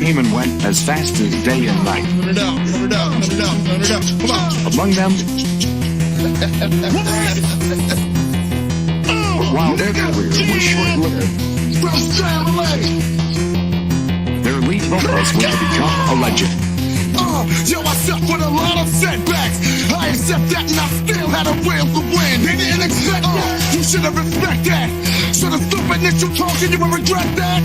came and went as fast as day and night. Among them, while their career was short-lived, their lead vocalist would become a legend. Yo, I suffered a lot of setbacks. I accept that and I still had a will to win. They didn't expect that. You should have respect that. So the stupidness you talking, you will regret that.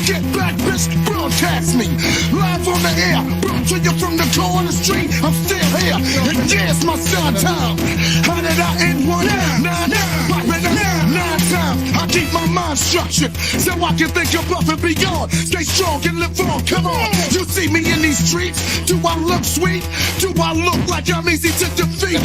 Get back, bitch, broadcast me. Live on the air, brought to you from the corner street. I'm still here, and yeah, it's my son time. How did I end one? Nine, popping up 9 times. I keep my mind structured so I can think above and beyond. Stay strong and live on, come on. You see me in these streets, do I look sweet? Do I look like I'm easy to defeat?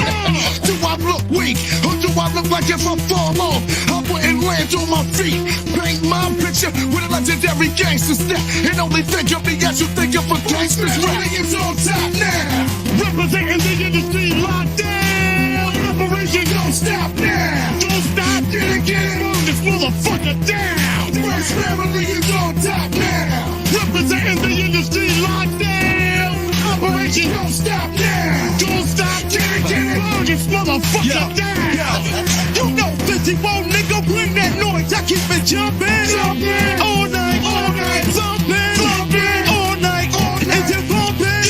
Do I look weak? Or do I look like if I fall off, I wouldn't land on my feet? Paint my picture with a legendary gangster step, and only think of me as you think of a gangster's rap. It's on top now, representing the industry locked down. Operation Don't Stop Now. Don't stop, get it, burn this motherfucker down. First family is on top now, representing the industry locked down. Operation Don't Stop Now. Don't stop, get it, burn this motherfucker down. You know 51, nigga, bring that noise. I keep it jumping, all night, thumping, all night, and then pumping.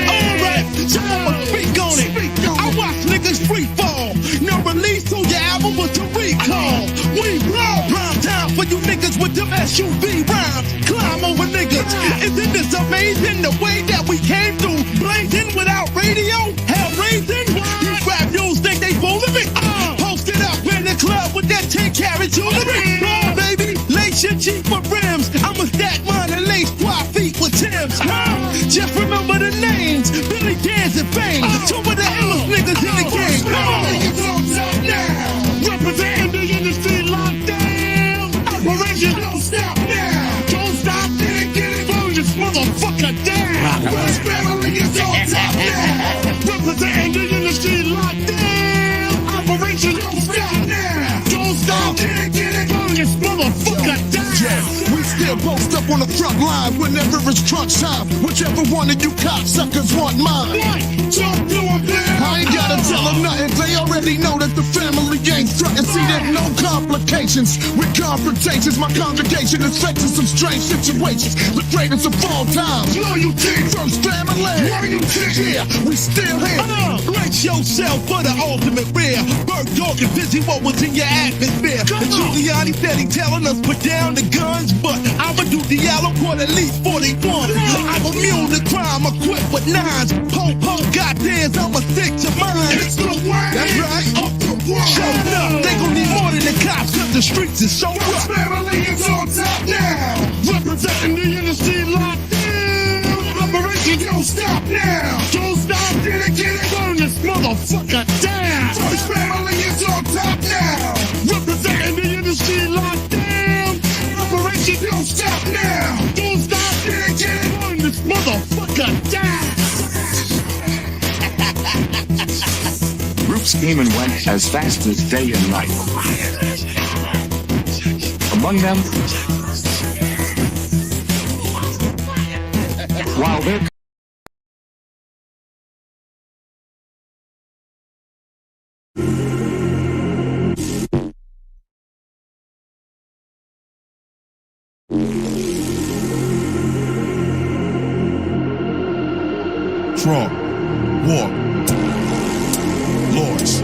Alright, so I'ma speak on it. I watch niggas free fall. No release on your album was a recall. We blow prime time for you niggas with them SUV rhymes. Climb over niggas. Isn't this amazing the way that we came through? Blazing without radio, hell raising. These rap news think they fooling me. Posted up in the club with that 10-carat jewelry. Baby, lace your cheek for rims. I'ma stack mine and lace 12 feet with Tim's. Just remember the names. Billy Dan's and Fame. Two of the illest niggas in the game. Niggas on top now. Representing the industry locked down. Operation Don't Stop Now. Don't stop, get it, burn this motherfucker down. First family is on top now. Representing the industry locked down. Operation Don't Stop Now. Don't stop, get it, burn this motherfucker down. We still post up on the front line whenever it's crunch time. Whichever one of you cocksuckers want mine. Jump to a bit. I ain't gotta tell them nothing. They already know that the family ain't frontin'. See, there's no complications with confrontations. My congregation is facing some strange situations. The greatest of all time. Loyalty, first family. Loyalty, yeah, we still here. Brace yourself for the ultimate rare. Bird dog and busy what was in your atmosphere. And Giuliani said he telling us put down the guns, but I'ma do the yellow for at least 41. I'm immune to crime, equipped with nines. Po, goddamn, I'ma stick to mine. It's the way. That's right. Up the world. Show up. They gon' need more than the cops, cause the streets is so rough. Family is on top now. Representing the industry locked down. Operation Don't Stop Now. Don't stop, get it, burn this motherfucker down. First family is on top now. Representing the industry locked down. Operation Don't Stop Now. Don't stop, get it, burn this motherfucker down. Groups came and went as fast as day and night. Among them, while their Trump, war, Lords.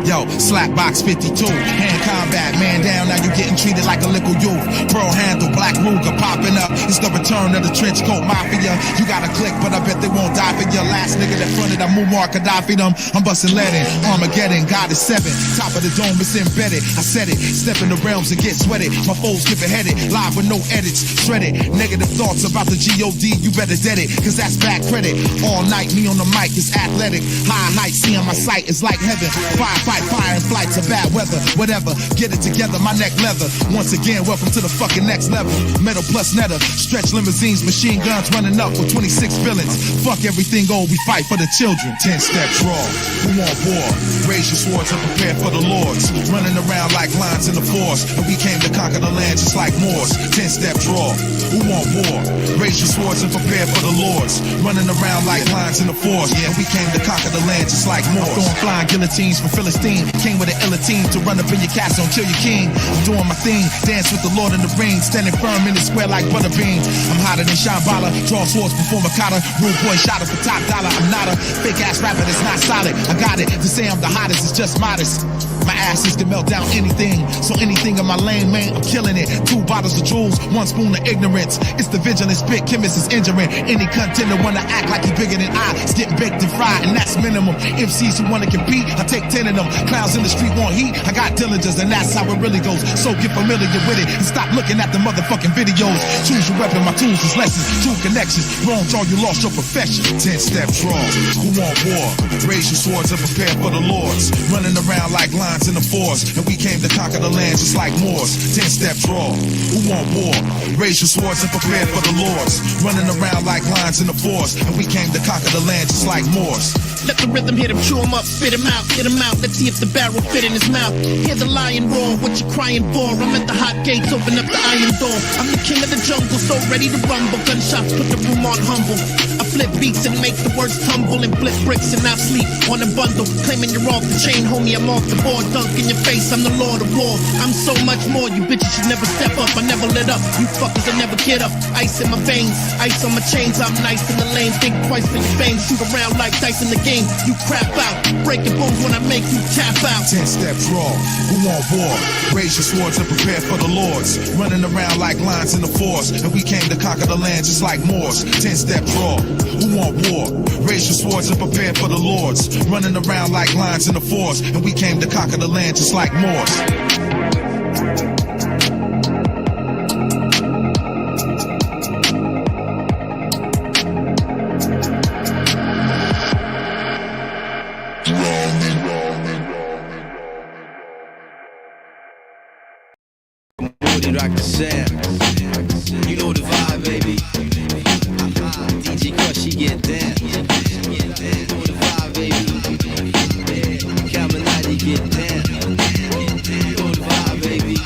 Yo, Slapbox 52, hand combat, man down, now you getting treated like a little youth. Pearl handle, black Ruger popping up, it's the return of the trench coat mafia. You got a click, but I bet they won't die for your last nigga that fronted a Muammar Gaddafi them. I'm busting lead in, Armageddon, God is 7, top of the dome is embedded. I said it, step in the realms and get sweated. My foes get beheaded, live with no edits, shredded. Negative thoughts about the G.O.D., you better dead it, cause that's bad credit. All night, me on the mic is athletic, high height, seeing my sight is like heaven. Fight, fire and flights of bad weather. Whatever, get it together, my neck leather. Once again, welcome to the fucking next level. Metal plus netter, stretch limousines, machine guns running up with 26 villains. Fuck everything old, we fight for the children. 10 steps raw, who want war? Raise your swords and prepare for the lords. Running around like lions in the forest, and we came to conquer the land just like Moors. 10 steps raw, who want war? Raise your swords and prepare for the lords. Running around like lions in the forest, and we came to conquer the land just like Moors. I'm throwing flying guillotines from Philistine. Came with an illa team to run up in your castle and kill your king. I'm doing my thing, dance with the Lord in the ring, standing firm in the square like Butterbean. I'm hotter than Shambhala, draw swords before Makata. Rude boy shot for top dollar. I'm not a fake ass rapper that's not solid. I got it, to say I'm the hottest is just modest. My ass is to melt down anything, so anything in my lane, man, I'm killing it. 2 bottles of jewels, 1 spoon of ignorance. It's the vigilant spit, chemist is injuring. Any contender wanna act like he bigger than I, it's getting baked and fried, and that's minimum. MCs who wanna compete, I take 10 of them. Clowns in the street want heat, I got diligence, and that's how it really goes. So get familiar with it, and stop looking at the motherfucking videos. Choose your weapon, my tools is lessons, true connections. Wrong draw, you lost your profession. 10 steps wrong, who want war? Raise your swords and prepare for the lords. Running around like lions in the forest, and we came to conquer the land just like Moors. 10 steps raw, who want war? Raise your swords and prepare for the lords. Running around like lions in the forest, and we came to conquer the land just like Moors. Let the rhythm hit him, chew him up, spit him out, get him out. Let's see if the barrel fit in his mouth. Hear the lion roar, what you crying for? I'm at the hot gates, open up the iron door. I'm the king of the jungle, so ready to rumble. Gunshots put the room on humble. I flip beats and make the words tumble, and flip bricks and now sleep on a bundle. Claiming you're off the chain, homie, I'm off the board. Dunk in your face, I'm the Lord of War. I'm so much more, you bitches should never step up. I never lit up, you fuckers will never get up. Ice in my veins, ice on my chains. I'm nice in the lane, think twice for your fame. Shoot around like dice in the game, you crap out. Breaking bones when I make you tap out. 10 steps raw, who want war? Raise your swords and prepare for the lords. Running around like lions in the forest, and we came to conquer the land just like Moors. 10 steps raw, who want war? Raise your swords and prepare for the lords. Running around like lions in the forest, and we came to conquer the land just like Moors. Rock the sound. You know the vibe, baby. DJ Crush, she get down. You know the vibe, baby. Caminati get down. You know the vibe, baby.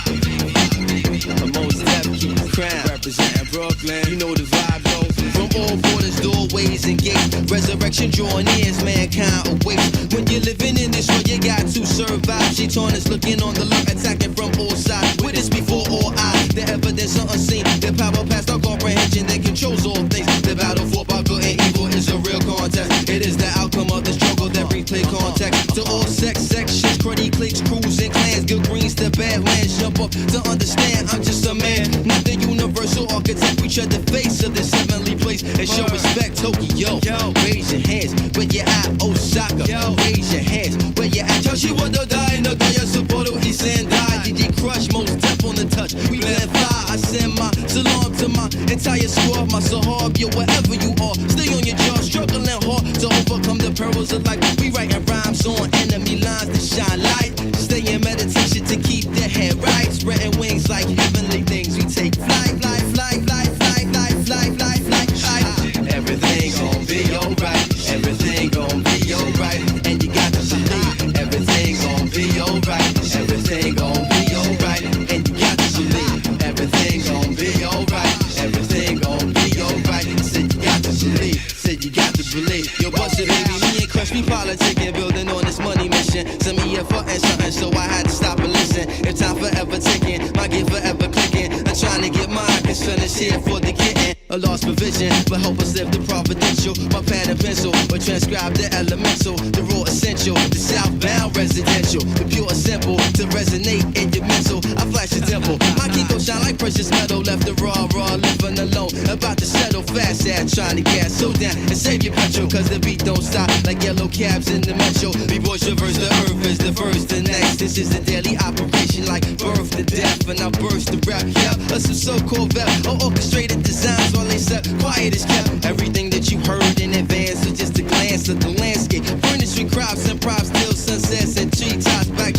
I'm most deaf, keep the crown. Representing Brooklyn. You know the vibe, though. From all borders, doorways, and gates. Resurrection drawing near as mankind awaits. When you're living in this world, you got to survive. She torn is looking on the left, attacking from all sides. Witness before all eyes. The evidence are unseen. The power past our comprehension that controls all things. The battle for by good and evil is a real contest. It is the outcome of the struggle that replay context. To all sex sections, cruddy cliques, crews, and clans. Good greens to badlands. Jump up to understand I'm just a man, not the universal architect. We tread the face of this heavenly place and show respect. Tokyo, raise your hands. Where you at, Osaka? Raise your hands. Where you at? Yoshi Wado die, no Daya Sapporo, Isendai. DJ Crush, most deaf on the touch. We let fly. I send my salam to my entire squad, my sahab, yo, wherever you are. Stay on your jaw, struggling hard to overcome the perils of life. We writing rhymes on enemy lines to shine light. Stay in meditation to keep the head right. Spreading wings like heavenly things. We take flight, flight, flight, flight, flight, flight, flight, flight, flight, flight. Everything gon' be alright. Everything gon' be alright. And you got to believe everything gon' be alright. Everything gon' be alright. And you got to believe everything gon' be alright. Everything gon' be alright. Said you got to believe. Said you got to believe. Yo, bust it, baby. Me and Crush, we politicking, building on this money mission. Send me a foot and something, so I had to stop and listen. If time forever ticking, my gift forever clicking. I'm trying to get mine, cause finish here for the getting. A lost provision, but help us live the providential. My pad and pencil, but transcribe the elemental, the raw essential, the southbound residential, the pure and simple to resonate in your mental. I flash the temple, my key gon' shine like precious metal. Left the raw, living alone, about to settle fast, trying to gas so down and save your petrol, cause the beat don't stop like yellow cabs in the metro. We boys traverse the earth is the first and next. This is a daily operation like birth to death, and I burst the rap. Yeah, us some so-called vet or orchestrated designs. They said quiet is kept. Everything that you heard in advance was just a glance of the landscape. Furnished with crops and props till sunsets and treetops. Back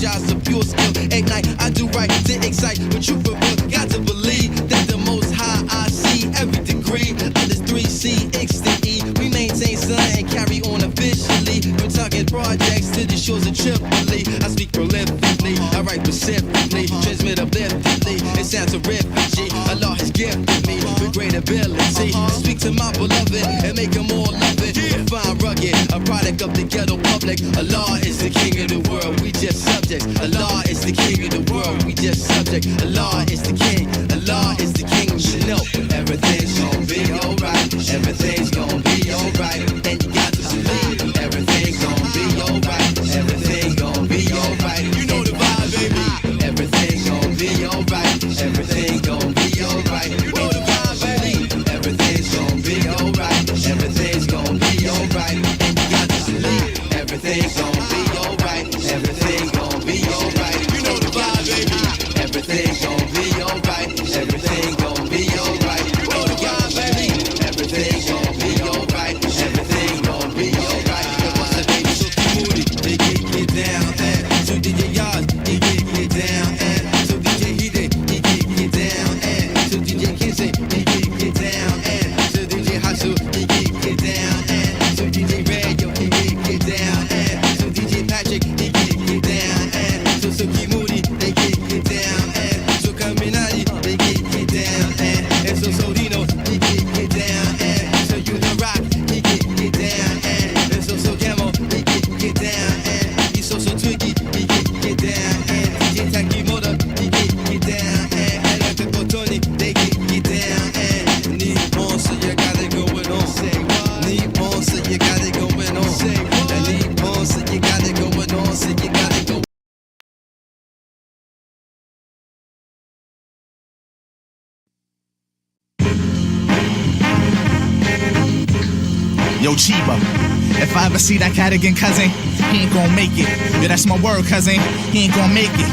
to the shores of Tripoli. I speak prolifically, I write specifically, transmit upliftedly. It sounds terrific, G. Allah has gifted me with great ability to speak to my beloved and make them all love it. Fine, rugged, a product of the ghetto public. Allah is the king of the world, we just subjects. Allah is the king of the world, we just subject. Allah is the king, Allah is the king. You know everything's gonna be alright, everything's gonna be alright, and you got to believe everything's gonna be alright, everything's gonna be alright. You know the vibe, baby. Everything's gonna be alright, everything's gonna be alright. You know the vibe, baby. Everything's gonna be alright, everything's gonna be alright, and you got to believe everything's gonna be alright, everything's gonna be alright. You know the vibe, baby. Everything's gonna be alright, everything's gonna be alright. You know the vibe, baby. Everything's gonna be alright, everything's gonna be alright. What's the baby so moody? They get down and so DJ Yard, they get down and so DJ Hide, they get down and so DJ Kinsey, they get down and so DJ Hasu, they get down and so DJ Radio, they get down and so DJ Patrick, they get down and so Suki Moody, they get down and so Caminati, they get down and so Solino, they get down and so You The Rock, they get down and so Gamo, they get down and so Twiggy, they get down and DJ Takimoto, they get down and Electrical Tony, they get down and need more, so you got it going on. Say what? Need more, so you got it going on. Say what? I need more, so you got it going on. So you got it going. Yo, Chiba, if I ever see that cat again, cousin, he ain't gonna make it. Yeah, that's my word, cousin, he ain't gonna make it.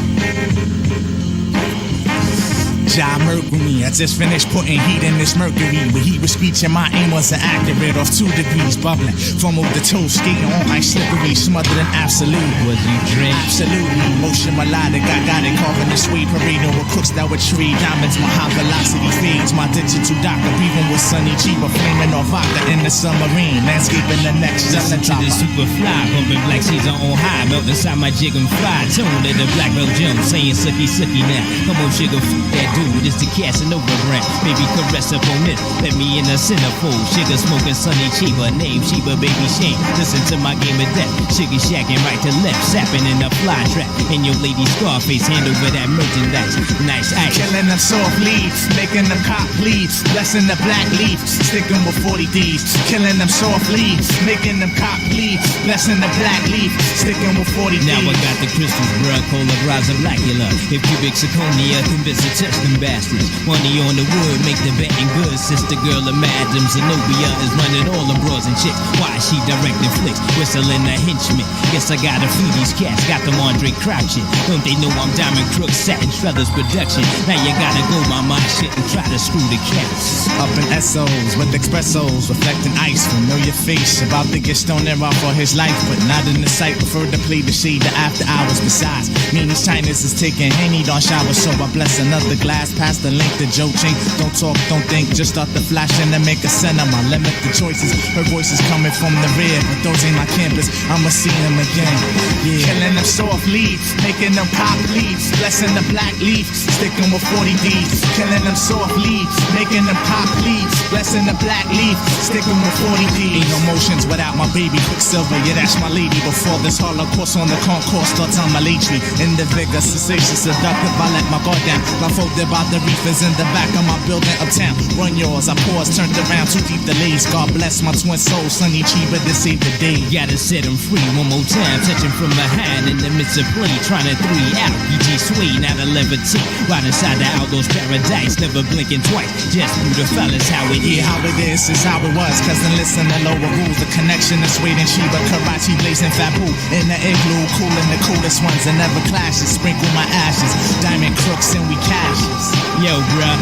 Ja Mercury, I just finished putting heat in this mercury. With heat with speech and my aim wasn't accurate. Off 2 degrees, bubbling from over the toe, skating on ice slippery, smothered in absolute. Was you drink? Absolutely, motion melodic, I got it. Carving the suede parade over crooks that would trade diamonds. My high velocity fades, my digital doctor, breathing with sunny cheaper, flaming off vodka in the submarine, landscaping the next Listen to the super fly, bumping black season on high, melt inside my jig and fly. Tune to the black belt gym, saying sucky sucky now. Come on, sugar, f that dude, it's the Casanova brand. Baby, caress up on it, let me in the centerfold. Sugar smoking sunny cheaper, name Sheba, baby Shane. Listen to my game of death, sugar shacking right to left, sapping in the fly trap. And your lady Scarface, hand over that merchandise. Nice ice. Killing them soft leaves, making them cop leaves, blessing the black leaf, sticking with 40 D's. Killing them soft leaves, making them cop leaves, blessing the black leaf, sticking with 40 D's. Now I got the crystals, bruh, cola, rise and blackula. If cubic zirconia convince to touch them bastards. Money on the wood, make the betting good. Sister girl of Madam Zenobia is running all the bras and chicks. Why she directing flicks, whistling a henchman. Guess I gotta feed these cats, got them Andre crouching. Don't they know I'm Diamond Crook, Satin Struthers production? Now you gotta go by my shit and try to screw the cats. Up in SOs with expressos, reflecting ice, familiar face. About to get stoned there off for his life, but not in the sight. Prefer to play the shade the after hours. Besides, meanies Chinese is taking Henny, don't shower, so I bless another glass past the link to Joe Ching. Don't talk, don't think, just start the flashing and make a cinema. Limit the choices, her voice is coming from the rear, but those ain't my campus, I'ma see them again. Yeah. Killing them soft leaves, making them cop leaves, blessing the black leaf, sticking with 40 D's. Killing them soft leaves, making them cop leaves, blessing the black leaf, sticking with 40 D's. Ain't no motions without my baby Quicksilver, yeah that's my lady. Before this holocaust on the concourse starts on my late tree. In the vigor, sensation, seductive, I let my guard down. Blindfolded by the reefers in the back of my building uptown. Run yours, I pause, turned around, too deep delays. God bless my twin soul, Sonny Chiba to save the day. Gotta set him free one more time, touching from behind in the midst of play, trying to 3 out. EG Sway, not a levitate, right inside the outdoors paradise, never blinking twice, just through the fellas how it is. Yeah, how it is how it was, cousin listen to lower rules. The connection is Wade and Chiba, Karachi blazing Fabu. In the igloo, cooling the coolest ones and never clashes. Sprinkle my ashes, diamond crooks and we cashes. Yo, bruh,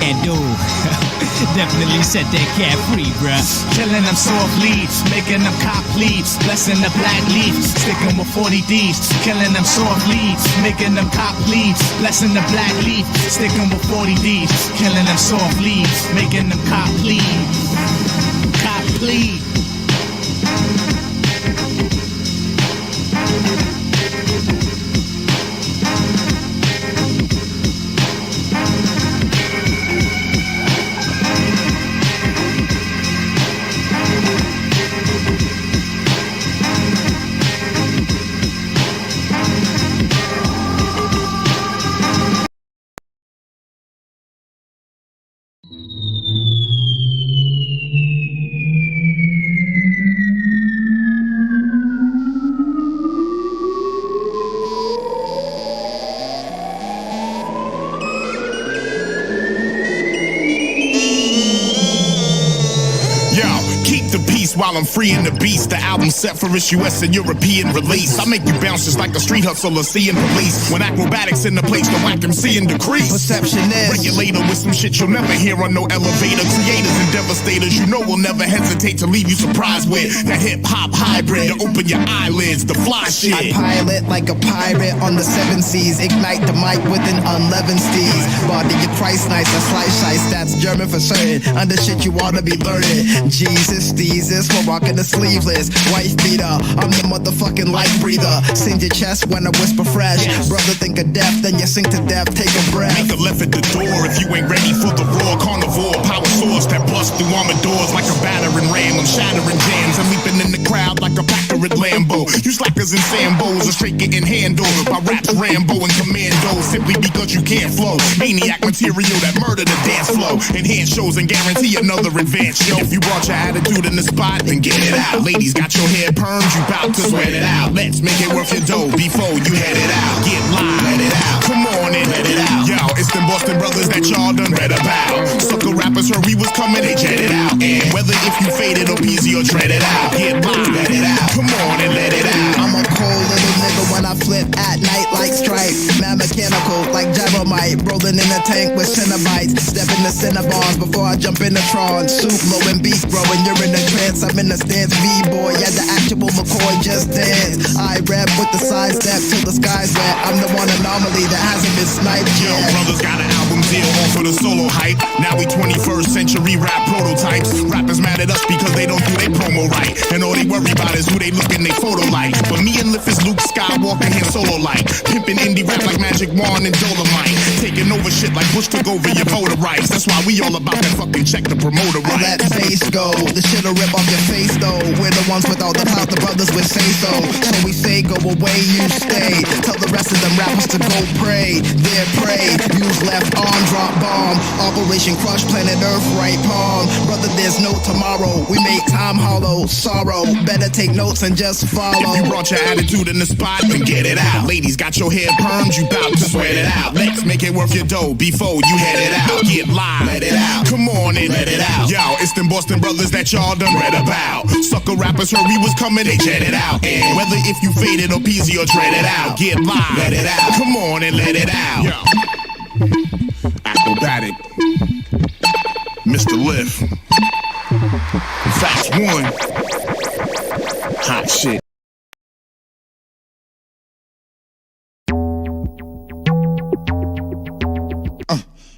and dude, definitely set that cat free, bruh. Killing them soft leaves, making them cop leaves, blessing the black leaf, sticking with 40 D's. Killing them soft leaves, making them cop leaves, blessing the black leaf, sticking with 40 D's. Killing them soft leaves, making them cop leaves, cop leaves. I'm freeing the beast. The album set for its US and European release. I make you bounce just like a street hustler seeing police. When acrobatics in the place, the whack MC and decrease. Perception is Regulator with some shit you'll never hear on no elevator. Creators and devastators, you know will never hesitate to leave you surprised with that hip-hop hybrid to open your eyelids, the fly shit. I pilot like a pirate on the seven seas. Ignite the mic with an unleavened steez. Body your Christ nice, that's slice shice, that's German for certain. Under shit you wanna be learning. Jesus, thesis, for rocking the sleeveless. Wife beater, I'm the motherfucking light breather. Sing your chest when I whisper fresh. Brother think of death, then you sink to death, take a breath. Make a left at the door if you ain't ready for the raw carnivore. Power source that bust through armored doors like a battering ram. I'm shattering jams and leaping in the crowd like a Packard Lambo. You slackers and Sambos are straight getting handled by raps Rambo and Commando. Simply because you can't flow. Maniac material that murder the dance flow. Enhance shows and guarantee another advance show. If you brought your attitude in the spot, then get it out. Ladies got your hair permed, you bout to sweat it out. Let's make it worth your dough before you head it out. Get live, let it out. Come on and let it out. Yo, it's them Boston brothers that y'all done read about. Sucker rappers heard we was coming, they jetted out. And whether if you faded or peasy or dread it out. Get live, let it out. Come on and let it out. I'm a cold little nigga when I flip at night like Stripe. Man mechanical like Jabbermite. Rolling in a tank with Cinnabites. Step in the Cinnabons before I jump in the Tron. Soup low and beef growing, you're in a trance. I'm in the stance, V-boy. Yeah, the actual McCoy just dance. I rap with the side step till the sky's wet. I'm the one anomaly that hasn't been sniped Yo, yet. brothers got an album deal on for the solo hype. Now we 21st century rap prototypes. Rappers mad at us because they don't do their promo right. And all they worry about is who they look in their photo like. But me and Liff is Luke Skywalker here solo like. Pimping indie rap like Magic Wand and Dolomite. Taking over shit like Bush took over your voter rights. That's why we all about that fucking check the promoter I right. let bass go. The shit'll rip off your face though. We're the ones with all the clout, the brothers would say so. So we say go away, you stay. Tell the rest of them rappers to go pray. Their prey. Use left arm, drop bomb. Operation Crush, planet Earth, right palm. Brother, there's no tomorrow. We make time hollow. Sorrow. Better take notes and just follow. If you brought your attitude in the spot, then get it out. Ladies got your hair permed, you bout to sweat it out. Let's make it worth your dough before you head it out. Get live, let it out. Come on and let it out. Yo, it's them Boston brothers that y'all done read about. Sucker rappers heard we was coming, they jetted out. And whether if you faded or peasy or dread it out. Get live, let it out. Come on and let it out. Yo. Acrobatic. Mr. Liff. Facts 1. Hot shit.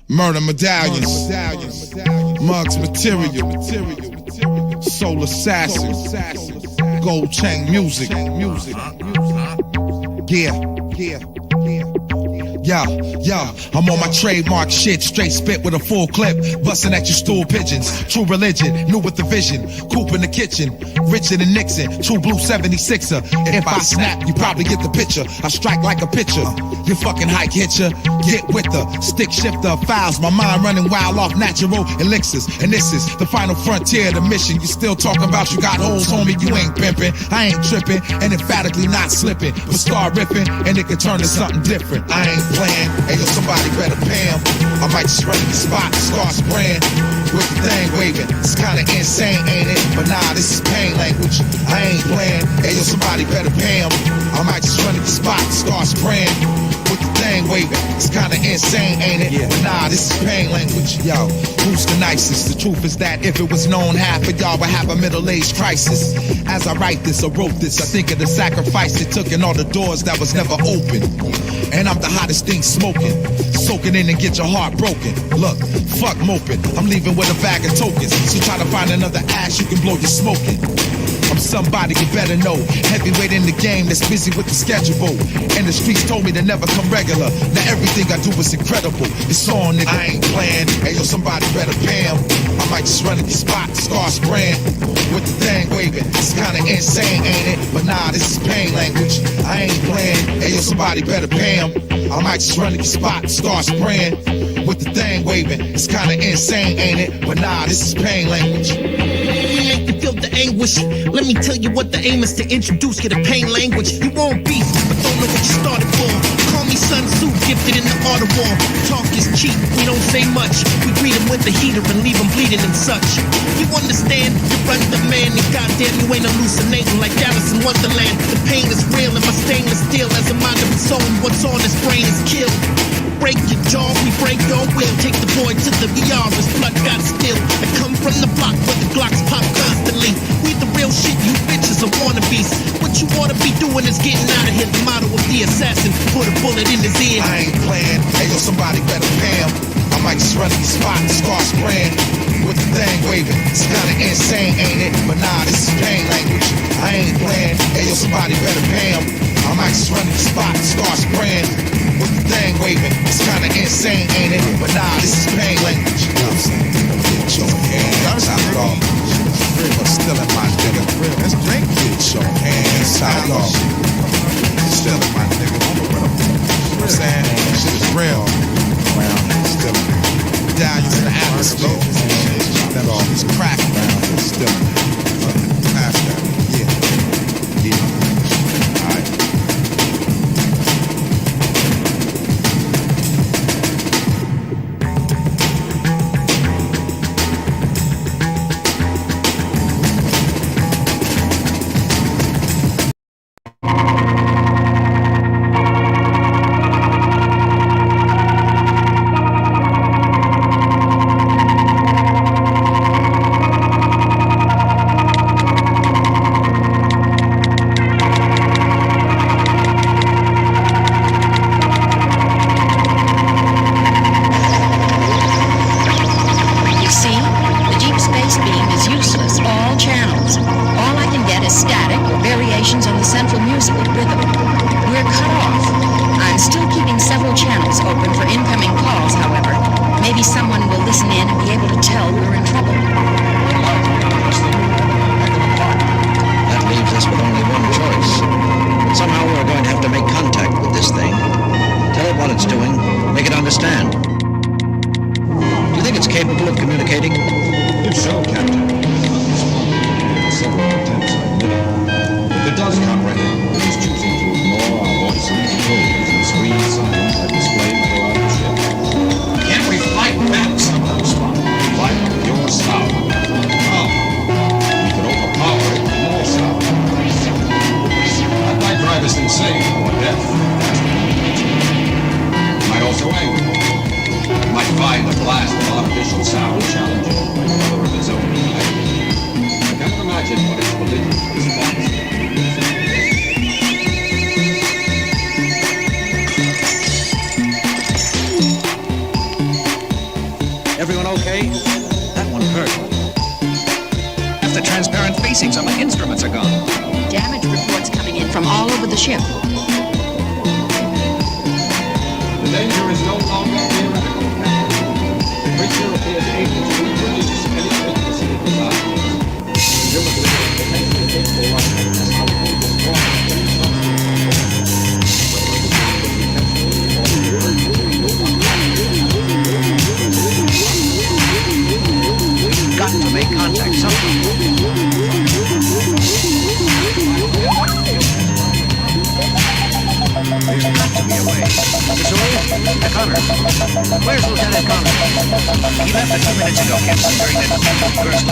Murder medallions, mugs material, soul assassin, gold chain music, yeah. Yo, I'm on my trademark shit, straight spit with a full clip, busting at your stool pigeons. True religion, new with the vision, coop in the kitchen, richer than Nixon, true blue 76er. If I snap, you probably get the picture. I strike like a pitcher, you fucking hike hitcher, get with the stick shifter files. My mind running wild off natural elixirs, and this is the final frontier of the mission. You still talking about you got holes, homie, you ain't pimping. I ain't tripping, and emphatically not slipping. But start ripping, and it could turn to something different. I ain't playing, hey yo, somebody better pay him. I might just run the spot and start spraying with the thing waving. It's kinda insane, ain't it? But nah, this is pain language. I ain't playing, hey yo, somebody better pay him. I might just run the spot and start spraying with the thing waving. It's kinda insane, ain't it? But nah, this is pain language. Yo, who's the nicest? The truth is that if it was known, half of y'all would have a middle-aged crisis. As I write this or wrote this, I think of the sacrifice it took and all the doors that was never open. And I'm the hottest thing smoking. Soak it in and get your heart broken. Look, fuck moping. I'm leaving with a bag of tokens. So try to find another ash you can blow your smoking. I'm somebody you better know. Heavyweight in the game that's busy with the schedule. And the streets told me to never come regular. Now everything I do is incredible. It's on, nigga. I ain't playing. Hey yo, somebody better pay him. I might just run in the spot and start spraying with the thing waving. It's kinda insane, ain't it? But nah, this is pain language. I ain't playing. Hey yo, somebody better pay him. I might just run in the spot and start spraying with the thing waving. It's kinda insane, ain't it? But nah, this is pain language. We make you feel the the anguish. Let me tell you what the aim is, to introduce you to pain language. You won't beef, but don't know what you started for. Call me Sun Tzu, gifted in the art of war. Talk is cheap, we don't say much. We greet him with the heater and leave him bleeding and such. You understand? You run the man, and goddamn you ain't hallucinating like Alice in Wonderland. The pain is real and my stainless steel as a mind of its own. What's on his brain is killed. Break your jaw, we break your will. Take the boy to the ER, his blood got still. I come from the block where the Glocks pop constantly. We the real shit, you bitches are wannabes. What you ought to be doing is getting out of here. The motto of the assassin, put a bullet in his ear. I ain't playing, hey yo, somebody better pay him. I might just run these spots and start spraying with the thing waving. It's kinda insane, ain't it? But nah, this is pain language. I ain't playing, hey yo, somebody better pay him. I might just run these spots and start spraying with the thing waving. It's kinda insane, ain't it? But nah, this is pain language. You know what I'm saying? Get your hands out off. But still in my nigga. Let's drink. Get your hands out off. Still in my nigga. You know what I'm saying? Shit is real. Still in it. Medallions in the atmosphere. That all is crack. Still in it. Pass that. Yeah. Yeah. Alright. Everyone okay? That one hurt. Half the transparent facings on my instruments are gone. Damage reports coming in from all over the ship. The danger is no longer theoretical. The creature appears able to reproduce any frequency it desires. Presumably, the potentially capable of We've got to make contact somehow. There's got to be a way. Missouri? Connor. Where's Lieutenant Connor? He left a few minutes ago, Captain, during that burst.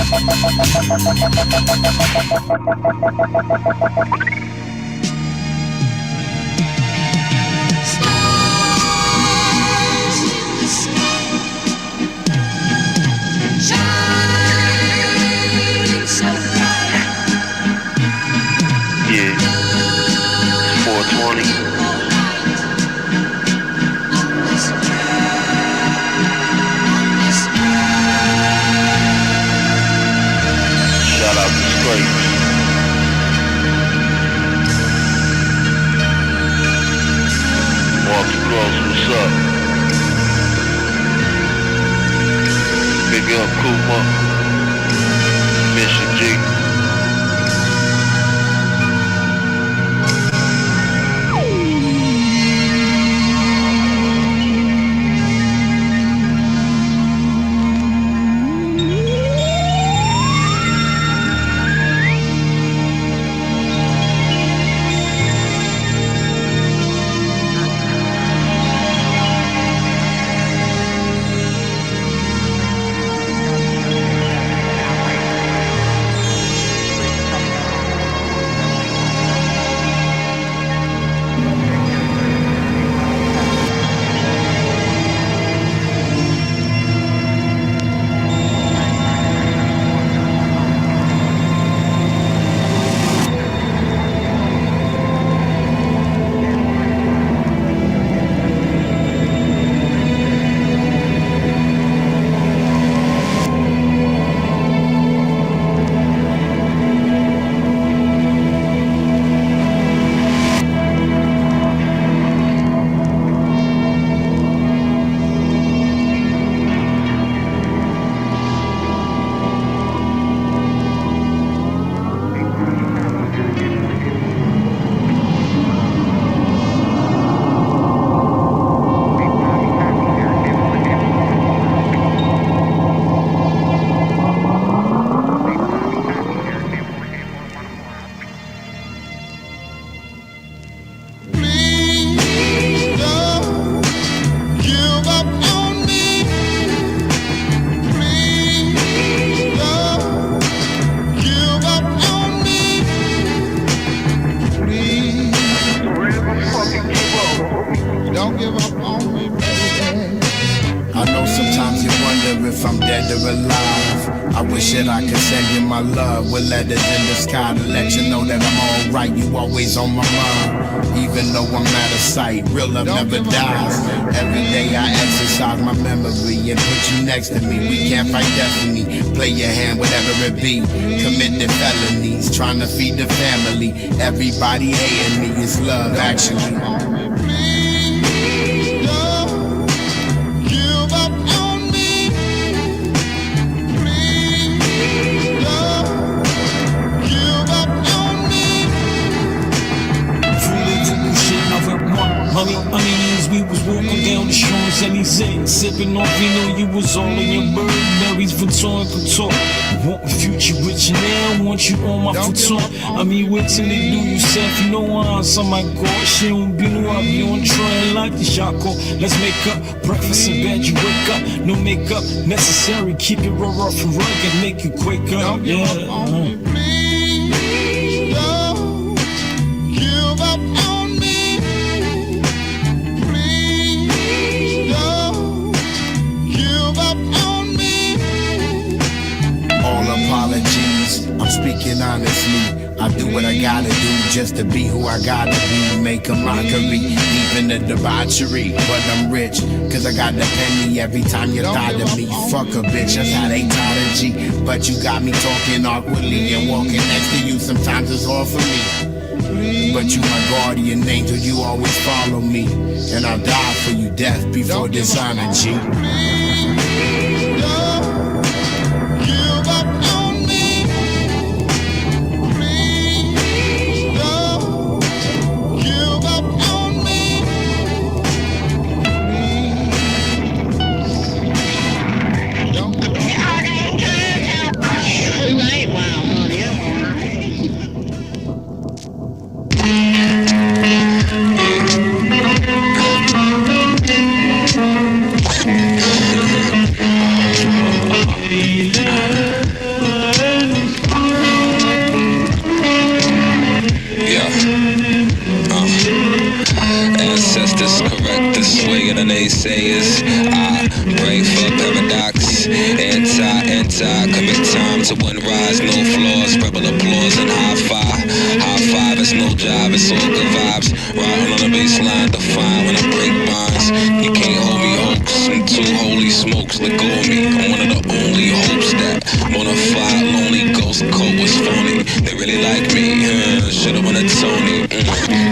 Yeah, 420. Shout out to Scrapes. Walk Cross, what's up? Big up Kuma, Mission G. give up on me, baby. I know sometimes you wonder if I'm dead or alive. I wish that I could send you my love with letters in the sky to let you know that I'm alright. You always on my mind, even though I'm out of sight. Real love never dies. Every day I exercise my memory and put you next to me. We can't fight destiny. Play your hand, whatever it be. Commit the felonies, trying to feed the family. Everybody hating me. It's love, actually. We was walking down the Champs-Élysées, sipping on Vino, you was all in your Burberry's, Vuitton couture. Want my future with you now, want you on my futon. I mean, wait till they do yourself, you know why? Some might go, she don't be no, I be on train like the Jaco. Let's make up, breakfast in bed, you wake up, no makeup necessary, keep it raw, rough and rugged, make you quake up, yeah. I'm speaking honestly. I do what I gotta do just to be who I gotta be. Make a mockery, deep in the debauchery. But I'm rich, cause I got the penny every time you thought of me. Fuck a bitch, that's how they taught a G. But you got me talking awkwardly and walking next to you. Sometimes it's hard for me. But you my guardian angel, you always follow me. And I'll die for you, death before dishonor, G. Naysayers, I pray for paradox. Anti, commit time to one rise, no flaws, rebel applause and high five. High five, it's no job, it's all good vibes. Riding on the baseline, define when I break bonds. You can't hold me, hoax, I'm too holy smokes, let go of me. I'm one of the only hopes that bonafide lonely ghost coat was phony. They really like me, should've won a Tony.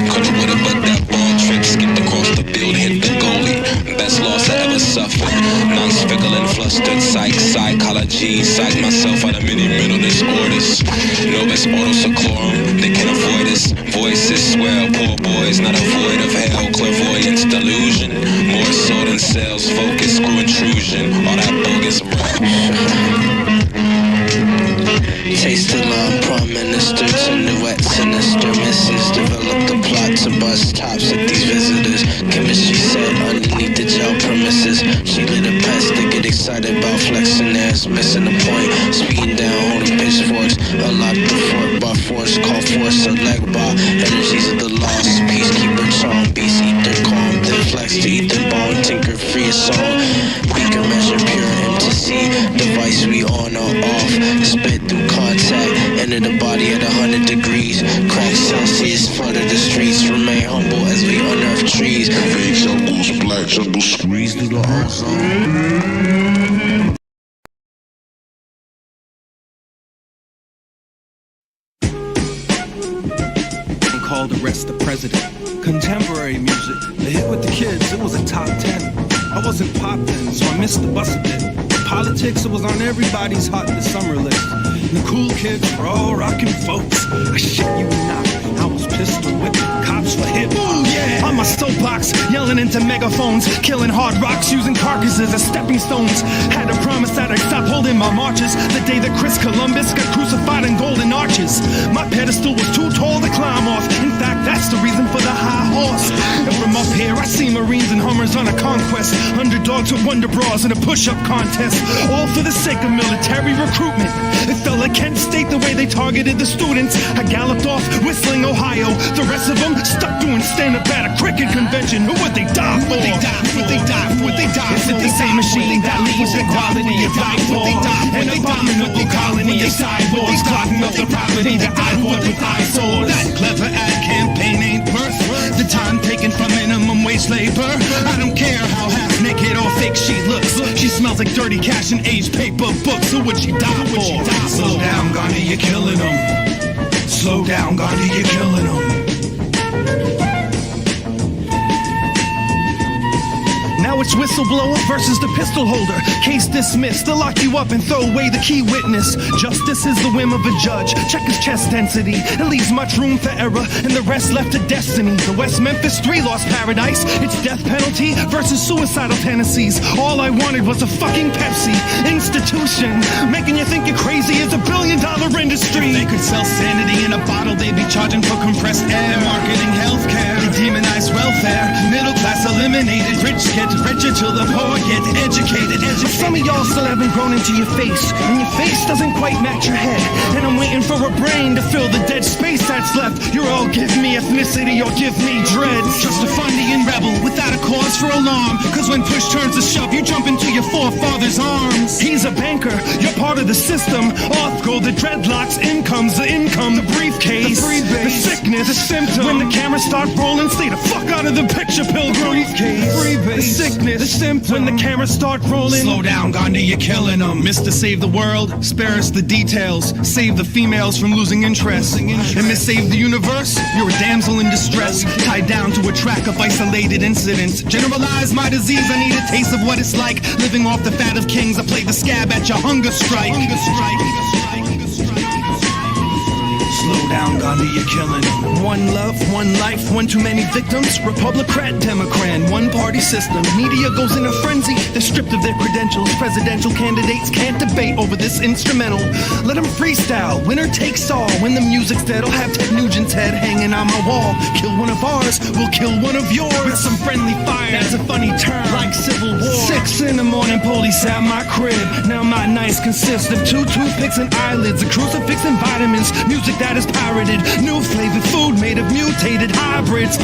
Could've would've, but that ball trick skipped across the field, hit the goalie. Best loss I ever suffered. Non-fickle and flustered. Psychology. Psych myself out of many mental disorders. Novus autoseclorum. They can't avoid us. Voices swear poor boys, not a void of hell. Clairvoyance, delusion. More so than sales. Focus, screw intrusion. All that bogus breath. Taste the love, Prime Minister to the wet sinister misses. Develop the plot to bust tops at these visitors. Chemistry set underneath the jail premises. She lit a pest to get excited about flexing ass. Missing the point, speeding down, holding pitchforks. Unlock the fort by force, call force, a leg by energies of the lost. Peacekeeper charm, beast ether calm. Then flex to ether bone, tinker free a song. Beaker measure pure MTC. Device we on or off. Spit through contact, enter the body at 100 degrees. Crack Celsius, flood of the streets. Remain humble as we unearth trees. Fake jungles, black jungle, squeeze through the ozone. Called Arrest the President. Contemporary music, the hit with the kids, it was a top 10. I wasn't pop then, so I missed the bus a bit. Politics, it was on everybody's hot this summer list. And the cool kids were all rockin' folks. I shit you not, I was pistol whipping cops for hip hop. Yeah. On my soapbox, yelling into megaphones, killing hard rocks, using carcasses as stepping stones. Had a promise that I'd stop holding my marches the day that Chris Columbus got crucified in golden arches. My pedestal was too tall to climb off. In fact, that's the reason for the high horse. And from up here. I see Marines and Hummers on a conquest, underdogs with wonder bras in a push-up contest, all for the sake of military recruitment. It felt like Kent State the way they targeted the students. I galloped off whistling Ohio. The rest of them stuck doing stand-up at a cricket convention. Who would they die for? Would they die for? Is it the same machine that leaves equality to die for? An abominable colony of cyborgs clogging up the property that I bought with eyesores. That clever ad campaign ain't worth the time taken from minimum wage labor. I don't care how half naked or fake she looks. She smells like dirty cash and aged paper books. Who would she die for? Slow down, Gandhi, you're killing them. Slow down, Gandhi, you're killing them. Now it's whistleblower versus the pistol holder. Case dismissed. They'll lock you up and throw away the key witness. Justice is the whim of a judge. Check his chest density. It leaves much room for error, and the rest left to destiny. The West Memphis 3 lost paradise. It's death penalty versus suicidal tendencies. All I wanted was a fucking Pepsi institution, making you think you're crazy is $1 billion industry. If they could sell sanity in a bottle, they'd be charging for compressed air. Marketing healthcare, they demonize welfare. Middle class eliminated, rich get richer till the poor get educated. But some of y'all still haven't grown into your face, and your face doesn't quite match your head. And I'm waiting for a brain to fill the dead space that's left. You're all give me ethnicity or give me dreads. Just a Fundian rebel without a cause for alarm, cause when push turns to shove, you jump into your forefather's arms. He's a banker, you're part of the system. Off go the dreadlocks, in comes the income, the briefcase, the sickness, the symptom. When the cameras start rolling, stay the fuck out of the picture, pilgrim. The sickness, the symptom. When the cameras start rolling, slow down, Gandhi, you're killing them. Mr. Save the World, spare us the details. Save the females from losing interest. And Miss Save the Universe, you're a damsel in distress, tied down to a track of isolated incidents. Generalize my disease, I need a taste of what it's like living off the fat of kings. I play the scab at your hunger strike. Slow down, Gandhi, you're killing them. One love, one life, one too many victims. Republican, Democrat, one party system. Media goes in a frenzy, they're stripped of their credentials. Presidential candidates can't debate over this instrumental. Let them freestyle, winner takes all. When the music's dead, I'll have Ted Nugent's head hanging on my wall. Kill one of ours, we'll kill one of yours. With some friendly fire, that's a funny term, like Civil War. 6 in the morning, police at my crib. Now my nights consist of 2 toothpicks and eyelids, a crucifix and vitamins. Music that is pirated, new flavored food made of mutated hybrids.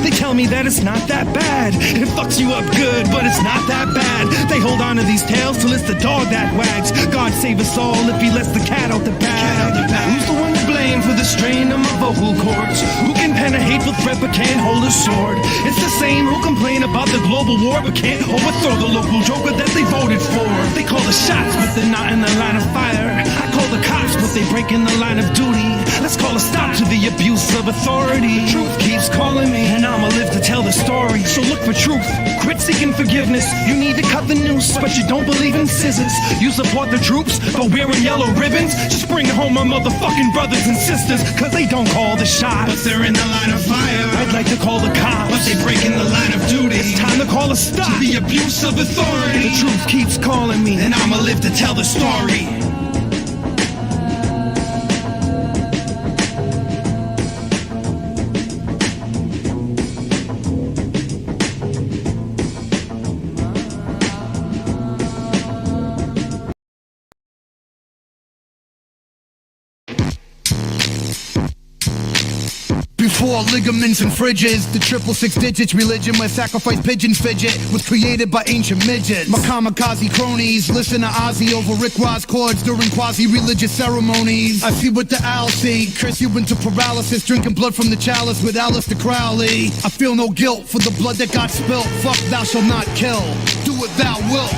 They tell me that it's not that bad. It fucks you up good, but it's not that bad. They hold on to these tails till it's the dog that wags. God save us all if he lets the cat out the bag. Who's the one to blame for the strain of my vocal cords? Who can pen a hateful threat but can't hold a sword? It's the same who complain about the global war but can't overthrow the local joker that they voted for. They call the shots but they're not in the line of fire. I call the cops but they break in the line of duty. Let's call a stop to the abuse of authority. Truth keeps calling me, and I'ma live to tell the story. So look for truth, quit seeking forgiveness. You need to cut the noose, but you don't believe in scissors. You support the troops, but wearing yellow ribbons. Just bring home my motherfucking brothers and sisters, cause they don't call the shots, but they're in the line of fire. I'd like to call the cops, but they break in the line of duty. It's time to call a stop to the abuse of authority. The truth keeps calling me, and I'ma live to tell the story. Before ligaments and fridges, the 666 digits religion where sacrifice pigeons fidget was created by ancient midgets. My kamikaze cronies listen to Ozzy over Rick Ross chords during quasi-religious ceremonies. I see what the owls see, curse you into paralysis, drinking blood from the chalice with Aleister Crowley. I feel no guilt for the blood that got spilt. Fuck, thou shalt not kill. Do what thou wilt.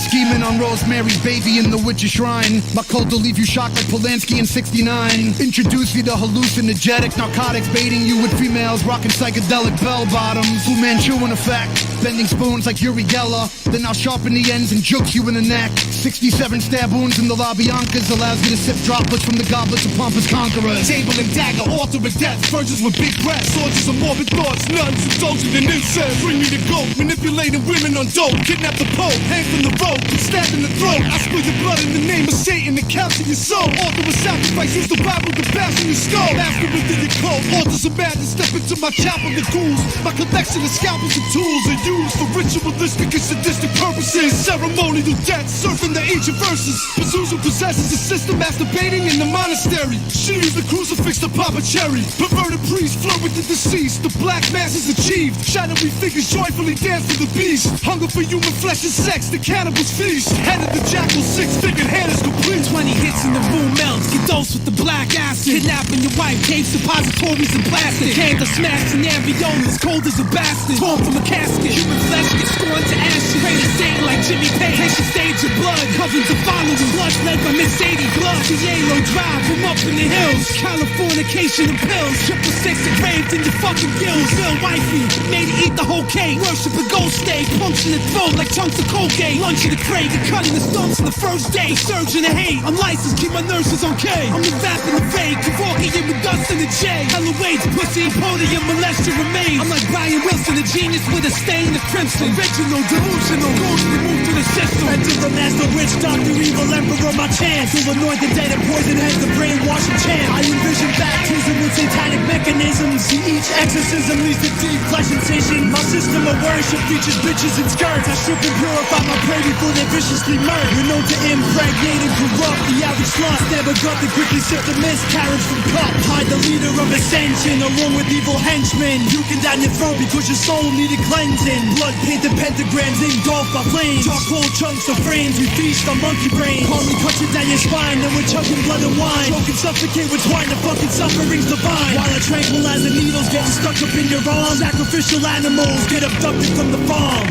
Scheming on Rosemary's Baby in the Witcher Shrine. My cult will leave you shocked like Polanski in 69. Introduce you to hallucinogenic narcotics, baiting you with females rocking psychedelic bell bottoms. Fu Manchu in effect. Bending spoons like Uri Geller. Then I'll sharpen the ends and juke you in the neck. 67 stab wounds in the LaBiancas allows you to sip droplets from the goblets of pompous conquerors. Table and dagger, author of death, virgins with big breasts, soldiers of morbid thoughts, nuns indulging in incest. Bring me the goat, manipulating women on dope, kidnap the Pope, hang from the rope, stab in the throat. I spill your blood in the name of Satan to capture your soul. Author of sacrifice, use the Bible to bash in your skull. Master within your cold, authors of madness, step into my chopper with ghouls. My collection of scalpels and tools are used for ritualistic and sadistic purposes. Ceremonial death, surfing the ancient verses. Pazuzu possesses a system masturbating in the monastery. She used the crucifix to pop a cherry. Perverted priests flirt with the deceased. The black mass is achieved. Shadowy figures joyfully dance to the beast. Hunger for human flesh and sex, the cannibals feast. Head of the jackal, six-fingered hand is complete. 20 hits in the room melts, get dosed with the black acid. Kidnapping your wife, cave suppositories and plastic. Cans are smashed in areolas, cold as a bastard. Torn from a casket, human flesh gets scorned to ashes. Pray to Satan like Jimmy Page, patient stage of blood. Covens of followers, blood led by Miss Sadie Blood. Cielo Drive, from up in the hills. Californication and pills. 666 engraved in your fucking gills. Still wifey, made to eat the whole cake. Worship a ghost steak, punch in the throat like chunks of Colgate. Lunch in the crate, and cutting the stumps on the first day. Surgeon of hate, I'm licensed, keep my nurses on K. I'm the vap in the fake, walking in with dust in the J. Hella waits, pussy, podium, molester remains. I'm like Brian Wilson, a genius with a stain of crimson. Original, delusional, rules removed to the system. Enter the master witch, doctor, evil emperor, my chance. Who anoint the dead and poison heads, the brainwashing chant. I envision baptism with satanic mechanisms. See each exorcism leads to deep flesh incision. My system of worship features bitches and skirts. I strip and purify my prey before they viciously murder. We're known to impregnate and corrupt the average slut. Never got to quickly sip the miscarriage from cup. Hide the leader of ascension along with evil henchmen. You can down your throat because your soul needed cleansing. Blood painted pentagrams engulfed by flames. Charcoal chunks of frames, we feast on monkey brains. Calmly cut you down your spine, then we're chugging blood and wine. Choke and suffocate with twine, the fucking suffering's divine. While I tranquilize the needles getting stuck up in your arm. Sacrificial animals get abducted from the farm.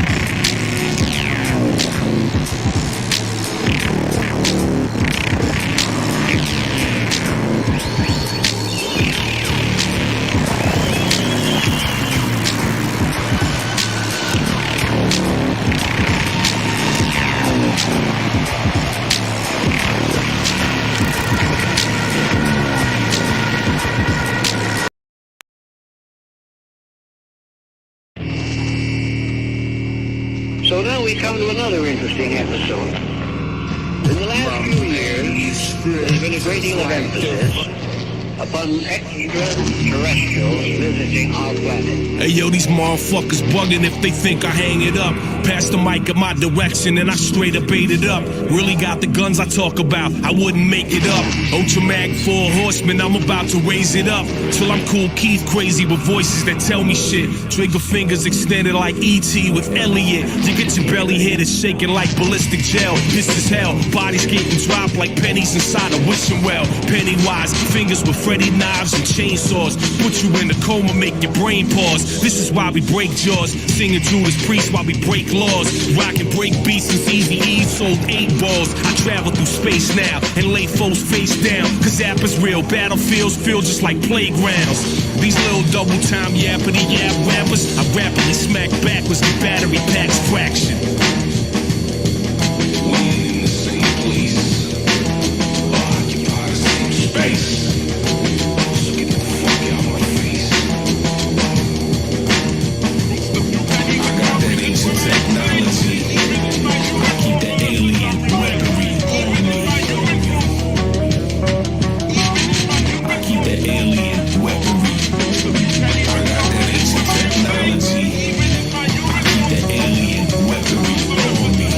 So now we come to another interesting episode. In the last few years, there's been a great deal of emphasis upon extraterrestrials visiting our planet. Hey yo, these motherfuckers bugging if they think I hang it up. Pass the mic in my direction and I straight up ate it up. Really got the guns I talk about, I wouldn't make it up. Ultra Mag 4 horsemen, I'm about to raise it up. Till I'm Cool Keith crazy with voices that tell me shit. Trigger fingers extended like E.T. with Elliot. You get your belly hit, it's shaking like ballistic gel. This is hell, bodies getting dropped like pennies inside a wishing well. Pennywise, fingers with Freddy knives and chainsaws. Put you in a coma, make your brain pause. This is why we break jaws. Singing Judas Priest while we break laws. Rock and break beats since Eazy-E sold 8 balls. I travel through space now and lay foes face down. Cause app is real, battlefields feel just like playgrounds. These little double time yappity yap rappers, I rapidly smack backwards the battery packs fraction. We ain't in the same place, occupy the same space. Technology, I keep the alien weaponry on me. I keep the alien weaponry. I got that ancient technology. I keep the alien weaponry on me.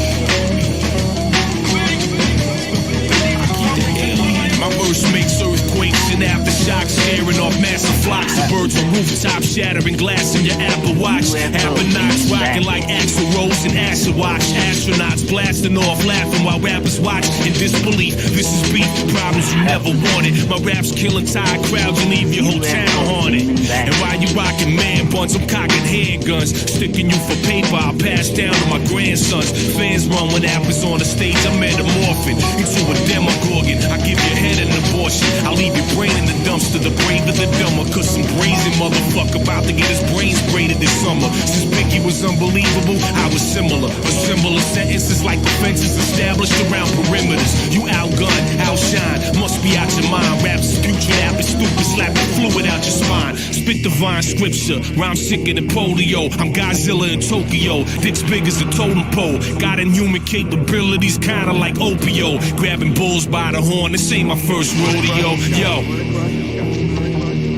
I keep the alien. My verse makes earthquakes and aftershocks, scaring off massive flocks of birds on rooftops, shattering glass in your Apple Watch. Appernauts rocking like Axl Rose and Asher Watch. Astronauts blasting off, laughing while rappers watch in disbelief. This is beef, problems you never wanted. My raps killing tired crowds and leave your whole town haunted. And while you rocking man buns, I'm cocking handguns, sticking you for paper. I'll pass down to my grandsons. Fans run when apples on the stage. I'm metamorphing into a demogorgon. I give your head an abortion. I'll leave your brain in the dumpster. The brave of the dumber, cause some brazen motherfucker about to get his brains braided this summer. Since Biggie was unbelievable, I was similar. But similar sentences like defenses established around perimeters. You outgun, outshine, must be out your mind. Raps is putrid, app is stupid, slapping fluid out your spine. Spit divine scripture, rhyme sicker than polio. I'm Godzilla in Tokyo, dick's big as a totem pole. Got inhuman capabilities, kinda like Opio. Grabbing bulls by the horn, this ain't my first rodeo. Yo.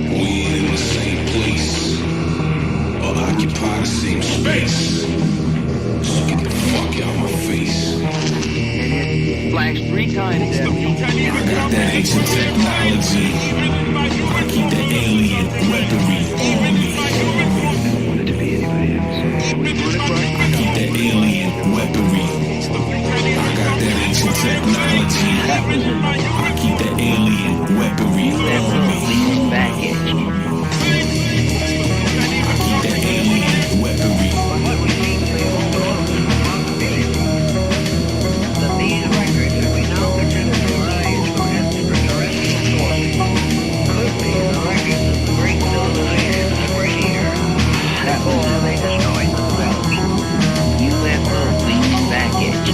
We ain't in the same place, or occupy the same space. So get the fuck out my face. Flash 3 times. I got that ancient technology. I keep that alien weaponry on me. I keep that alien weaponry. I got that ancient technology. I keep that alien weaponry on me. I keep that alien weaponry. These records that we now consider derived from extraterrestrial sources could be the records of the great civilizations that were here, or they destroyed themselves. UFO leaks baggage.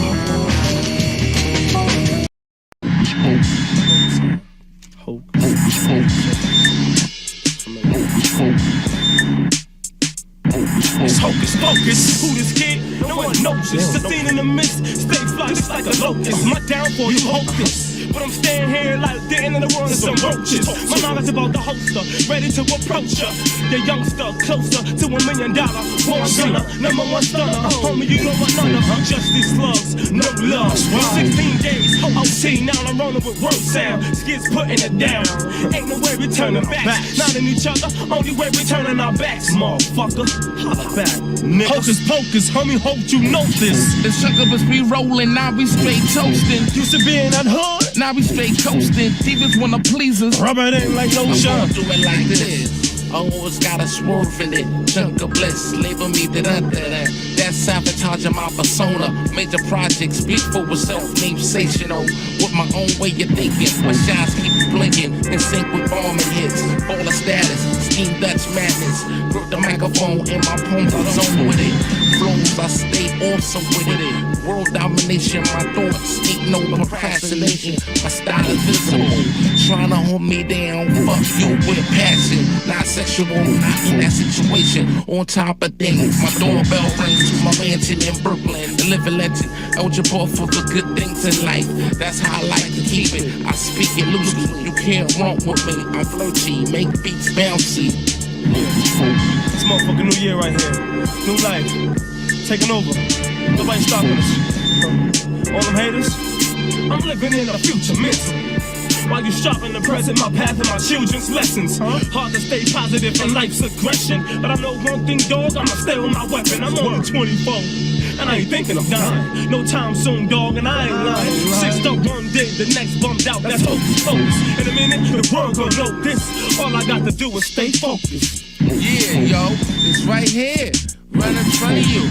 It's hocus pocus. Who this kid? No one knows this. The scene in the mist, stay fly just like a locust. My downfall, you hope this. But I'm standing here like the end of the world and some roaches. My knowledge about the holster, ready to approach ya. The youngster, closer to $1 million. Born gunner, #1 stunner. Homie, you know what none of justice slugs, no love. 16 days, OT, now I'm rolling with word sound. Skids putting it down. Ain't no way we turning back. Not in each other, only way we turning our backs, motherfucker. Holla back, nigga. Hocus pocus, homie, hope you know this. The suckers be rolling, now we straight toasting. Used to be in that hood, now we straight coasting. Divas wanna please us. Rubber it ain't like no shot. Do it like this. Always got a swerve in it. Chunk of bliss, label me that. That's sabotaging my persona. Major projects, speak for itself, name sensational. With my own way of thinking, my shots keep blinking in sync with bombing hits. Baller status, scheme Dutch madness. Grip the microphone in my palms, I zone with it. Flows, I stay awesome with it. World domination, my thoughts ain't no procrastination. My style is visible, trying to hold me down. Fuck you with passion, not sexual, not in that situation. On top of things, my doorbell rings to my mansion in Brooklyn. The living legend, eligible for the good things in life. That's how I like to keep it. I speak it loosely, you can't run with me. I'm flirty, make beats bouncy. It's motherfucking new year right here. New life, taking over. Nobody stopping us. All them haters, I'm living in the future mentally. While you sharpen the present, my path and my children's lessons. Hard to stay positive in life's aggression, but I know one thing, dog, I'ma stay with my weapon. I'm only 24, and I ain't thinking of dying. No time soon, dog, and I ain't lying. 6 to 1 day, the next bumped out, that's hocus pocus. In a minute, the world gon' know this. All I got to do is stay focused. Yeah, yo, it's right here, right in front of you.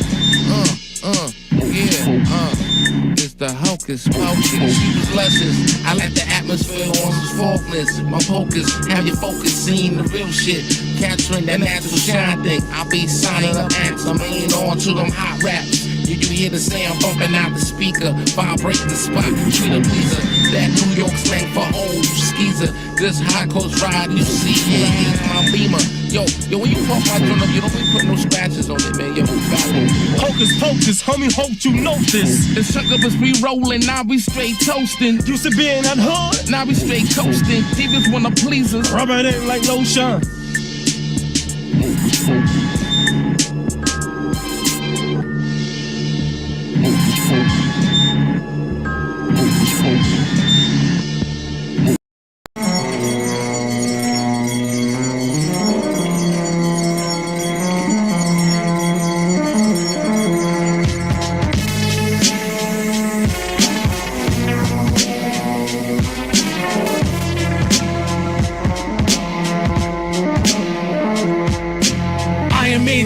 It's the hocus pocus. She was luscious. I let the atmosphere on some faultless. My focus, have your focus, seeing the real shit. Capturing that natural shine thing. I'll be signing up acts. I'm laying on to them hot raps. You hear the sound bumping out the speaker, vibrating the spot, treat a pleaser. That New York slang for old skeezer. This high coast ride you see here is my Beamer. Yo, when you fuck my drum up, you don't be putting no scratches on it, man. Yo, hocus pocus, homie, hope you know this. The suckers be rolling, now we straight toasting. Used to be in that hood, now we straight coasting. Divas wanna please us. Rubber it ain't like no shine.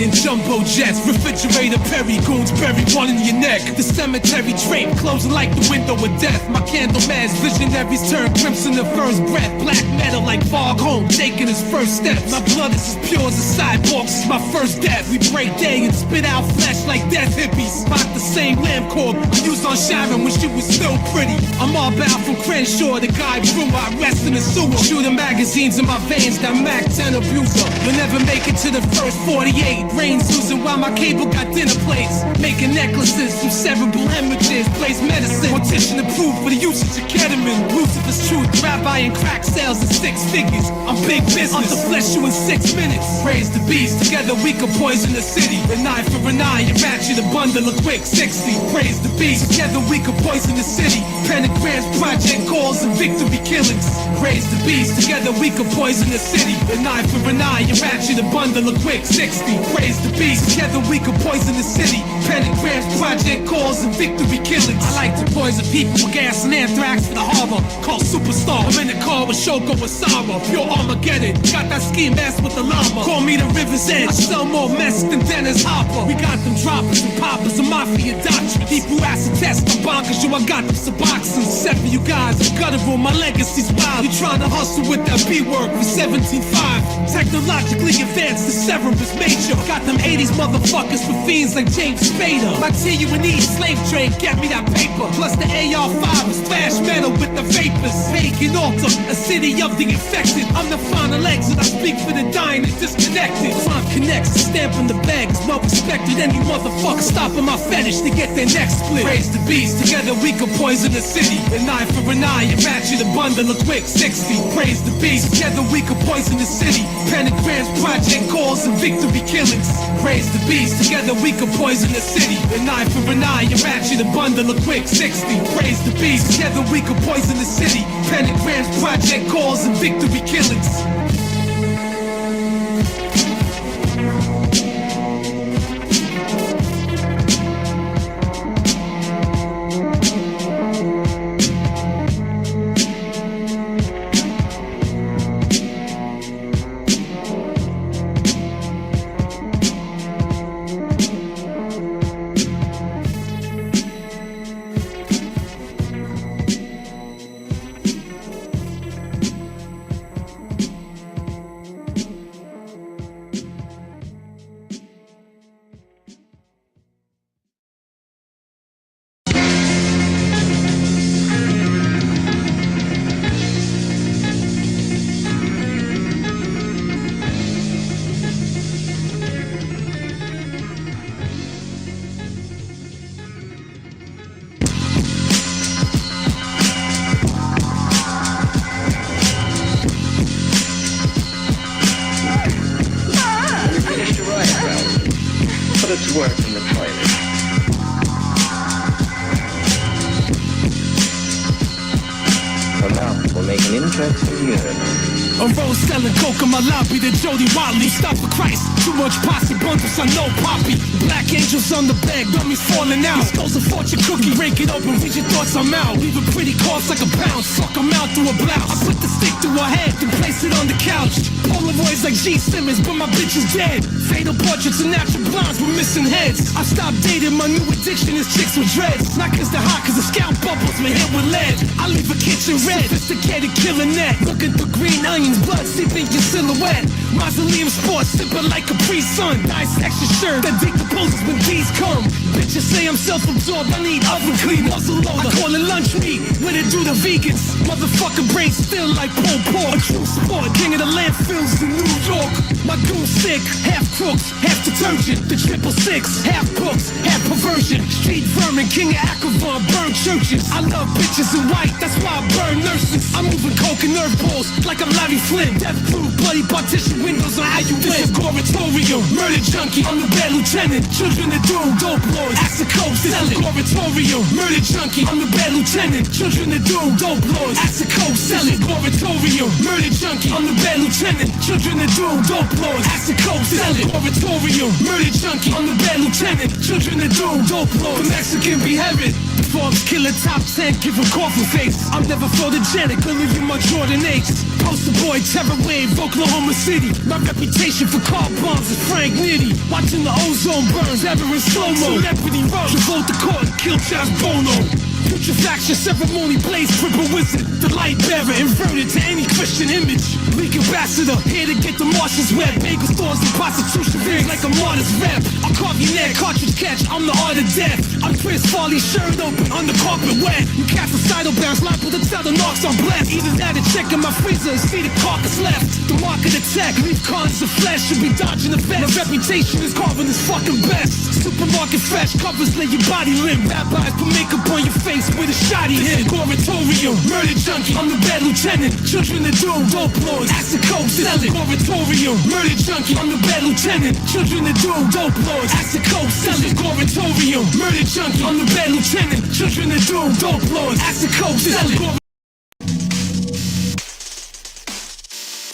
in jumbo jets. Refrigerator Perry, goons buried, one in your neck. The cemetery draped, closing like the window of death. My candle mass, visionaries turn crimson the first breath. Black metal like fog home, taking his first steps. My blood is as pure as a sidewalk, this is my first death. We break day and spit out flesh like death hippies. Spot the same lamb corp we used on Sharon when she was still pretty. I'm all bound from Crenshaw, the guy brewer. I rest in the sewer, shooting magazines in my veins. That Mac 10 abuser. You'll never make it to the first 48. Brains losing while my cable got dinner plates. Making necklaces from cerebral hemorrhages. Place medicine, mortician approved for the usage of ketamine. Lucifer's truth, rabbi and crack sales in 6 figures. I'm big business, I'll flesh you in 6 minutes. Praise the beast, together we can poison the city. An eye for an eye, you ratchet a bundle of quick 60. Praise the beast, together we can poison the city. Pentagrams, project calls, and victory killings. Praise the beast, together we can poison the city. An eye for an eye, you ratchet a bundle of quick 60. Praise the beast, together we can poison the city. Pentagrams, project calls, and victory killings. I like to poison people with gas and anthrax for the harbor. Called Superstar, I'm in the car with Shoko Asara. Pure Armageddon, got that ski mask with the llama. Call me the River's Edge, I sell more mess than Dennis Hopper. We got them droppers and poppers, a mafia doctrine. Deep through acid test, I'm bonkers, yo, I got them suboxons. 7 you guys, I'm guttural, my legacy's wild. You trying to hustle with that B-work for 17.5. Technologically advanced, the serum is major. Got them 80s motherfuckers for fiends like James Spader. My T-U-N-E, slave trade, get me that paper. Plus the AR-5 is flash metal with the vapors. Pagan altar, a city of the infected. I'm the final exit, I speak for the dying and disconnected. Crime connects, stamp on the bag is well respected. Any motherfucker stopping my fetish to get their neck split. Praise the beast, together we can poison the city. An eye for an eye, and match you the bundle of quick 60. Praise the beast, together we can poison the city. Pentagrams, project calls, and victory killings. Praise the beast, together we can poison the city. An eye for an eye, and match you the bundle of quick 60. Praise the beast, together we can poison the city. Pentagrams, project calls, and victory killings. Work in the toilet. So now we'll make an interesting urinal. A rose selling coke in my lobby, the Jody Watley. Stop for Christ, too much posse bundles, I know poppy. Black angels on the bag, dummies falling out. This goes a fortune cookie, break it open, read your thoughts, I'm out. Leave a pretty corpse like a pound, fuck I'm out through a blouse. I put the stick to her head, then place it on the couch. Polaroids like G. Simmons, but my bitch is dead. Fatal portraits of natural blondes with missing heads. I stopped dating, my new addiction is chicks with dreads. Not cause they're hot, cause the scalp bubbles may hit with lead. I leave a kitchen red, sophisticated killer net. Look at the green onions, blood seeping your silhouette. Mausoleum sports, sipping like Capri Sun. Dissection shirt that decomposes when D's come. Bitches say I'm self-absorbed, I need oven clean. Muzzle loader, I call it lunch meat. When it do the vegans, motherfucking brains still like Pol Pot. A true sport, king of the landfills in New York. My goon's sick, half crooks, half detergent. The 666, half cooks, half perversion. Street vermin, king of Akron, burn churches. I love bitches in white, that's why I burn nurses. I'm moving coke and nerve balls like I'm Larry Flynn. Death crew, bloody partition windows on how you live. This is Goratorium, murder junkie, I'm the bad lieutenant. Children of doom, dope lords, acid coke, this is Goratorium, murder junkie, I'm the bad lieutenant. Children of doom, dope lords, acid coke, sell it. Goratorium, murder junkie, I'm the bad lieutenant. Children of doom, dope lords, acid coke, sell it. Goratorium, murder junkie, I'm the bad lieutenant. Children of doom, dope lords, the Mexican beheaded. Forbes killer top 10, give a coffin face. I'm never photogenic, gonna leave you my Jordan 8s. Poster boy, terror wave, Oklahoma City. My reputation for car bombs is Frank Nitty. Watching the ozone burns ever in slow-mo. Celebrity rush, revolt the court and kill Charles Bono. Putrefaction ceremony, blaze cripple wizard. The light bearer inverted to any Christian image. League ambassador, here to get the Martians wet. Bagel stores and prostitution rings like a martyr's rep. I'll carve your neck, cartridge catch, I'm the art of death. I'm Chris Farley, shirt open, on the carpet wet. You cast suicidal bounce, liable to tell the knocks I'm blessed. Either that or check in my freezer and see the carcass left. The mark of the tech, leave cards of flesh, should be dodging the vest. My reputation is carving this fucking best. Supermarket fresh, covers lay your body limp. Rabbis put makeup on your face with a shoddy hit. Oratorium, murder junkie, I'm the bad lieutenant. Children of doom, dope lords, acid coke, selling. Oratorium, murder junkie, I'm the bad lieutenant. Children of doom, dope lords, acid coke, selling. Oratorium, murder junkie, I'm the bad lieutenant. Children of doom, dope lords, acid coke, selling.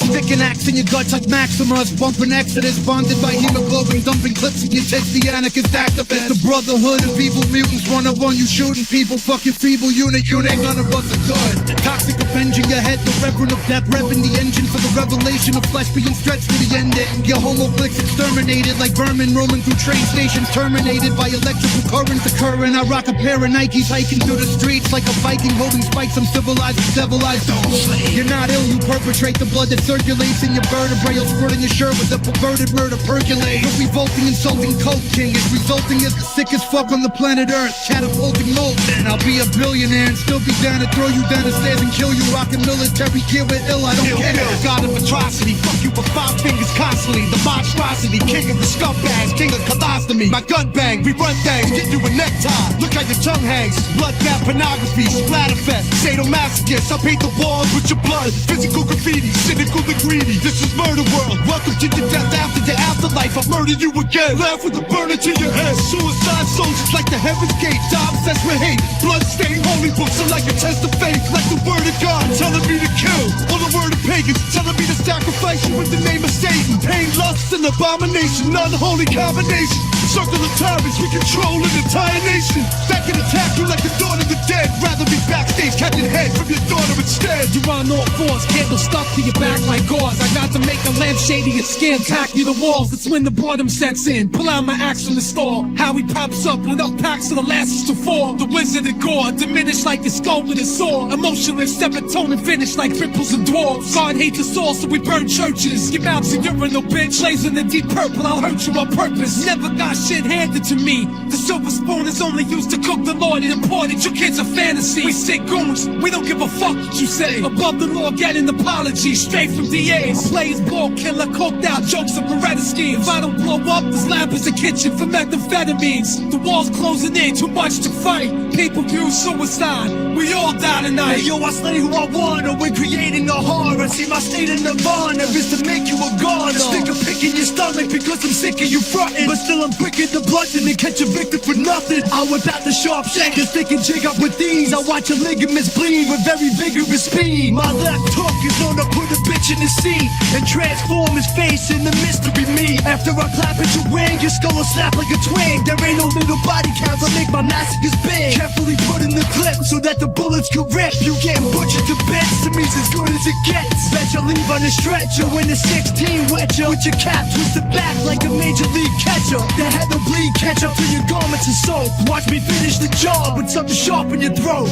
Sticking axe in your guts like Maximus, bumping Exodus, bonded by hemoglobin, dumping clips in your tits, the anarchist activist. The brotherhood of evil mutants, run up on you shooting people, fucking feeble unit, none of us are good. Toxic avenging your head, the reverend of death, revving the engine for the revelation of flesh being stretched to the ending. Your homo flicks exterminated like vermin roaming through train stations, terminated by electrical currents occurring. I rock a pair of Nikes hiking through the streets like a Viking holding spikes. I'm civilized with devil eyes. You're not ill, you perpetrate the blood that circulates in your vertebrae. You'll squirt in your shirt with a perverted murder percolate. Your revolting, insulting coke king is resulting as the sickest fuck on the planet Earth, catapulting molten. I'll be a billionaire and still be down to throw you down the stairs and kill you. Rocking military gear with ill, I don't care. God of atrocity, fuck you with 5 fingers constantly. The monstrosity, king of the scumbags, king of colostomy. My gun bang, we run things, get you a necktie. Look how your tongue hangs. Bloodbath pornography, splatterfest, sadomasochist. I paint the walls with your blood, physical graffiti, cynical and greedy. This is murder world. Welcome to your death after the afterlife. I murdered you again. Laugh with a burner to your head. Suicide soldiers like the heaven's gate. Die obsessed with hate. Blood-stained holy books are like a test of faith. Like the word of God telling me to kill. Or the word of pagans telling me to sacrifice you in the name of Satan. Pain, lust, and abomination. Unholy combination. Circle of tyrants, we control an entire nation. That can attack you like the dawn of the dead. Rather be backstage catching head from your daughter instead. You're on all fours, candle stuck to your back like gauze. I got to make a lamp shady and skin tack you the walls. That's when the boredom sets in. Pull out my axe from the store. How he pops up with enough packs to the last to fall. The wizard of gore, diminished like a skull with a sword. Emotionless, serotonin finished like cripples and dwarves. God hates us all, so we burn churches. Your mouth's a urinal, bitch. Lays in the deep purple, I'll hurt you on purpose. Never got shit handed to me. The silver spoon is only used to cook the Lord and imported. Your kids are fantasy. We sick goons, we don't give a fuck what you say. Above the law, get an apology straight from DAs. Players, ball killer, coked out jokes of Beretta schemes. If I don't blow up, this lab is a kitchen for methamphetamines. The walls closing in, too much to fight. Pay-per-view suicide, we all die tonight. Hey yo, I slay who I wanna. We're creating a horror. See my state of nirvana is to make you a goner. Stick a pick in your stomach because I'm sick of you frontin'. But still I'm quick in the bludgeon and catch a victim for nothing. I whip out the sharp shank and stick and jig up with these. I watch your ligaments bleed with very vigorous speed. My left hook is on to put a bitch in the seat and transform his face in the mystery me. After I clap at your wing, your skull will snap like a twig. There ain't no little body counts, I make my massacres big. Carefully put in the clip so that the bullets can rip. You getting butchered to bits, to me's as good as it gets. Bet you leave on a stretcher when the 16 wet you. With your cap twisted back like a major league catcher. The head will bleed, catch up to your garments and soap. Watch me finish the job with something sharp in your throat.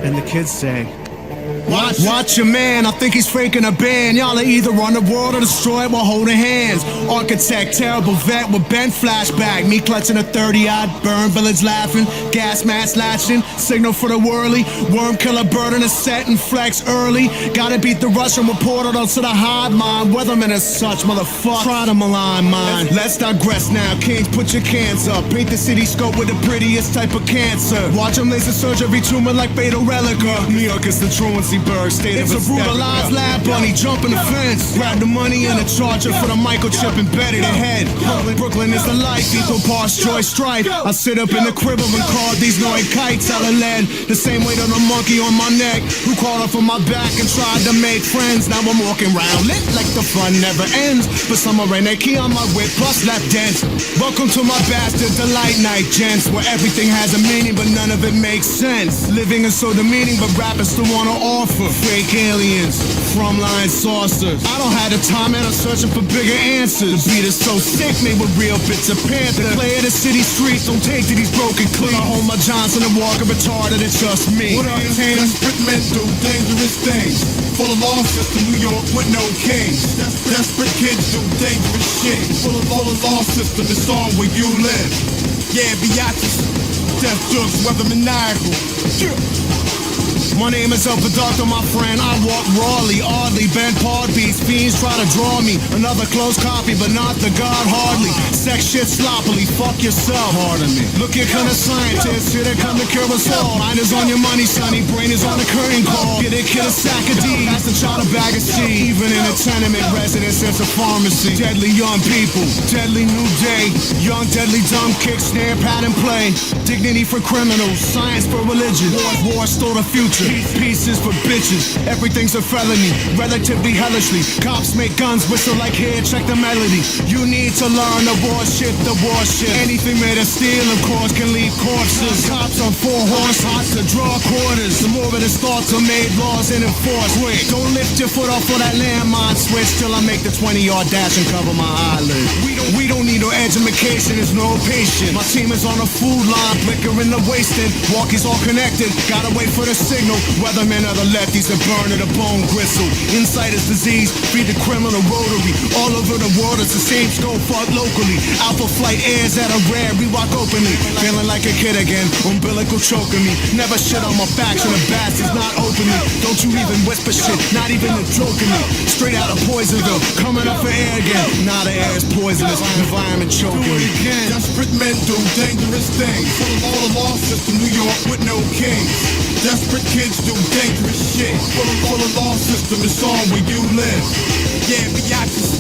And the kids say, Watch your man, I think he's faking a band. Y'all are either on the world or destroyed while holding hands. Architect, terrible vet with bent flashback. Me clutching a 30-odd, burn village laughing. Gas mask latching, signal for the whirly. Worm killer bird in a set and flex early. Gotta beat the Russian reporter to the hard mind. Weatherman as such, motherfucker. Try to malign mine. Let's digress now, kings, put your cans up. Paint the city scope with the prettiest type of cancer. Watch them laser surge every tumor like fatal relica. New York is the truancy bird, state of it's a brutalized lab bunny, jumping the fence. Grab the money and a charger for the microchip embedded ahead. Brooklyn is the life, equal parts joy strife. I sit up in the crib and call these noise kites out of lead. The same weight on a monkey on my neck, who crawled up on my back and tried to make friends. Now I'm walking round lit like the fun never ends. But summer rain, they key on my whip, plus lap dance. Welcome to my bastard delight night, gents, where everything has a meaning but none of it makes sense. Living is so demeaning, but rappers still wanna offer fake aliens, from-line saucers. I don't have the time and I'm searching for bigger answers. The beat is so sick, made with real bits of panther. The clay of the city streets don't take to these broken cleats. I hold my Johnson and walk retarded, it's just me. What are desperate men do dangerous things. Full of law system, New York with no kings. Desperate kids do dangerous shit. Full of law system, it's on where you live. Yeah, Beatrice, death drugs, weather maniacal. My name is Upper Doctor, my friend. I walk rawly, oddly, bent hard beats. Fiends try to draw me. Another close copy, but not the god hardly. Sex shit sloppily, fuck yourself. Pardon me. Look, you're kinda scientist. Here they come to cure us all. Mind is on your money, sonny. Brain is on the curtain call. Get a kid a sack of D. That's the child of bag of seed. Even in a tenement residence, it's a pharmacy. Deadly young people, deadly new day. Young, deadly, dumb kick, snare, pad, and play. Dignity for criminals, science for religion. War stole the future. Pieces for bitches, everything's a felony, relatively hellishly. Cops make guns whistle like here, check the melody. You need to learn the warship. Anything made of steel, of course, can leave corpses. Cops on 4 horse, hot to draw quarters. The more of his thoughts are made, laws and enforced. Wait, don't lift your foot off of that landmine switch till I make the 20-yard dash and cover my eyelid. We don't need no education, there's no patience. My team is on a food line, flicker in the wasting. Walkies all connected, gotta wait for the signal. Weathermen are the lefties that burn at a bone gristle. Insight is disease, feed the criminal rotary. All over the world it's the same scope, fought locally. Alpha flight airs at a rare, we walk openly. Feeling like a kid again, umbilical choking me. Never shit on my back, so the bastards not openly. Don't you even whisper shit, not even a joking me. Straight out of Poisonville, coming up for air again. Now the air is poisonous, environment choking me. Desperate men do dangerous things. Full of law system, New York with no kings. Desperate kids do dangerous shit. Full of law system, it's on where you live. Yeah, Beatrice.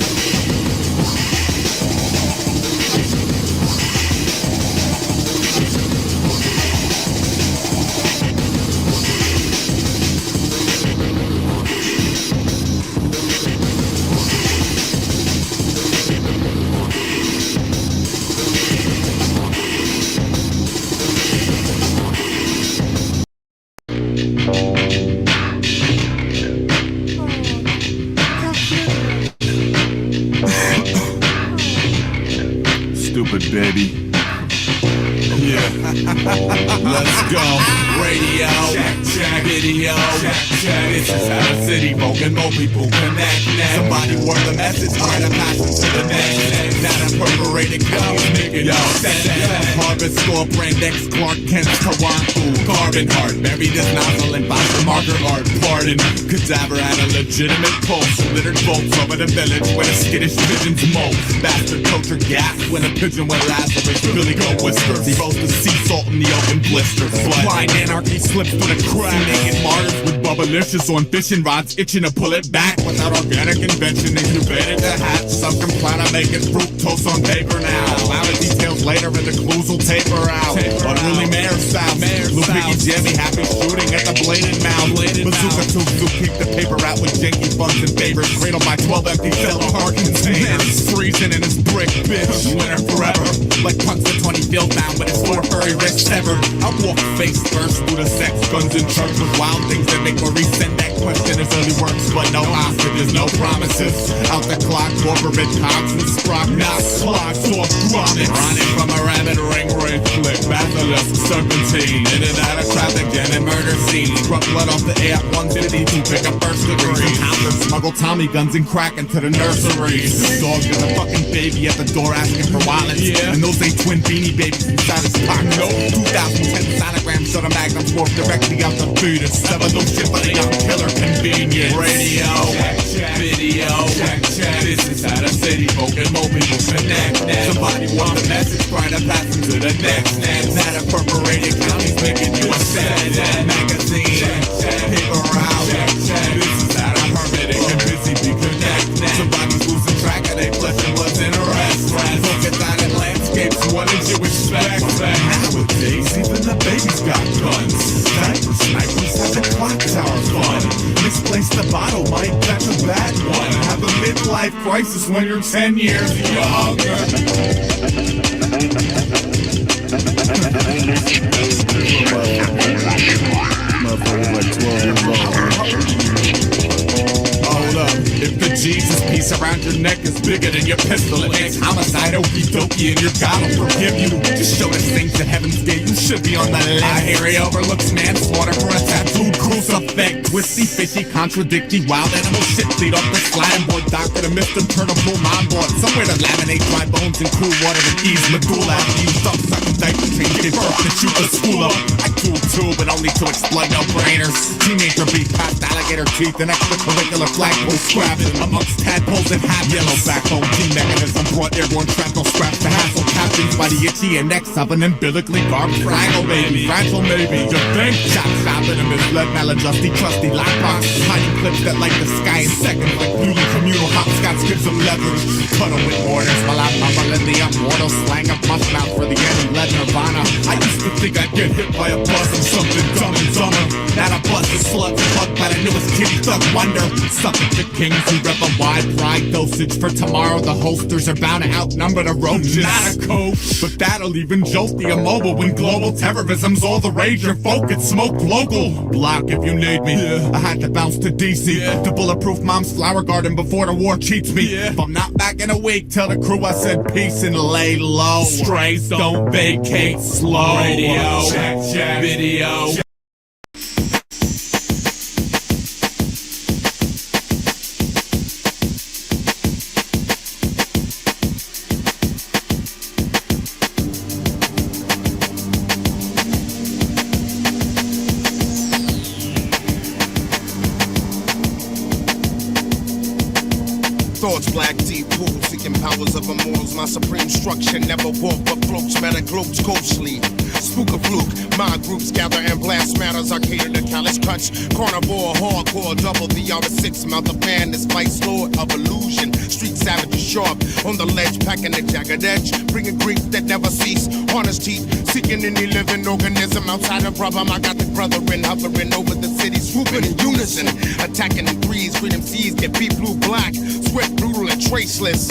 Stupid baby. Yeah. Let's go. Radio, check, video, check. This is how the city voting, more people connect. Somebody word the message, spread a passion to the next. Not a perforated gun, nigga, yo. Harvest score, Brandex, Clark Kent, Toronto. Carbon heart, buried his nozzle in Boston marker art. Pardon, cadaver had a legitimate pulse. Littered bolts over the village where the skittish pigeons mope. Bastard culture gas when a pigeon went Lazarus. Billy Goat whispers, he rolls the sea salt in the open blisters. Blind anarchy slips through the crack. Naked martyrs with bubblicious on fishing rods, itching to pull it back without organic invention. Incubated the hatch, some can plan on making fructose on paper now. Allow the details later and the clues will taper out. Unruly mayor south, Lou Piggy Jimmy happy shooting at the bladed mouth. Bazooka tubes who keep the paper out with janky funks and favors. Cradled by 12 empty cell car containers. Freezing in his brick, bitch. Winter forever. Like punks at 20 field bound with his 4 furry wrists severed. I walk face first through the sex, guns in church with wild things that make Maurice send that question. His early works, but no hostages, no promises. Out the clock, corporate cops and sprock, not clocks off grommet. Running from a rabbit ring, ring flick, basilisk, serpentine. In and out of traffic, jam and murder scenes. Rub blood off the AF-150 to pick up first degree. Smuggle Tommy guns and crack into the nurseries. Dog got a fucking baby at the door asking for wallets. Yeah. And those ain't twin beanie babies inside his pocket. No. 2010 sonograms showed a magnum fork directly out the fetus. Seven those shit for the young killer convenience. Radio, check, video, check. This is how the city folk and more people connect. Somebody wants a message, trying to pass them to the next. Not a perforated county's making you a sad magazine. Paper out. This is how the hermetic and busy be connect. Somebody's losing track of their flesh and blood's interest. Focus on in landscapes, what did you expect? Nowadays, even the babies got guns. Snipers have the clock tower fun. Misplace the bottle, Mike, that's a bad one. Have a midlife crisis when you're 10 years younger. Motherfucker like 12 years old. Hold up, if the Jesus piece around your neck is bigger than your pistol, it makes homicide okie dokie and your God will forgive you. Just show the saints at heaven's gate, you should be on the list. I hear he overlooks manslaughter for a tattooed crucifix. Twisty, fishy, contradictory, wild animal shit. Lead off the sliding board, doctor to Mr. Turnable mind board. Somewhere to laminate dry bones in cool water to ease medulla. After you stop sucking diapers, change your birth and shoot the school up. I do too, but only to exploit no-brainers. Teenager beef past alligator teeth and extracurricular flagpole scrapping amongst tadpoles and half yellow backbone key mechanism brought airborne shrapnel scraps to hassle captains by the itchy and necks of an umbilically garbed fragile baby. Fragile maybe, you think? Shop shopping and misled maladjusty trusty lockbox. Hiding clips that light the sky in seconds like beauty communal hopscotch gives them leverage. Cuddle with mortars while I bubble in the immortal slang of mush mouth for the anti-lead nirvana. I used to think I'd get hit by a bus and something dumb and dumber. Not a bus is slugs fucked by the newest kitty thug wonder. Suffering the kings who rep a wide pride dosage for tomorrow. The holsters are bound to outnumber the roaches. Not a coach, but that'll even jolt the immobile when global terrorism's all the rage. Your folk get smoked local. Block if you need me. Yeah. I had to bounce to DC to bulletproof mom's flower garden before the war cheats me. Yeah. If I'm not back in a week, tell the crew I said peace and lay low. Strays don't vacate slow. Radio, check, video. Thoughts black deep pool, seeking powers of immortals. My supreme structure never walk but floats, matter globes ghostly. Spook a fluke, my groups gather and blast matters. I cater to callous cuts, carnivore, hardcore, double the R6 mouth of madness, vice lord of illusion. Street savage is sharp on the ledge, packing a jagged edge, bringing grief that never cease. Harness teeth, seeking any living organism outside of problem. I got the brethren hovering over the city, swooping in unison, attacking in threes. Freedom seas get beat blue black, swift, brutal, and traceless.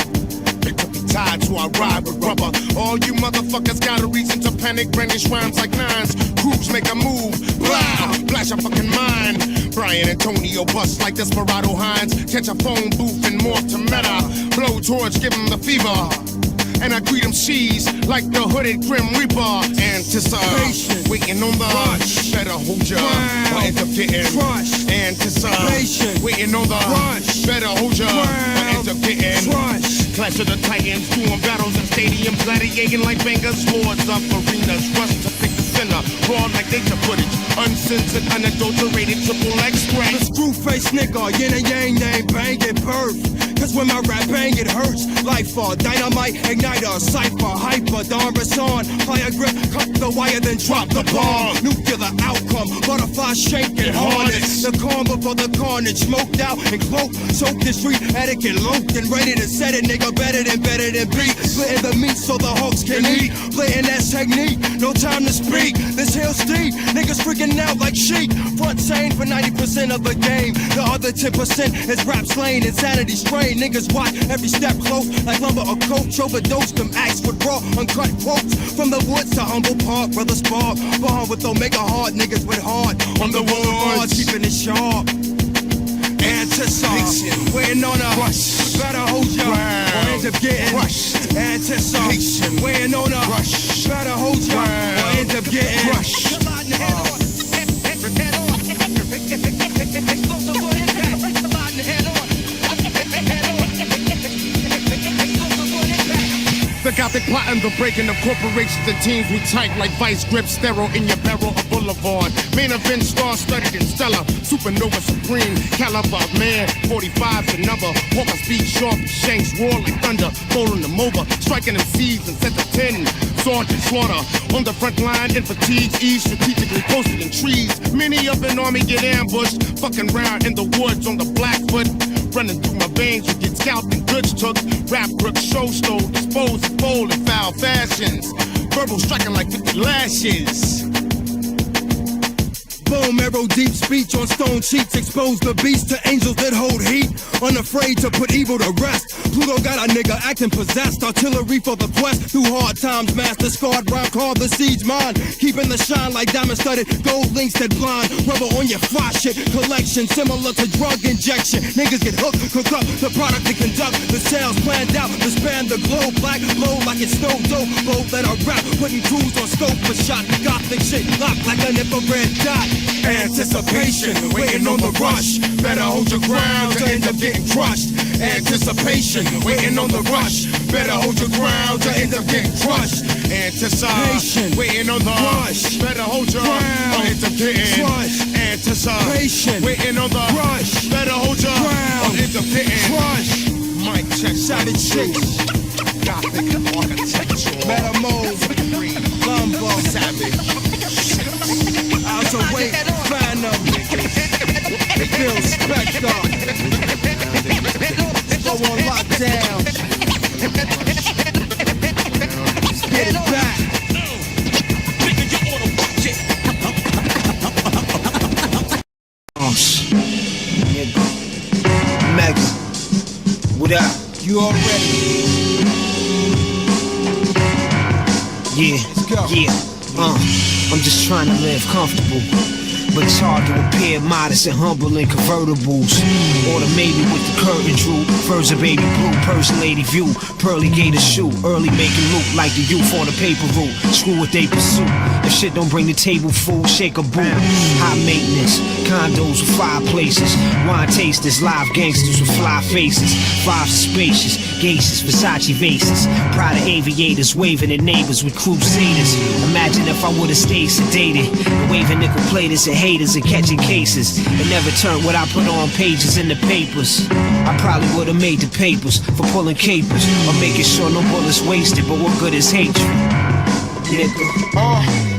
They could be tied to I ride with rubber. All you motherfuckers got a reason to panic, brandish rhymes like nines. Crews make a move, blah, flash a fucking mind. Brian Antonio bust like Desperado Hines. Catch a phone booth and morph to meta. Blow torch, give him the fever. And I greet them C's like the hooded Grim Reaper. Anticipation, waiting on the rush. Better hold ya, or end up getting crushed. Anticipation, waiting on the rush. Better hold ya, or end up getting crushed. Clash of the Titans, doing battles in stadiums, gladiating like bangers, swords up arenas, rush to pick the sinner, raw like nature footage, uncensored, unadulterated, triple express. The screw face nigga, yin and yang name, bang it birth. Cause when my rap bang it hurts. Life dynamite, igniter, cipher, hyper, Don Bresson, fire grip, cut the wire, then drop the bomb. Nuclear outcome, butterfly shaking harness. The calm before the carnage, smoked out and cloaked, soaked the street etiquette, loped and ready to set it, nigga, better than beat. Splitting the meat so the hawks can eat. Playing that technique, no time to speak. This hill's steep, niggas freaking out like sheep. Front chain for 90% of the game. The other 10% is rap slaying, insanity strain. Niggas watch every step close, like lumber or coach. Overdose them acts with raw, uncut quotes. From the woods to humble park, brothers bar. Born with Omega hard, niggas with hard. On the woods, keeping it sharp. Anticipation, waiting on a rush. Better hold ya, or end up getting crushed. Anticipation, waiting on a rush. Better hold ya, or end up getting Gothic plotting the breaking of corporations and teams. We tight like vice grips, sterile in your barrel of boulevard. Main event star-studded and stellar, supernova supreme caliber, man. 45's the number. Walker speed sharp, shanks roar like thunder, bowling them over, striking them seeds and set the 10. Sword and slaughter on the front line in fatigue, ease strategically posted in trees. Many of an army get ambushed, fucking round in the woods on the Blackfoot. Running through my veins, you get scalped and goods took. Rap crooks, show stole, dispose of fold in foul fashions. Verbal striking like 50 lashes. Bone marrow, deep speech on stone sheets. Expose the beast to angels that hold heat. Unafraid to put evil to rest. Pluto got a nigga acting possessed. Artillery for the quest. Through hard times, master scarred round called the siege mine. Keeping the shine like diamond studded. Gold links that blind. Rubber on your fly shit. Collection similar to drug injection. Niggas get hooked, cook up the product to conduct. The sales planned out to span the globe. Black low like it's snow dope. Both that are rap. Putting crews on scope for shot. Gothic shit locked like an infrared dot. Anticipation, waiting on the rush. Better hold your ground to end up getting crushed. Anticipation, waiting on the rush. Better hold your ground to end up getting crushed. Anticipation, waiting on the rush. Better hold your ground or end up getting crushed. Anticipation, waiting on the rush. Better hold your ground or end up getting crushed. Mic check, shot it chicks. Gothic architecture. Metamorph, Lumbo, Savage. Out to wait, phantom. Bill Spector. Go on lockdown. Let's get it back. Mega, what up? You already? Yeah. I'm just trying to live comfortable, but it's hard to appear modest and humble in convertibles. Or the maybe with the curtain drew. Furs of baby blue, person lady view. Pearly gator shoe, early making loot like the youth on the paper route. Screw what they pursue. If shit don't bring the table food, shake a boot. High maintenance, condos with fireplaces. Wine tasters, live gangsters with fly faces. Fives spacious, gases, Versace vases. Pride of aviators waving at neighbors with crusaders. Imagine if I would've stayed sedated and waving nickel platers at haters and catching cases. It never turned what I put on pages in the papers. I probably would've made the papers for pulling capers or making sure no bullets wasted, but what good is hatred? Nigga.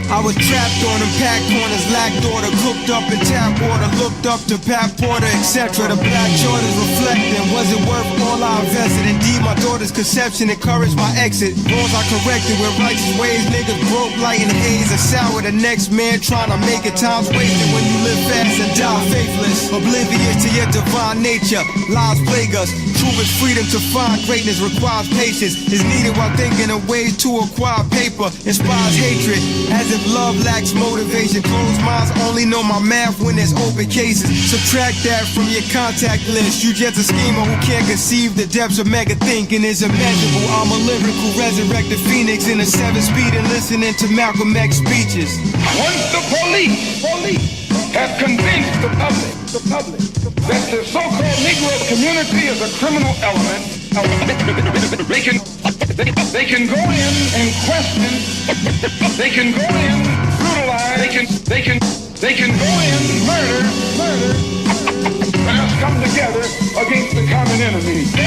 I was trapped on them, packed corners, lacked order, cooked up in tap water, looked up to Pat Porter, etc. The black Jordans reflecting, was it worth all I invested? Indeed, my daughter's conception encouraged my exit. Wrongs I corrected with righteous ways, niggas broke light in haze and sour. The next man trying to make it, time's wasted when you live fast and die faithless. Oblivious to your divine nature, lies plague us. True is freedom to find greatness requires patience. Is needed while thinking of ways to acquire paper. Inspires hatred, as if love lacks motivation. Closed minds only know my math when there's open cases. Subtract that from your contact list. You just a schemer who can't conceive the depths of mega thinking is immeasurable. I'm a lyrical resurrected phoenix in a 7-speed and listening to Malcolm X speeches. Once the police have convinced the public that the so-called Negro community is a criminal element, they can go in and question, they can go in, brutalize, they can go in, murder, let us come together against the common enemy. Go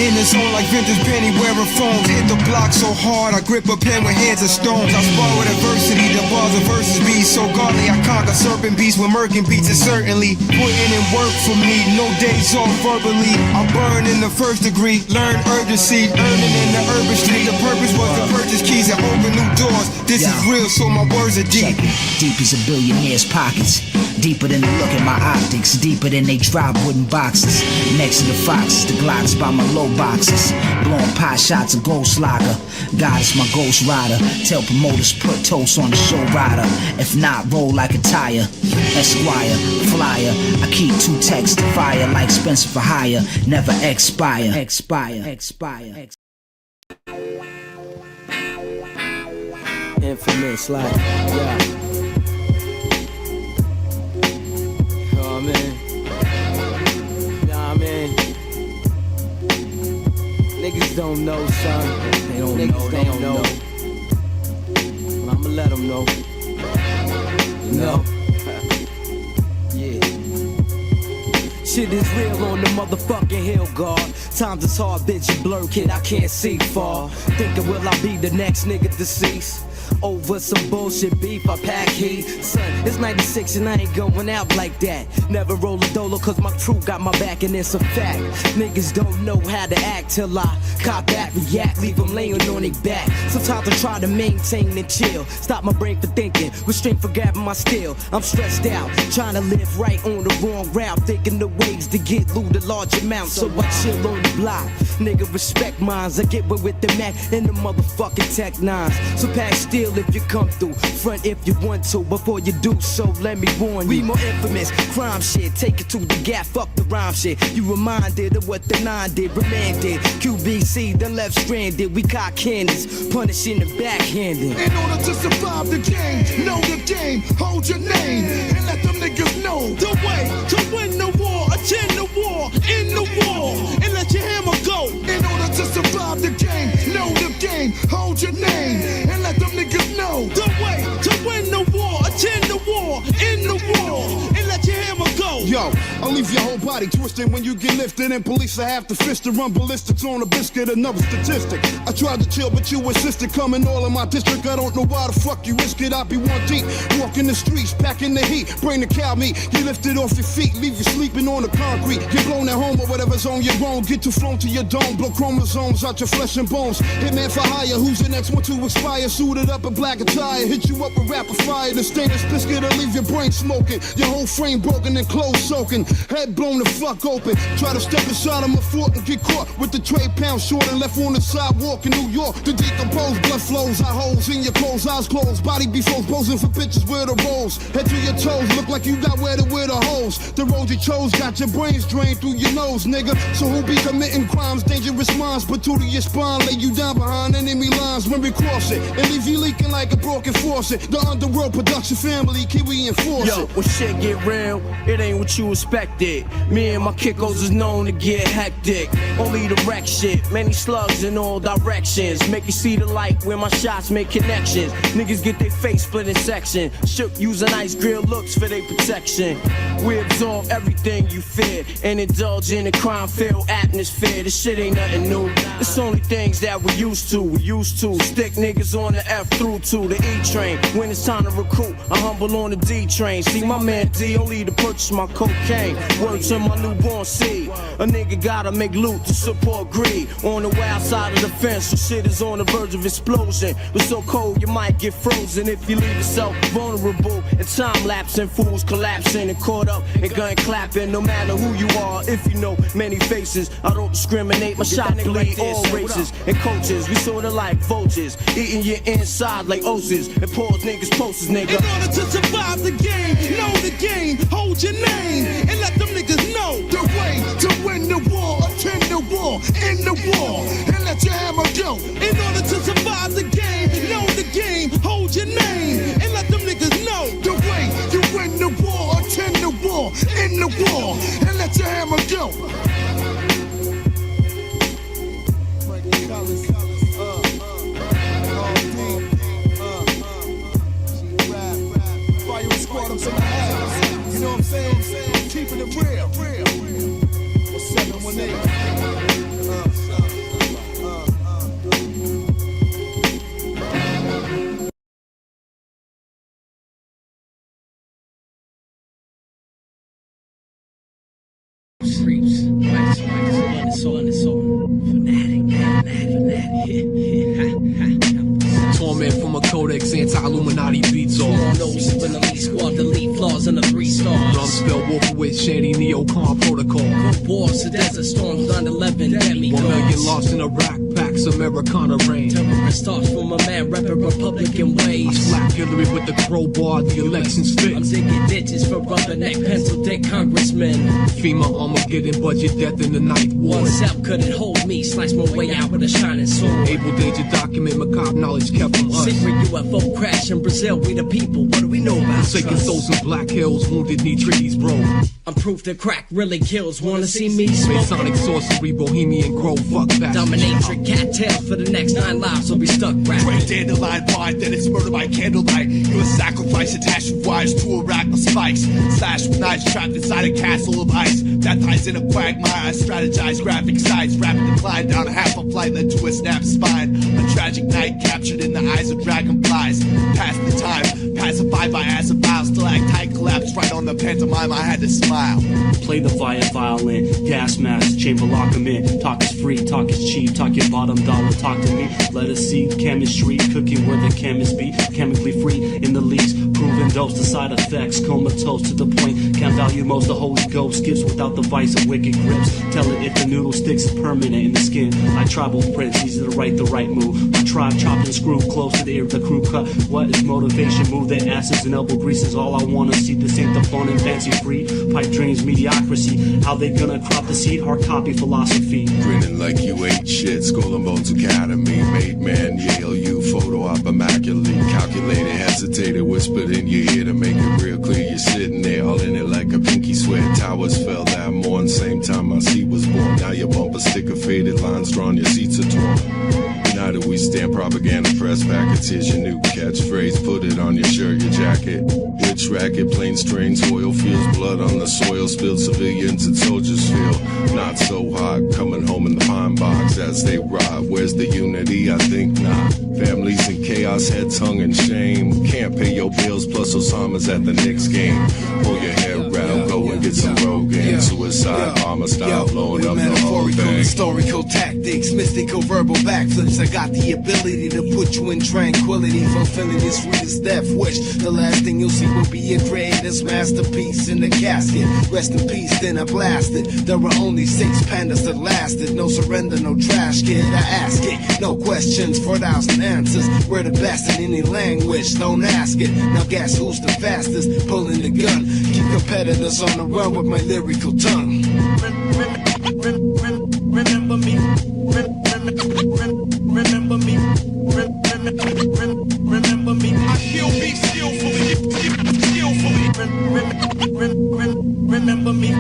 in the zone like vintage penny wearing phones. Hit the block so hard, I grip a pen with hands of stones. I spar with adversity, the bars of verses be so godly. I conquer serpent beasts with murking beats and certainly putting in work for me. No days off verbally. I burn in the first degree, learn urgency, earning in the urban street. The purpose was to purchase keys and open new doors. This is real, so my words are deep. Deep as a billionaire's pockets. Deeper than the look at my optics. Deeper than they drop wooden boxes. Next to the foxes, the Glocks by my low boxes. Blowing pot shots of ghost lager. God is my ghost rider. Tell promoters put toast on the show rider. If not, roll like a tire. Esquire, flyer. I keep 2 texts to fire like Spencer for hire. Never expire. Infamous, like, yeah. Oh man. Nah, man. Niggas don't know, son. They don't know, they don't know. But I'ma let them know. You know? Yeah. Shit is real on the motherfucking hill, God. Times is hard, bitch, you blur, kid, I can't see far. Thinking, will I be the next nigga deceased? Over some bullshit beef, I pack heat. Son, it's 96 and I ain't going out like that. Never roll a dolo cause my crew got my back and it's a fact. Niggas don't know how to act till I cop back, react, leave them laying on their back. Sometimes I try to maintain and chill. Stop my brain for thinking, restraint for grabbing my steel. I'm stressed out, trying to live right on the wrong route. Thinking the ways to get loot a large amount. So I chill on the block. Nigga respect mines, I get with the Mac and the motherfucking Tech 9s. So pack steel if you come through, front if you want to. Before you do so, let me warn you. We more infamous, crime shit, take it to the gap, fuck the rhyme shit. You reminded of what the 9 did, remanded. QBC, then left stranded. We cock cannons, punishing the backhanded. In order to survive the game, know the game, hold your name, and let them niggas know the way to win the war, attend the war, in the war, and let your hammer go. In order to survive the game, know the game, hold your name, and let them niggas know the way to win the war, attend the war, in the war, and let your hammer go. Yo, I'll leave your whole body twisted when you get lifted, and police will have to fist to run ballistics on a biscuit. Another statistic. I tried to chill, but you insisted coming all in my district. I don't know why the fuck you risk it. I be one deep, walking the streets, packing the heat, bring the cow meat. Get lifted off your feet, leave you sleeping on the concrete. Get blown at home or whatever's on your own. Get too flown to your dome, blow chromosomes out your flesh and bones. Hitman for hire, who's the next one to expire? Suited up in black attire, hit you up with rapid fire. The stainless biscuit will leave your brain smoking, your whole frame broken and clothes soaking, head blown the fuck open. Try to step inside of my fort and get caught with the tray pound short and left on the sidewalk in New York. To decompose, blood flows, eye holes in your clothes, eyes closed, body be froze, posing for bitches with the rolls. Head to your toes, look like you got where to wear the holes. The road you chose got your brains drained through your nose, nigga. So who be committing crimes, dangerous minds, but to your spine, lay you down behind enemy lines when we cross it, and leave you leaking like a broken faucet. The underworld production family, Kiwi enforce it. Yo, when shit get real, it ain't what you expected. Me and my kickos is known to get hectic. Only the wreck shit, many slugs in all directions. Make you see the light when my shots make connections. Niggas get their face split in section. Shook using ice grill looks for their protection. We absorb everything you fear and indulge in a crime-filled atmosphere. This shit ain't nothing new. It's only things that we used to. We used to stick niggas on the F through to the E train. When it's time to recruit, I humble on the D train. See my man D only to purchase my cocaine. Word to my newborn seed. A nigga gotta make loot to support greed. On the wild side of the fence, so shit is on the verge of explosion. It's so cold you might get frozen if you leave yourself vulnerable. And time lapsing, fools collapsing and caught up and gun clapping. No matter who you are, if you know many faces, I don't discriminate. My shot bleed all races and cultures. We sorta like vultures, eating your inside like oces. And pause niggas posters, nigga. In order to survive the game, know the game, hold your name, and let them niggas know the way to win the war, attend the war, in the war, and let your hammer go. In order to survive the game, know the game, hold your name, and let them niggas know the way you win the war, attend the war, in the war, and let your hammer go. You know what I'm saying? Keeping it real. 718. Streets, torment from a codex, anti-Illuminati beats off. When the lead squad, the lead flaws and the 3 stars. Drum spell, Wolfowitz, Shanty, Neocon protocol. Good wars, the desert storms, 9/11, demi-gods. 1 million lost in Iraq, packs Americana rain. Terrorist starts from a man rapping Republican ways. I slap Hillary with the crowbar, the election's fit. I'm digging ditches for rubberneck pencil dick congressmen. FEMA Armageddon, budget death in the ninth ward. One cell couldn't hold me, slice my way out with a shining sword. Able danger document, macabre knowledge kept from us. Secret UFO crash in Brazil, we the people, what do we know about? Forsaken souls in Black Hills, wounded knee treaties, bro. I'm proof that crack really kills. Wanna see me smoke? Masonic sorcery, bohemian grove, fuck back. Dominatrix cattails for the next 9 lives, so be stuck rapping. Great dandelion vine, then it's murder by candlelight. You a sacrifice attached with wires to arachno spikes. Slashed with knives trapped inside a castle of ice. That ties in a quagmire, I strategize graphic sights. Rapid decline down half a flight led to a snapped spine. A tragic night captured in the eyes of dragonflies. Past the time, pacified by acid vials. Stalactite collapsed right on the pantomime, I had to smile. Play the violin, gas mask, chamber lock 'em in. Talk is free, talk is cheap, talk your bottom dollar, talk to me. Let us see chemistry, cooking where the chemists be. Chemically free in the leaks, proven dose, the side effects, comatose to the point. Can't value most, the Holy Ghost gives without the vice of wicked grips. Tell it if the noodle sticks is permanent in the skin. Like tribal prince, easy to write the right move. My tribe chopped and screwed close to the ear of the crew cut. What is motivation? Move their asses and elbow greases. All I wanna see, this ain't the fun and fancy free. Pipe dreams, mediocrity. How they gonna crop the seed? Hard copy philosophy. Grinning like you ate shit. Skull and Bones Academy. Made man, Yale U. Photo op immaculately. Calculated, hesitated, whispered in your ear to make it real clear. You're sitting there, all in it like a pinky sweat. Towers fell that morning, same time my seat was born. Now your bumper sticker faded, lines drawn, your seats are torn. United we stand, propaganda press packets. Here's your new catchphrase, put it on your shirt, your jacket. Witch racket, plain strains, oil fields, blood on the soil spilled. Civilians and soldiers feel not so hot. Coming home in the pine box as they ride. Where's the unity? I think not. Families in chaos, heads hung in shame. Can't pay your bills, plus Osama's at the Knicks game. Pull your hair out, go and get some Rogan. Suicide bomber style, blowing up the whole Metaphorical, thing. historical tactics, mystical verbal backflips. I got the ability to put you in tranquility, fulfilling this sweetest death wish. The last thing you'll see will be a creator's masterpiece in the casket. Rest in peace, then I blasted. There were only 6 pandas that lasted. No surrender, no trash kid. I ask it, no questions, 4,000 answers. We're the best in any language, don't ask it. Now guess who's the fastest? Pulling the gun. Keep competitors on the run with my lyrical tongue. Remember me. Remember me. Remember me. I kill beats skillfully. Remember me.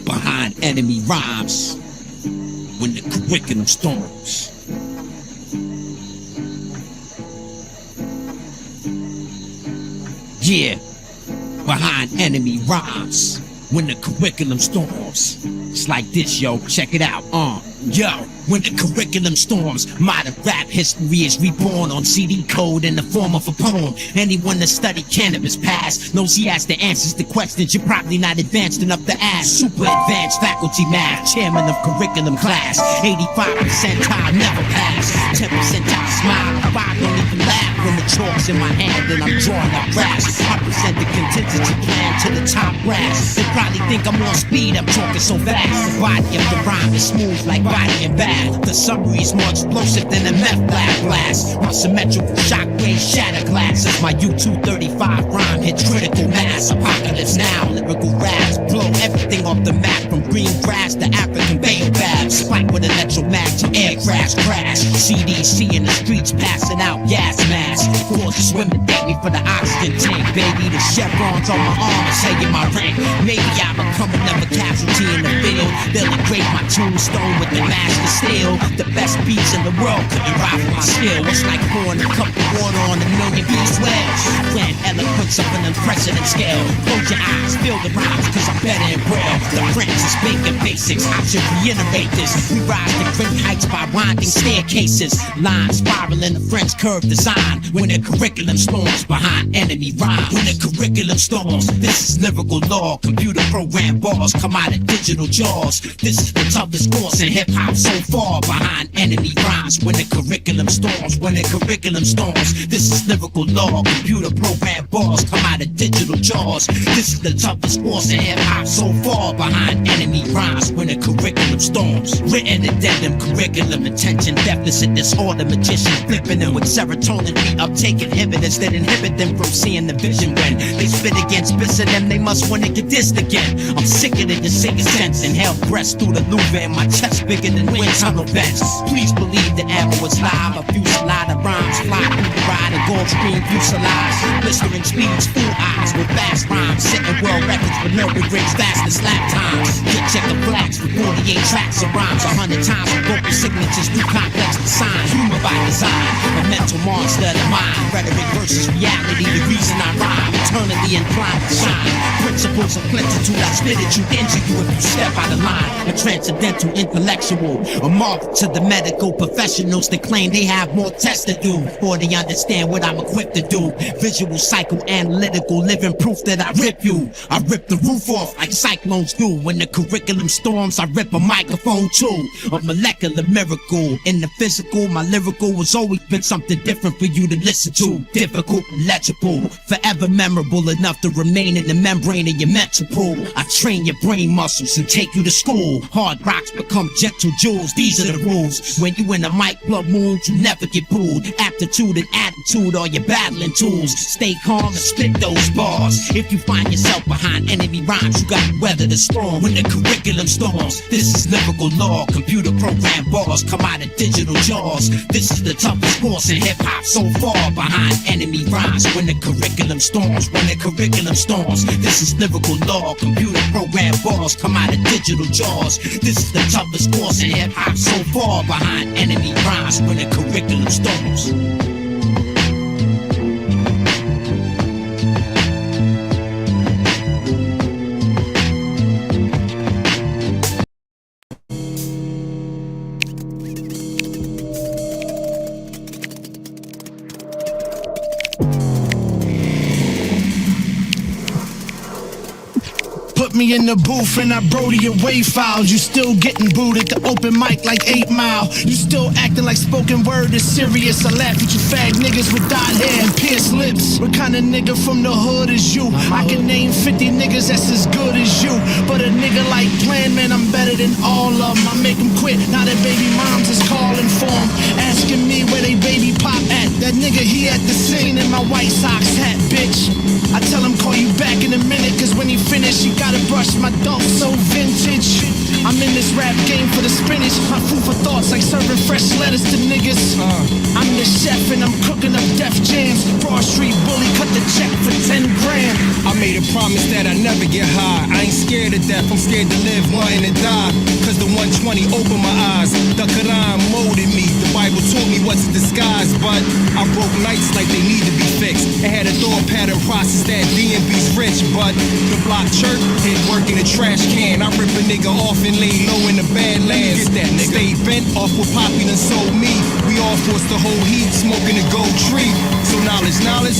Behind enemy rhymes when the curriculum storms. Yeah, behind enemy rhymes when the curriculum storms. It's like this, yo, check it out, yo. When the curriculum storms, modern rap history is reborn on CD code in the form of a poem. Anyone that studied cannabis past knows he has the answers to questions you're probably not advanced enough to ask. Super advanced faculty math, chairman of curriculum class. 85 percentile never pass. 10 percentile smile, 5 don't even laugh when the chalk's in my hand and I'm drawing up graphs. I present the contingency plan to the top brass. They probably think I'm on speed, I'm talking so fast. The body of the rhyme is smooth like body and bath. The summary is more explosive than a meth lab blast. My symmetrical shockwaves shatter glass as my U-235 rhyme hits critical mass. Apocalypse now, lyrical raps blow everything off the map from green grass to African baobabs. Spike with electromag to aircraft crash. CDC in the streets passing out gas masks. Force women thank me for the oxygen tank, baby. The chevrons on my arms saying my rank. Maybe I become another casualty in the field. They'll engrave my tombstone with the master steel. The best beats in the world couldn't rival my skill. It's like pouring a cup of water on a million beast wells. Grand eloquence of an unprecedented scale. Close your eyes, feel the rhymes, cause I'm better in braille. The Francis Bacon basics, I should reiterate this. We rise to great heights by winding staircases. Lines spiraling the French curve design. When the curriculum storms behind enemy rhymes. When the curriculum storms, this is lyrical law. Computer program bars come out of digital jaws. This is the toughest course in hip-hop so far. Behind enemy rhymes. When the curriculum storms. When the curriculum storms. This is lyrical law. Computer program bars come out of digital jaws. This is the toughest course in hip-hop so far. Behind enemy rhymes. When the curriculum storms. Written addendum curriculum them. Attention deficit disorder, magicians flipping them with serotonin reuptake inhibitors that inhibit them from seeing the vision. When they spit against spitting them, they must want to get dissed again. I'm sicker than the sickest sense. Inhale breaths through the louver and my chest bigger than wind tunnel vents. Please believe the ammo is live. A fusillade of rhymes fly through the ride. A gold screen fuselage. Blistering speeds, full eyes with fast rhymes. Setting world records with no regrets, fastest lap times. Get check the flags with 48 tracks of rhymes. 100 times with vocal signatures through complex design. Humor by design. A mental monster of the mind. Rhetoric versus reality. The reason I rhyme. Eternally inclined to shine. Principles of plentitude. I spit at you, injure you if you step out of line. A transcendental intellectual. A marvel to the medical professionals that claim they have more tests to do before they understand what I'm equipped to do. Visual, psychoanalytical, living proof that I rip you. I rip the roof off like cyclones do. When the curriculum storms, I rip a microphone too. A molecular miracle. In the physical, my lyrical has always been something different for you to listen to. Difficult, legible, forever memorable enough to remain in the membrane of your mental pool. I train your brain muscles and take you to school. Hard rocks become gentle jewels. These are the rules. When you in a mic club mood, you never get booed. Aptitude and attitude are your battling tools. Stay calm and spit those bars. If you find yourself behind enemy rhymes, you gotta weather the storm. When the curriculum storms, this is lyrical law. Computer program bars come out of digital jaws. This is the toughest course in hip-hop so far. Behind enemy rhymes, when the curriculum storms. When the curriculum storms, this is lyrical law. Computer program bars come out of digital jaws. This is the toughest course in hip-hop so far. Behind enemy rhymes, when the curriculum storms. Put me in the booth and I Brody your wave files. You still getting booed at the open mic like 8 Mile. You still acting like spoken word is serious. I laugh at you fag niggas with dyed hair and pierced lips. What kind of nigga from the hood is you? I can name 50 niggas that's as good as you. But a nigga like Plan, man, I'm better than all of them. I make them quit, now that baby moms is calling for them. Asking me where they baby pop at. That nigga, he at the scene in my White Sox hat, bitch. I tell him call you back in a minute, cause when he finish, you gotta brush my dunk so vintage. I'm in this rap game for the spinach. My food for thoughts like serving fresh lettuce to niggas. I'm the chef and I'm cooking up Def Jams. Broad Street bully, cut the check for 10 grand. I made a promise that I never get high. I ain't scared of death, I'm scared to live, wanting to die. Cause the 120 opened my eyes. The Quran molded me. The Bible taught me what's a disguise. But I broke nights like they need to be fixed. I had a thought pattern process that DMV's rich. But the block church hit work in a trash can. I rip a nigga off and lay low in the Badlands. Get that nigga. Stay bent off what Poppy done sold me. We all forced the whole heat, smoking a gold tree. So knowledge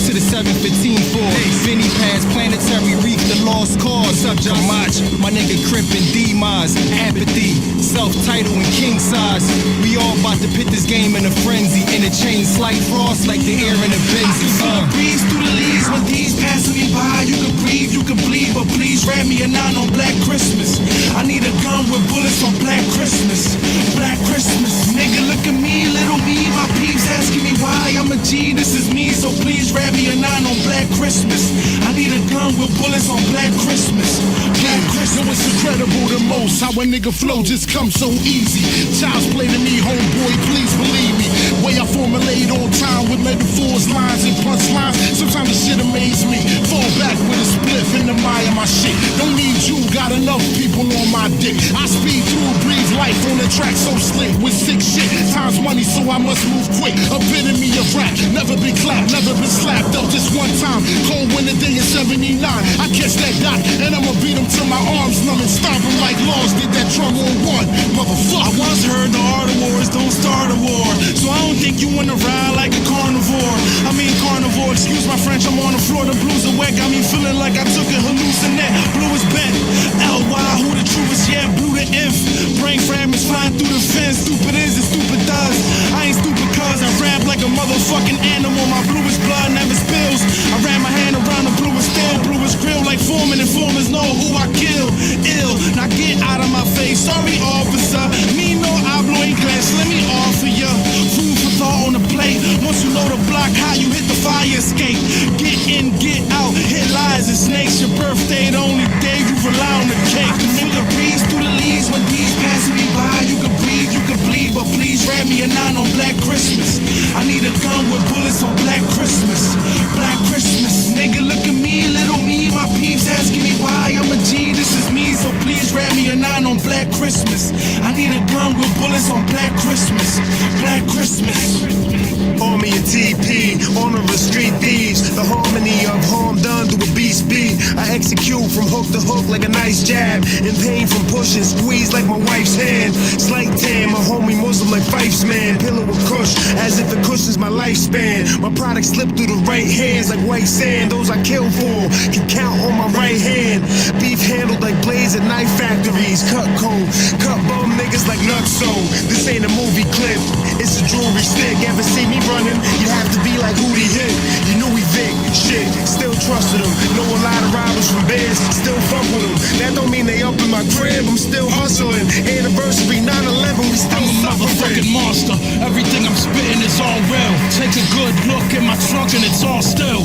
to the 715 force. Hey, Vinny Pass, Planetary Reef, the lost cause. What's up, Jamach? My nigga Crip and D-Maz, Apathy, self-title and king size. We all about to pit this game in a frenzy. In a chain, slight frost like the air in a Benzie. I can breeze through the leaves when these passing me by. You can breathe, you can bleed, but please wrap me a 9 on Black Christmas. I need a gun with bullets on Black Christmas. Black Christmas. Nigga, look at me, little me. My peeps asking me why I'm a G. This is me, so please wrap me a 9 on Black Christmas. I need a gun with bullets on Black Christmas. Black Christmas. Yo, it's incredible the most how a nigga flow just comes so easy. Child's play to me, homeboy, please believe me. Way I formulate on time with metaphors, lines, and punchlines. Sometimes the shit amaze me. Fall back with a spliff in the mire my shit. Don't need you, got enough people on my dick. I speed through, breathe life on the track so slick with sick shit. Time's money, so I must move quick. Epitome of rap, never been clapped, never been slapped up just one time. Cold winter day in 79. I catch that dot, and I'ma beat him till my arms numb and stomp him like Laws did that drum on one. Motherfucker. I once heard the art of wars don't start a war. So I don't think you wanna ride like a carnivore. I mean carnivore, excuse my French, I'm on the floor, the blues are wet. Got me feeling like I took a hallucinate. Blue is bent, L-Y, who the truest, yeah, blue the inf. Brain fragments flying through the fence. Stupid is and stupid does. I ain't stupid cause I rap like a motherfucking animal. My bluest blood never spills. I ran my hand around the bluest steel. Bluest grill like foreman. Informers know who I kill. Ill, now get out of my face. Sorry officer, me no hablo inglés. Let me a 9 on Black Christmas. I need a gun with bullets on Black Christmas. Black Christmas. Nigga, look at me, little me. My peeps asking me why I'm a G. This is me, so please grab me a 9 on Black Christmas. I need a gun with bullets on Black Christmas. Black Christmas. Army and TP, honor of street thieves. The harmony of harm done to a beast beat. I execute from hook to hook like a nice jab. In pain from pushing, squeeze like my wife's hand. Slight tan, my homie Muslim like Fife's man. Pillow of kush, as if it cushions my lifespan. My product slipped through the right hands like white sand. Those I kill for can count on my right hand. Beef handled like blades at knife factories. Cut cold, cut bum niggas like Nutso. This ain't a movie clip, it's a jewelry stick. Ever see me running? You have to be like Hootie Hit. You knew we Vic, shit, still trusted him. Know a lot of robbers from Bears, still fuck with them. That don't mean they up in my crib, I'm still hustling. Anniversary 9/11, we still I'm a motherfucking monster. Everything I'm spitting is all real. Take a good look in my trunk and it's all still.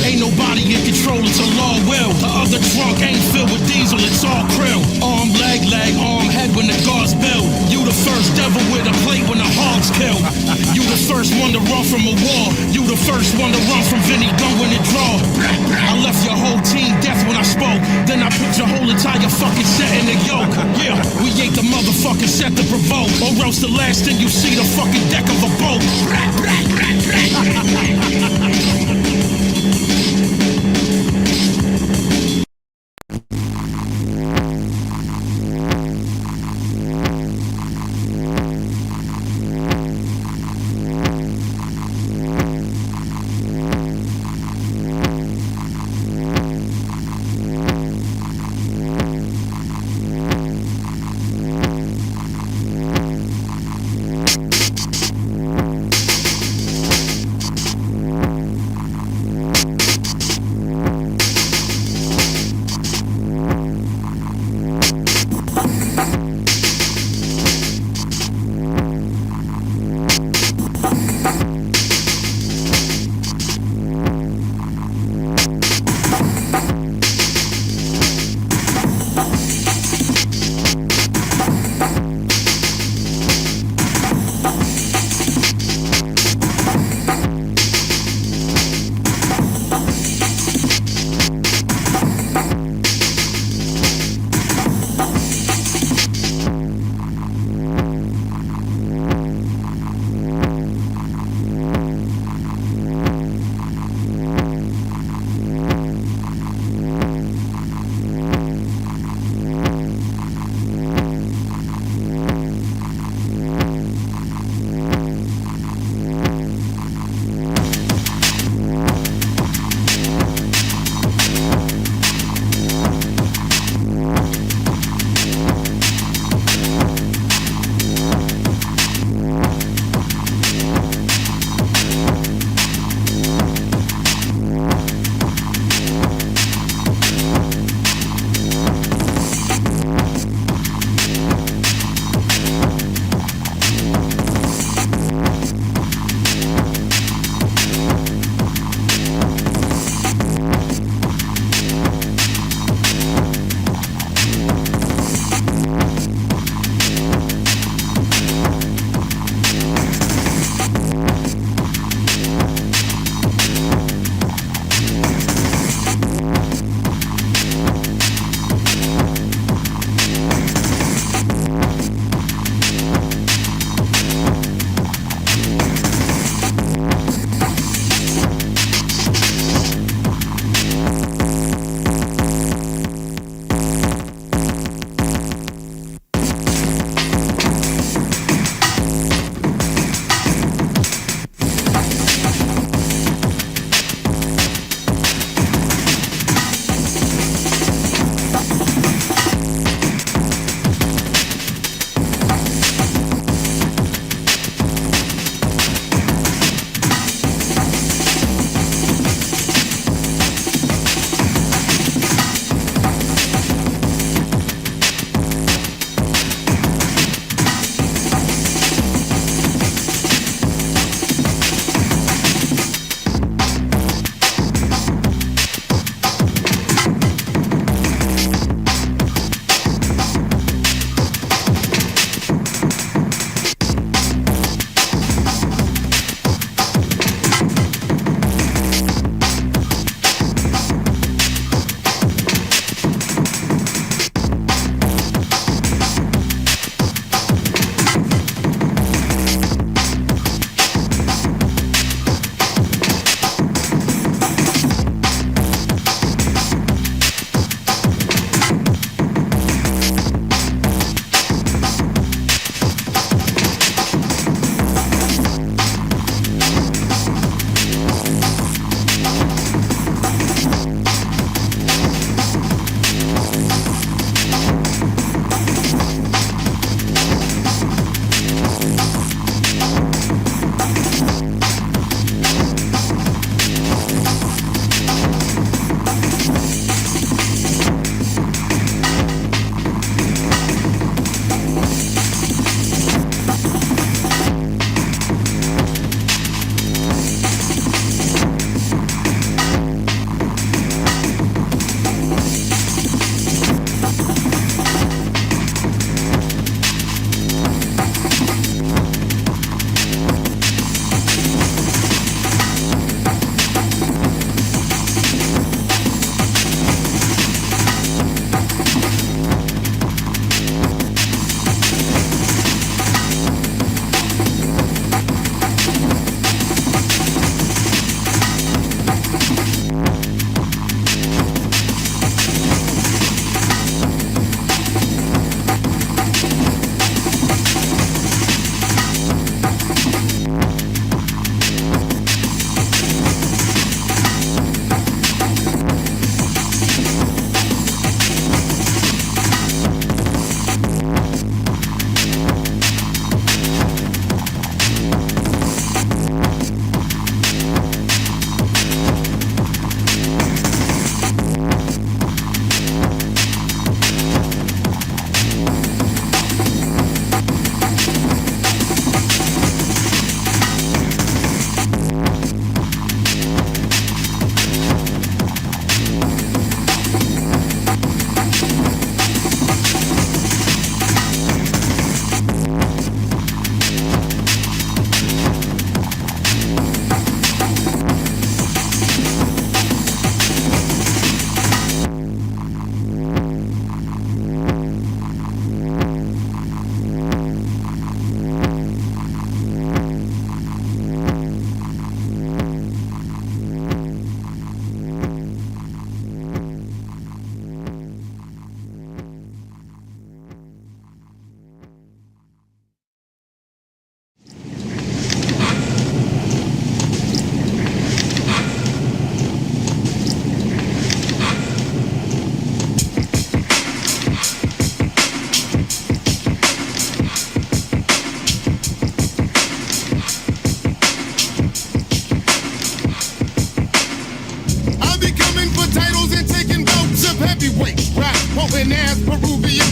Ain't nobody in control, it's a law will. The other trunk ain't filled with diesel, it's all krill. Arm, leg, arm, head when the guards build. You the first devil with a plate when the hogs kill. You the first one to run from a war. You the first one to run from Vinny Gun when it draw. I left your whole team death when I spoke. Then I put your whole entire fucking set in the yoke. Yeah, we ain't the motherfucking set to provoke. Or else the last thing you see the fucking deck of a boat.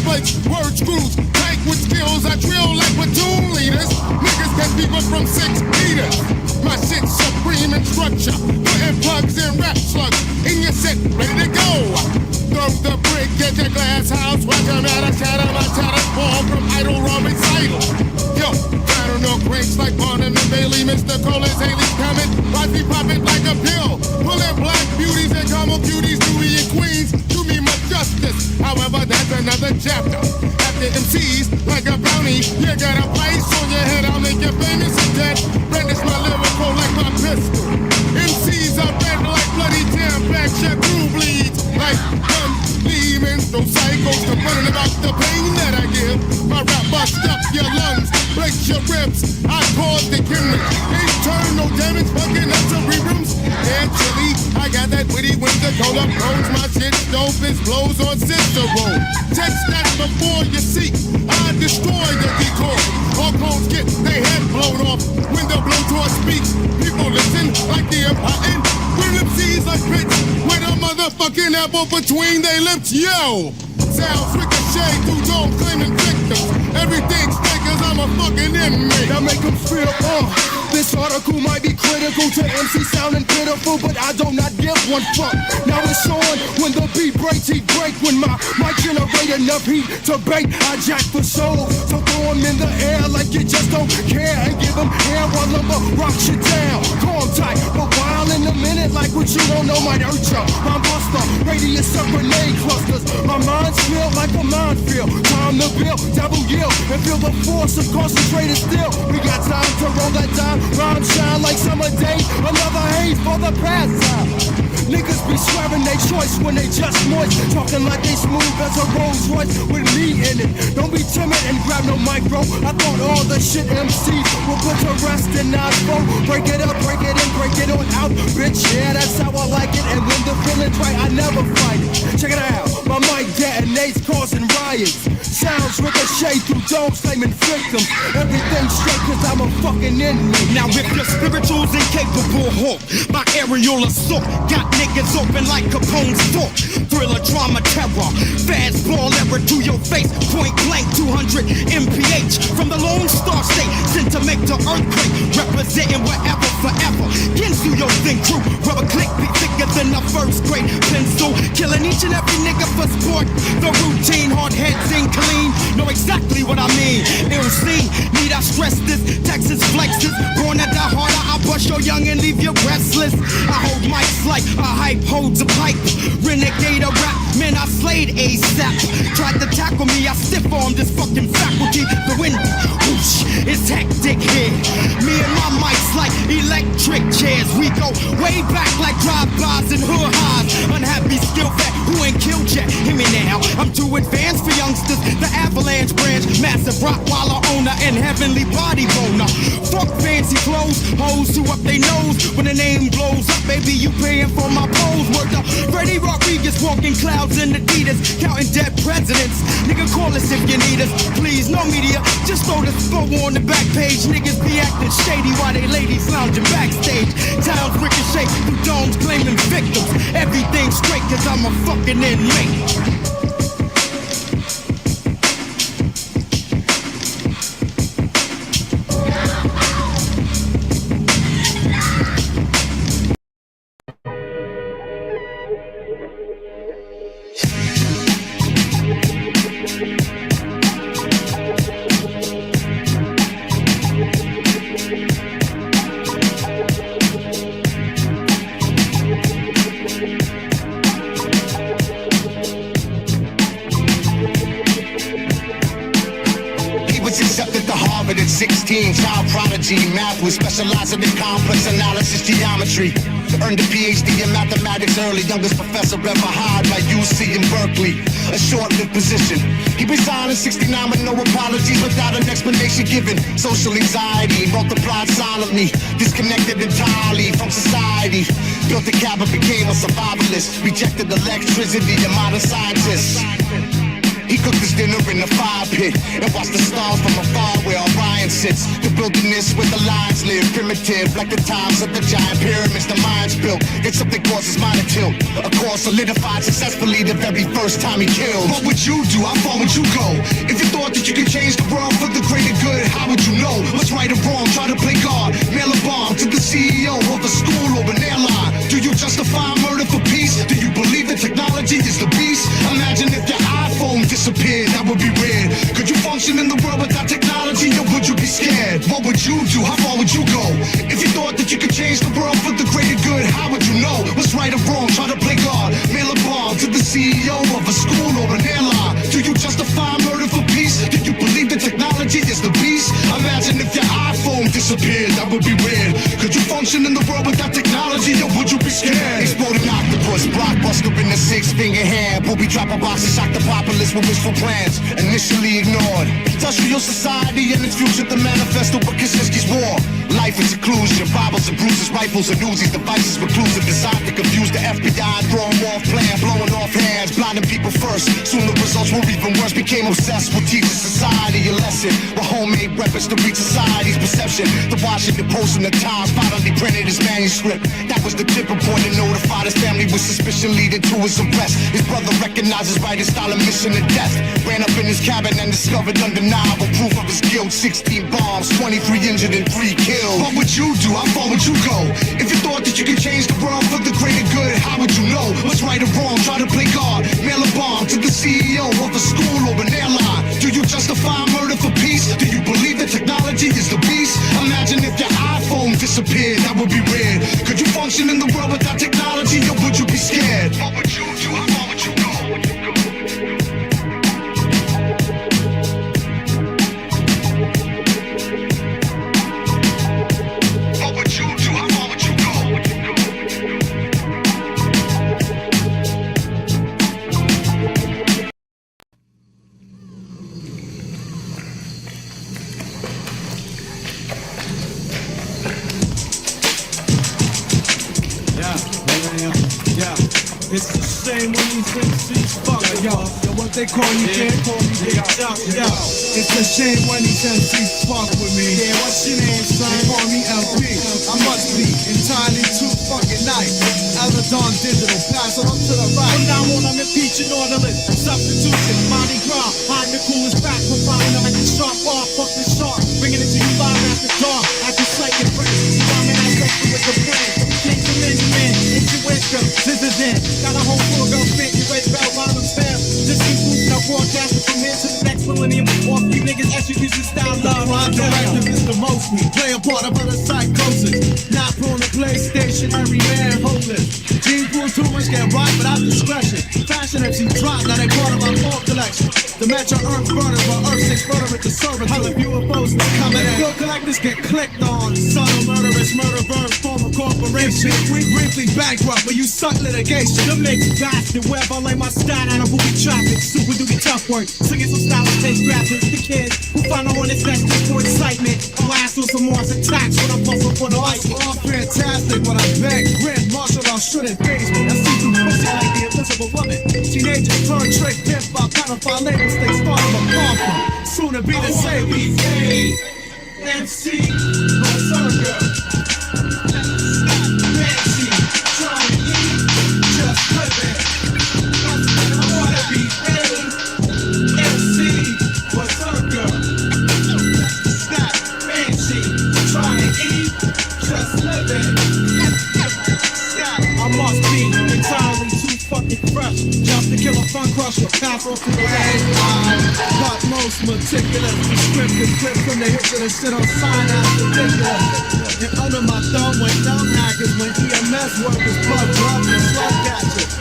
flakes, word screws, tight with skills. I drill like platoon leaders. Niggas can keep us from 6 meters. My shit's supreme in structure, putting plugs in rap slugs. In your set, ready to go. Throw the brick, get your glass house. Watch them out, shatter my chatter, fall from idle raw recital. Yo, battle no cranks like Barnum and Bailey. Mr. Colin's Haley's coming. Watch me pop it like a pill. Pulling black beauties and caramel cuties, Louis and Queens. Do me much justice. However, that's another chapter. After MCs, like a bounty, you got a price on your head. I'll make you famous and dead. Brandish my lyrical like my pistol. MCs are red like bloody jam packs. Your crew bleeds like demons. Those psychos complaining about the pain that I give. My rap bust up your lungs, break your ribs. I cause the gimmick. Internal damage, fucking up cerebrums. And chili, I got that witty when the cola blows. My shit dope is blows on Cicero. Text that before you see. I destroy the decoy. All clones get their head blown off when the blowtorch speaks. People listen like the important. When MCs like pits with a motherfucking apple between their lips. Yo! Sounds ricochet through domes claiming victims. Everything's fake cause I'm a fucking inmate. Now make them feel, this article might be critical to MC sounding pitiful, but I do not give one fuck. Now it's on when the beat breaks, he break. When my mic generate enough heat to bait, I jack for souls. So throw 'em in the air like you just don't care, and give 'em hair while lumber rocks you down. Calm tight, but wild in a minute, like what you don't know might hurt ya. I'm buster, radius of grenade clusters. My mind's feel like a minefield. Time to build, double yield, and feel the force of concentrated steel. We got time to roll that dime. Rhymes shine like summer day, another haze for the pastime. Niggas be swearing they choice when they just moist, talking like they smooth as a Rolls Royce with me in it. Don't be timid and grab no micro. I thought all the shit MCs will put to rest in Osbo. Break it up, break it in, break it on out, bitch. Yeah, that's how I like it. And when the feeling's right, I never fight it. Check it out, my mic detonates, causing riots. Sounds ricochet through domes, claiming victims. Everything straight cause I'm a fucking inmate. Now if your spiritual's incapable, hawk, my aerial assault got niggas open like Capone's fork. Thriller, drama, terror, fastball error to your face, point blank, 200 mph from the Lone Star State, sent to make the earthquake, representing wherever, forever. Ginsu, your thing crew, rubber click, be thicker than a first grade pencil, killing each and every nigga for sport. The routine, hard heads ain't clean, know exactly what I mean. It'll see, need I stress this, Texas flexes, born at the harder, I bust your young and leave you restless. I hold mics like a hype holds a pipe, renegade a rap, man I slayed ASAP. Tried to tackle me, I stiff armed this fucking faculty. The wind, whoosh, it's hectic here. Me and my mics like electric chairs. We go way back like drive-bys and hood highs. Unhappy skill fat who ain't killed yet. Hear me now, I'm too advanced for youngsters. The Avalanche branch, massive Rottweiler owner and heavenly body boner. Fuck fancy clothes, hoes who up they nose. When the name blows up, baby, you paying for my pose. Worked up Freddie Rodriguez, walking clouds in Adidas, counting dead presidents. Nigga, call us if you need us. Please, no media, just throw the spot on the back page. Niggas be acting shady while they ladies lounging backstage. Towns ricochet through domes claiming victims. Everything straight cause I'm a fucking inmate. At 16, child prodigy, math was specializing in complex analysis geometry. Earned a PhD in mathematics early, youngest professor ever hired by UC in Berkeley. A short-lived position. He resigned in 69 with no apologies, without an explanation given. Social anxiety multiplied silently, disconnected entirely from society. Built a cabin, became a survivalist. Rejected electricity and modern scientists. He cooked his dinner in the fire pit and watched the stars from afar where Orion sits. The wilderness where the lions live. Primitive, like the times of the giant pyramids the minds built. It's something causes mine to tilt. A cause solidified successfully the very first time he killed. What would you do? How far would you go? If you thought that you could change the world for the greater good, how would you know what's right or wrong? Try to play God, mail a bomb to the CEO of a school or an airline. Do you justify murder for peace? Do you believe that technology is the beast? Imagine if your iPhone disappeared, that would be weird. Could you function in the world without technology, or would you be scared? What would you do? How far would you go? If you thought that you could change the world for the greater good, how would you know what's right or wrong? Try to play God, mail a bomb to the CEO of a school or an airline. Do you justify murder for peace? Do you believe that technology is the beast? Imagine if your iPhone disappeared, that would be weird. Could you function in the world without technology, or would you be scared? Exploding octopus, blockbuster in the six-finger hand. Will we drop a box and shock the populace with wishful plans? Initially ignored. Industrial society and its future, the manifesto for Kaczynski's war. Life is seclusion, Bibles and bruises, rifles and Uzis, devices reclusive, designed to confuse the FBI and throw them off plan, blowing off hands, blinding people first. Soon the results were even worse, became obsessed with teaching society a lesson. With homemade weapons to reach society's perception. The Washington Post and the Times finally printed his manuscript. That was the tipping point that notified his family with suspicion leading to his arrest. His brother recognized his writing style and mission to death. Ran up in his cabin and discovered undeniable proof of his guilt. 16 bombs, 23 injured and 3 killed. What would you do? How far would you go? If you thought that you could change the world for the greater good, how would you know what's right or wrong? Try to play God, mail a bomb to the CEO of a school or an airline. Do you justify murder for peace? Do you believe that technology is the beast? Imagine if your iPhone disappeared, that would be weird. Could you function in the world without technology, or would you be scared? What would you do? How far would you go? It's a shame when these MCs fuck yo, what they call you can't call me Big Chuck, yo. It's a shame when these MCs fuck with me. Yeah, what's your name, son? Call me LP. I must be entirely too fucking nice. Eladon Digital, pass it up to the right. From now on, I'm impeaching orderless. Substitution, Monty Gras. Hide the coolest back, providing them like a sharp bar. Fuck the shark, bringing it to you live after dark. After psychic breaks, bombing that stuff with the brain. Take the menu man, intuition, scissors in. Got a whole full girl fit, you red bell bottom fam. Just keep moving, now broadcasting from here to the next millennium. Off you niggas execution style love. My directive is the most me. Play a part of other psychosis. Not prone to PlayStation, every man hopeless. Gene pool too much, get right without discretion. Fashion MC drop, now they part of my fall collection. The metro earth burners, while earth 6 burner at the server. Hell if UFOs was coming in. Bill collectors get clicked on. Subtle murderous, murder burns, form a corporation. We briefly bankrupt, but you suck litigation. The mixed bastard, web I lay my style out of booby traffic. Super duty tough work, singing some stylish face graphics. The kids who find a hornet's nest just for excitement. Blast on some Mars attacks when I'm busting for the light. All fantastic when I beg. Grand martial law shouldn't phase me. I see through pussy like the invisible woman. Teenagers turn trick, pimp by pedophile labels. They start of a farm. Soon to be the same. MC, no girl. Nancy, trying to eat, just living. I wanna be MC, what's up, girl? Snap, Nancy, trying to eat, just living. I must be entirely too fucking fresh. Just to kill a fun crusher, pass off to the last got most meticulous. Descriptive clips from the hits of the shit on sign out ridiculous. And under my thumb went dumb hackers when EMS workers bug drugs and slug catchers.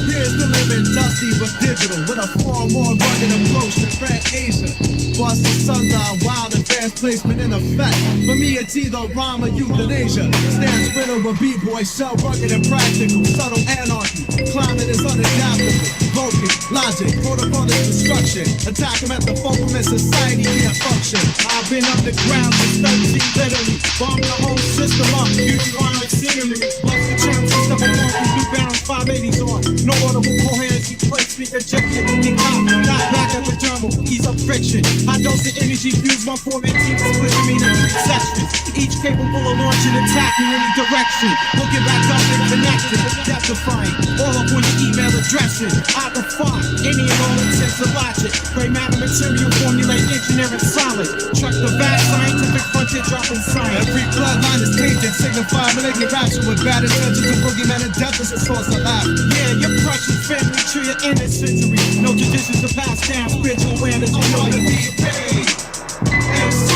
Here's the living dusty but digital with a far more rugged approach than Fred Asia. Bust the sundial, wild advanced placement in effect. For me it's either rhyme or euthanasia. Stand splitter with B-boy, shell rugged and practical. Subtle anarchy, climate is unadaptable. Broken, logic, protocol is destruction. Attack them at the fulcrum and society can't function. I've been underground since 13 literally. Bombed the whole system up, using violent scenery. Lost the chance to step along with New Balance 580s on. No audible coherence, you place speak ejection. Get caught, not back epidermal, ease up friction. High dose of energy fuse 148 splitting me into 3 sections. Each capable of launching attack in any direction. Looking back up and connected, death defying. All up on your email addressing. I defy any and all intents of logic. Gray matter material formulate engineering solid. Truck the back, scientific frontier dropping science. Every bloodline is tainted, signifying malignant rapture with bad intentions and boogeyman and death is the source of life. Yeah, your precious family tree of innocence. No traditions to pass down, spiritual awareness. I wanna be paid. MC,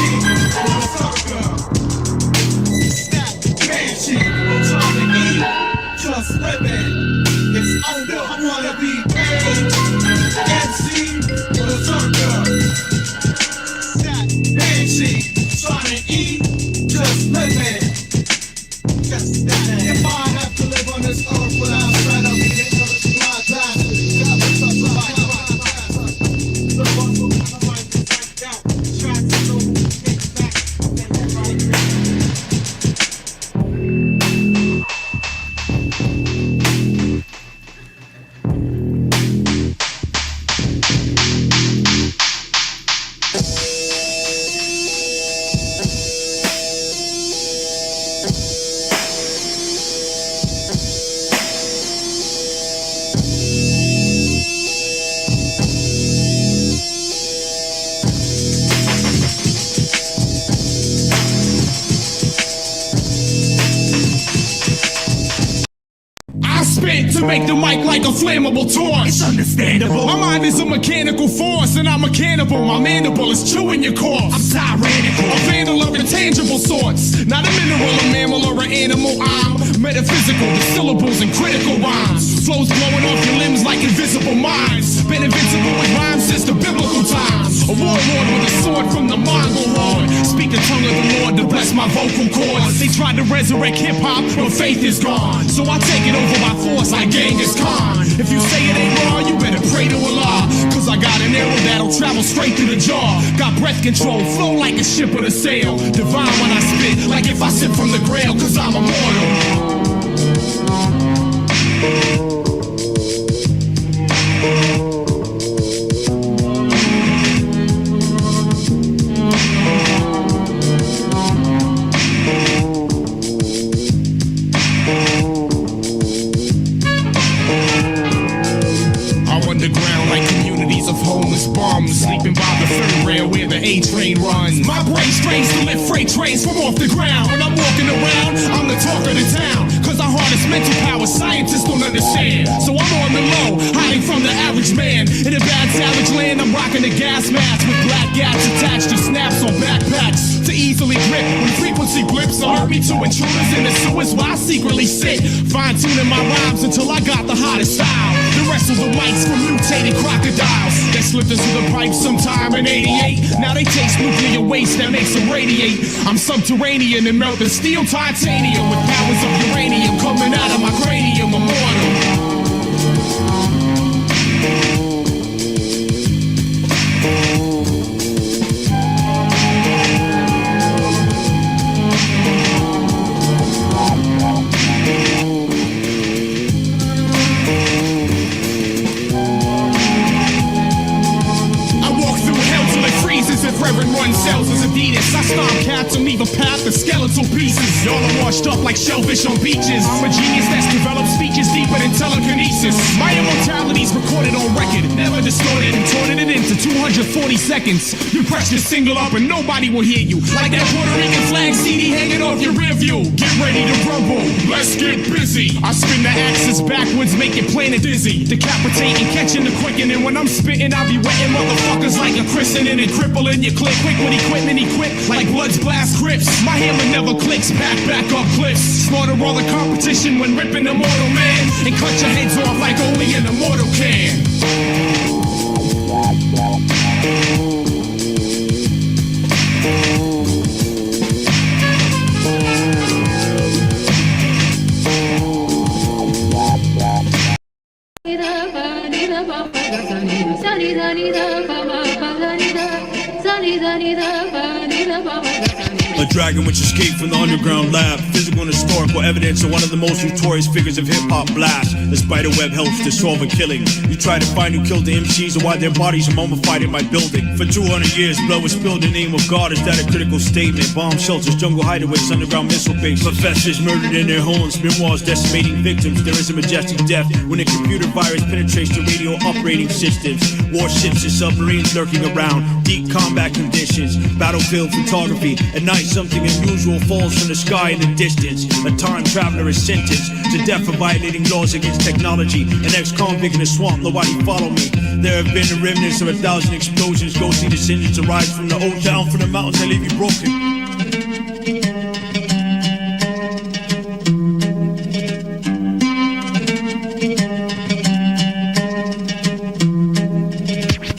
motherfucker. Snap, banshee, trying to eat, just living. It's over. I wanna be paid. MC, motherfucker. Snap, banshee, trying to eat, just living. Just that. If I have to live on this earth without bread, I'll be the illest fly bastard. To make the mic like a flammable torch. It's understandable. My mind is a mechanical force, and I'm a cannibal. My mandible is chewing your corpse. I'm tyrannical. A vandal of intangible sorts. Not a mineral, a mammal, or an animal. I'm metaphysical, the syllables and critical rhymes. Flows blowing off your limbs like invisible mines. Been invincible with rhymes since the biblical times. A warlord with a sword from the Mongol horde. Speak the tongue of the Lord to bless my vocal cords. They tried to resurrect hip-hop, but faith is gone. So I take it over by force like Genghis Khan. If you say it ain't wrong, you better pray to Allah. Cause I got an arrow that'll travel straight through the jaw. Got breath control, flow like a ship with a sail. Divine when I spit, like if I sip from the grail. Cause I'm immortal. Sleeping by the third rail where the A train runs. My brain strains to lift freight trains from off the ground. When I'm walking around, I'm the talk of the town. Cause I harness mental power scientists don't understand. So I'm on the low, hiding from the average man. In a bad savage land, I'm rocking a gas mask with black gats attached to snaps on backpacks. To easily grip when frequency blips alert me to intruders in the sewers where I secretly sit. Fine-tuning my rhymes until I got the hottest style. The rest of the mics from mutated crocodiles that slipped into the pipe sometime in 88. Now they taste nuclear waste that makes them radiate. I'm subterranean and melt the steel titanium with powers of uranium coming out of my cranium. Immortal. Reverend run cells as Adidas. I stomp cats and leave a path of skeletal pieces. Y'all are washed up like shellfish on beaches. I'm a genius that's developed speeches deeper than telekinesis. My immortality's recorded on record, never distorted and torted it into 240 seconds. You press your single up and nobody will hear you. Like that Puerto Rican flag CD hanging off your rear view. Get ready to rumble, let's get busy. I spin the axis backwards, make it plain and dizzy. Decapitating, catching the quickening. When I'm spitting, I be wetting motherfuckers like a christening and crippling your click. Quick with equipment equipped like Blood's blast grips. My hammer never clicks, back up cliffs. Slaughter all the competition when ripping the mortal man. And cut your heads off like only an immortal can. Sa ni da ni da ba ba ni da. Sa ni da ni da ba ni da ba ba da sa ni. A dragon which escaped from the underground lab. Physical and historical evidence of one of the most notorious figures of hip-hop blast. The spider web helps to solve a killing. You try to find who killed the MCs or why their bodies are mummified in my building. For 200 years, blood was spilled in the name of God. Is that a critical statement? Bomb shelters, jungle hideaways, underground missile bases. Professors murdered in their homes, memoirs decimating victims. There is a majestic death when a computer virus penetrates the radio operating systems. Warships and submarines lurking around. Deep combat conditions, battlefield photography. At night, something unusual falls from the sky in the distance. A time traveler is sentenced to death for violating laws against technology. An ex-convict in a swamp, nobody follow me. There have been the remnants of 1,000 explosions. Ghostly descendants arise from the old down from the mountains. I leave you broken.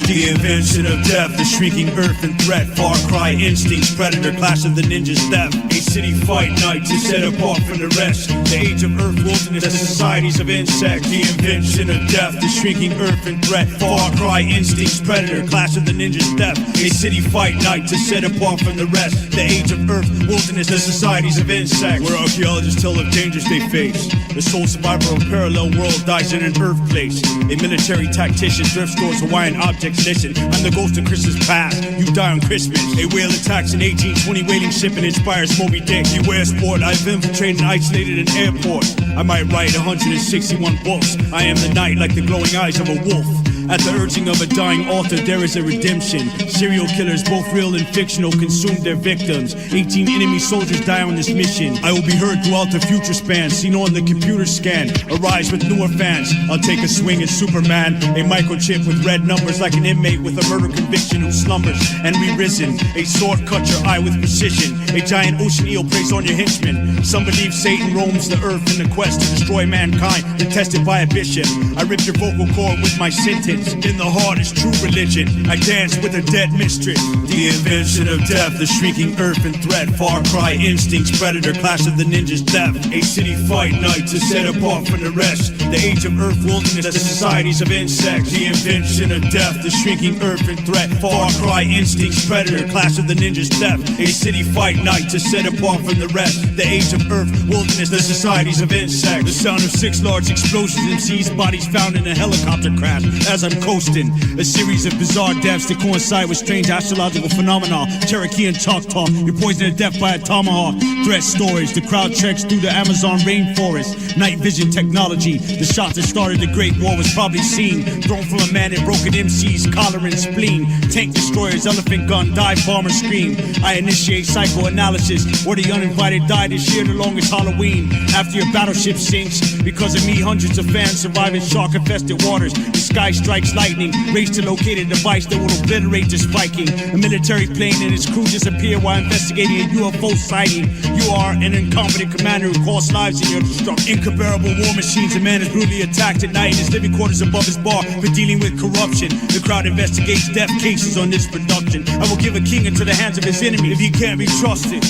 The invention of death, the shrieking earth and threat. Far cry instincts, predator, clash of the ninjas, theft. A city fight night to set apart from the rest. The age of earth, wilderness, the societies of insects. The invention of death, the shrieking earth and threat. Far cry instincts, predator, clash of the ninjas, theft. A city fight night to set apart from the rest. The age of earth, wilderness, the societies of insects. Where archaeologists tell of dangers they face. The sole survivor of a parallel world dies in an earth place. A military tactician thrift stores Hawaiian objects. Listen, I'm the ghost of Christmas past. You die on Christmas. A whale attacks an 1820 whaling ship and inspires Moby Dick. Beware sport. I've infiltrated and isolated an airport. I might write 161 books. I am the night like the glowing eyes of a wolf. At the urging of a dying author, there is a redemption. Serial killers, both real and fictional, consume their victims. 18 enemy soldiers die on this mission. I will be heard throughout the future span, seen on the computer scan. Arise with newer fans. I'll take a swing at Superman. A microchip with red numbers like an inmate with a murder conviction who slumbers and re-risen. A sword cut your eye with precision. A giant ocean eel preys on your henchmen. Some believe Satan roams the earth in the quest to destroy mankind, detested by a bishop. I rip your vocal cord with my sentence. In the heart is true religion. I dance with a dead mistress. The invention of death, the shrieking earth and threat. Far cry instincts, predator, clash of the ninjas, theft. A city fight night to set apart from the rest. The age of earth, wilderness, the societies of insects. The invention of death, the shrieking earth and threat. Far cry instincts, predator, clash of the ninjas, theft. A city fight night to set apart from the rest. The age of earth, wilderness, the societies of insects. The sound of 6 large explosions, MC's bodies found in a helicopter crash. As I'm coasting, a series of bizarre deaths that coincide with strange astrological phenomena. Cherokee and Choctaw, you're poisoned to death by a tomahawk. Threat stories, the crowd treks through the Amazon rainforest. Night vision technology, the shot that started the Great War was probably seen. Thrown from a man in broken MC's collar and spleen. Tank destroyers, elephant gun, dive bomber scream. I initiate psychoanalysis, where the uninvited die this year, the longest Halloween. After your battleship sinks, because of me, hundreds of fans survive in shark-infested waters. The sky strikes lightning, race to locate a device that will obliterate this Viking. A military plane and its crew disappear while investigating a UFO sighting. You are an incompetent commander who costs lives in your destruction. Incomparable war machines, a man is brutally attacked at night in his living quarters above his bar for dealing with corruption. The crowd investigates death cases on this production. I will give a king into the hands of his enemy if he can't be trusted.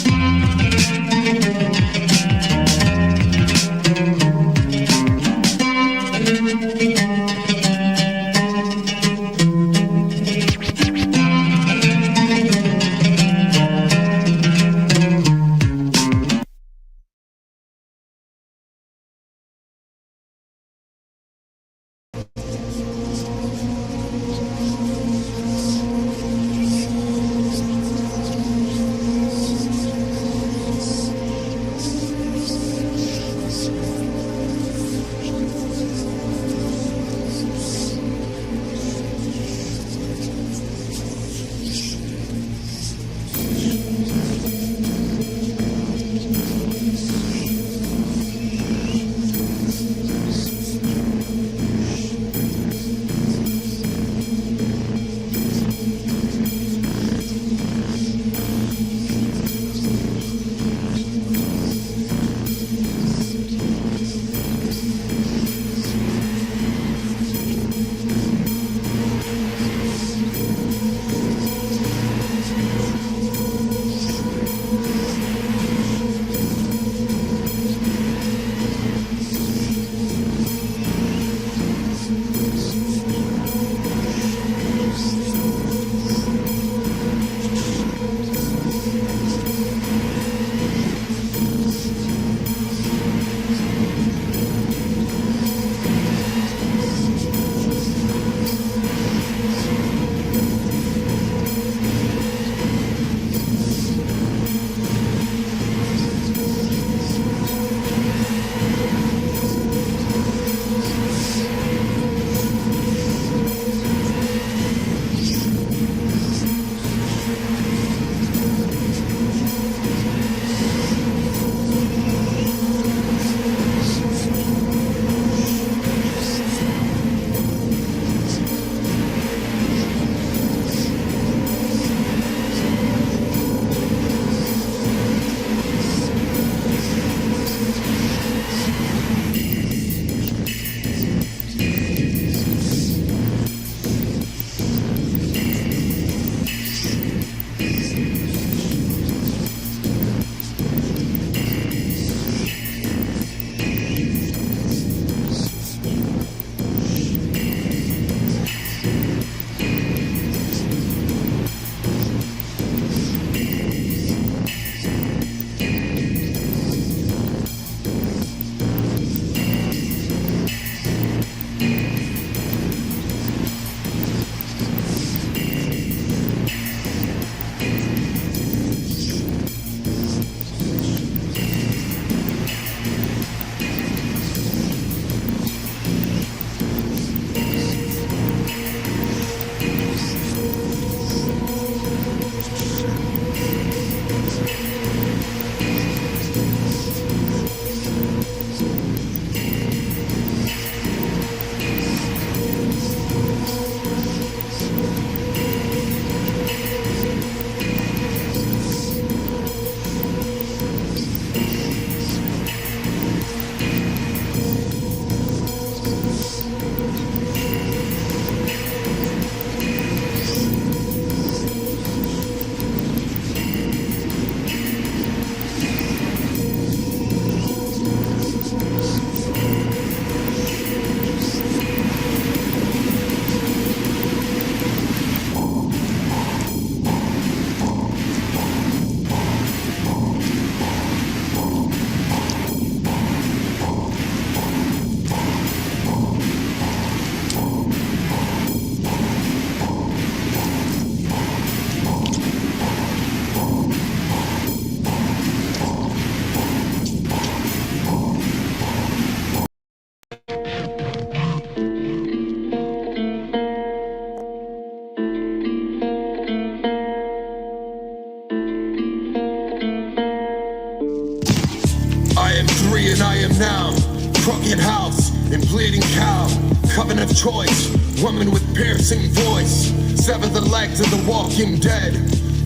And I am now Crooked House and Bleeding Cow, Coven of Choice, woman with piercing voice, sever the legs of the walking dead,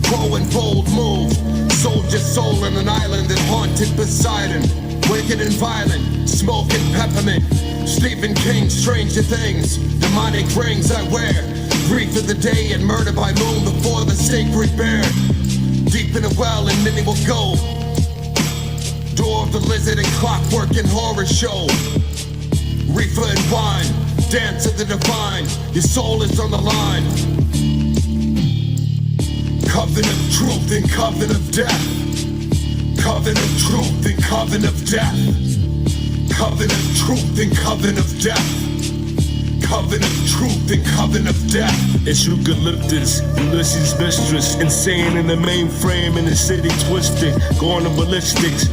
crow and bold move, soldier soul on an island that haunted Poseidon, wicked and violent, smoke and peppermint, Stephen King, Stranger Things, demonic rings I wear, grief of the day and murder by moon before the sacred bear, deep in a well and many will go. Door of the lizard and clockwork and horror show. Reefer and wine, dance of the divine. Your soul is on the line. Coven of truth and coven of death. Coven of truth and coven of death. Coven of truth and coven of death. Coven of truth and coven of death. It's eucalyptus, Ulysses' mistress, insane in the mainframe in the city twisted, going to ballistics.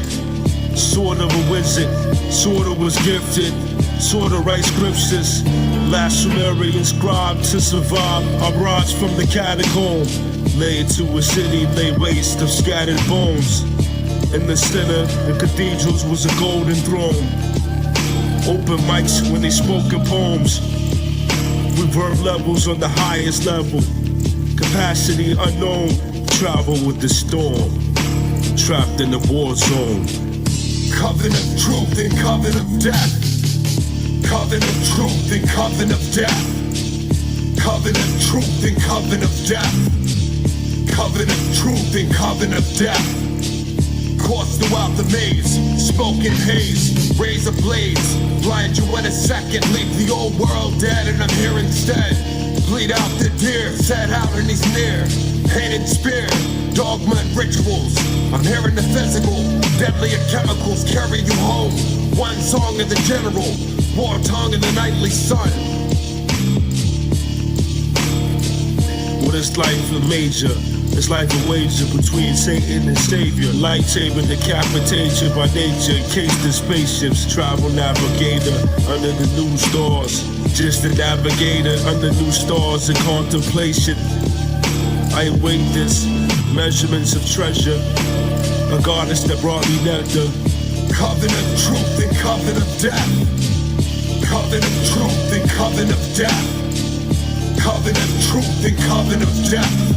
Sort of a wizard, sort of was gifted, sort of write scriptures. Last Sumerian scribe to survive, I rise from the catacomb. Laid to a city, lay waste of scattered bones. In the center, the cathedrals was a golden throne. Open mics when they spoke in poems. Reverb levels on the highest level. Capacity unknown, travel with the storm. Trapped in the war zone. Coven of truth and coven of death. Coven of truth and coven of death. Coven of truth and coven of death. Coven of truth and coven of death. Course throughout the maze, smoke and haze, razor blades, blind you in a second, leave the old world dead and I'm here instead. Bleed out the deer, set out and he's near, hand and spear, dogma and rituals. I'm hearing the physical, deadlier chemicals carry you home. One song of the general, war tongue in the nightly sun. What is life a major? It's like a wager between Satan and Savior. Lightsaber decapitation by nature. Encased in spaceships, travel navigator under the new stars. Just a navigator under new stars in contemplation. I await this, measurements of treasure. A goddess that brought me nectar. Coven of truth and coven of death. Coven of truth and coven of death. Coven of truth and coven of death.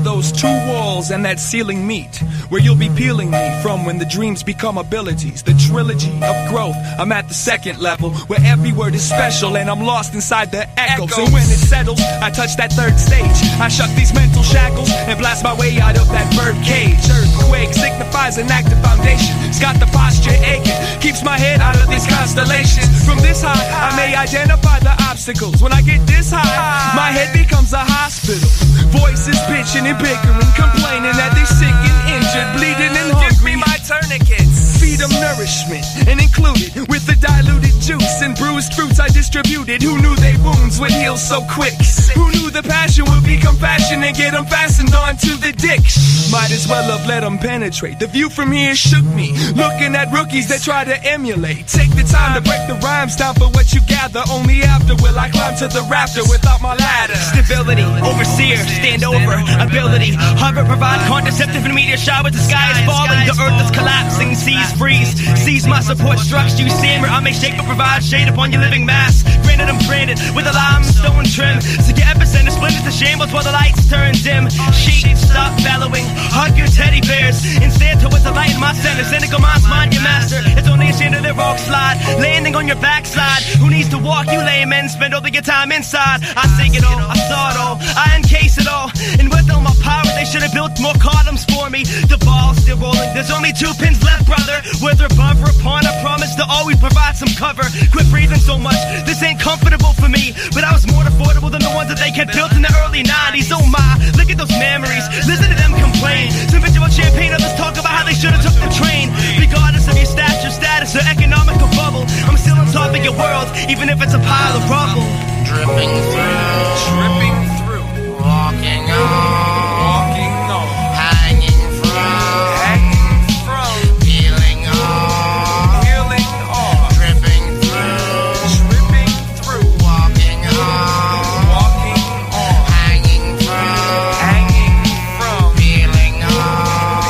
Those two walls and that ceiling meet, where you'll be peeling me from when the dreams become abilities. The trilogy of growth, I'm at the second level, where every word is special and I'm lost inside the echoes. And when it settles, I touch that third stage. I shuck these mental shackles and blast my way out of that bird cage. Earthquake signifies an active foundation. It's got the posture aching, keeps my head out of these constellations. From this high, I may identify the obstacles. When I get this high, my head becomes a hospital. Voices bitching and bickering, complaining that they sick and injured, bleeding and hungry. Give me my tourniquets. need them nourishment and included with the diluted juice and bruised fruits I distributed. Who knew they wounds would heal so quick? Who knew the passion would be compassion and get them fastened onto the dick? Might as well have let them penetrate. The view from here shook me, looking at rookies that try to emulate. Take the time to break the rhymes down for what you gather. Only after will I climb to the rafter without my ladder. Stability, overseer, stand over, ability. Hover, provide contraceptive and meteor showers. The sky is falling, the earth is collapsing. Seas freeze, seize my support structure. You simmer, I may shake but provide shade upon your living mass. Granted, I'm granted with a limestone trim. So your epicenter splinters to shambles while the lights turn dim. Sheep, stop bellowing, hug your teddy bears. And stand towards the light in my center. Cynical minds mind your master. It's only a shame of their rogue slide, landing on your backslide. Who needs to walk you laymen? Spend all of your time inside. I see it all, I saw it all, I encase it all. And with all my power, they should have built more columns for me. The ball's still rolling, there's only 2 pins left, brother. Whether above or upon, I promise to always provide some cover. Quit breathing so much, this ain't comfortable for me. But I was more affordable than the ones that they had built in the early 90s. Oh my, look at those memories, listen to them complain. Some bitch about champagne, others talk about how they should have took the train. Regardless of your stature, status, or economical bubble, I'm still on top of your world, even if it's a pile of rubble. Dripping through, walking on, hanging from, peeling off, dripping through, walking on, hanging from, peeling off.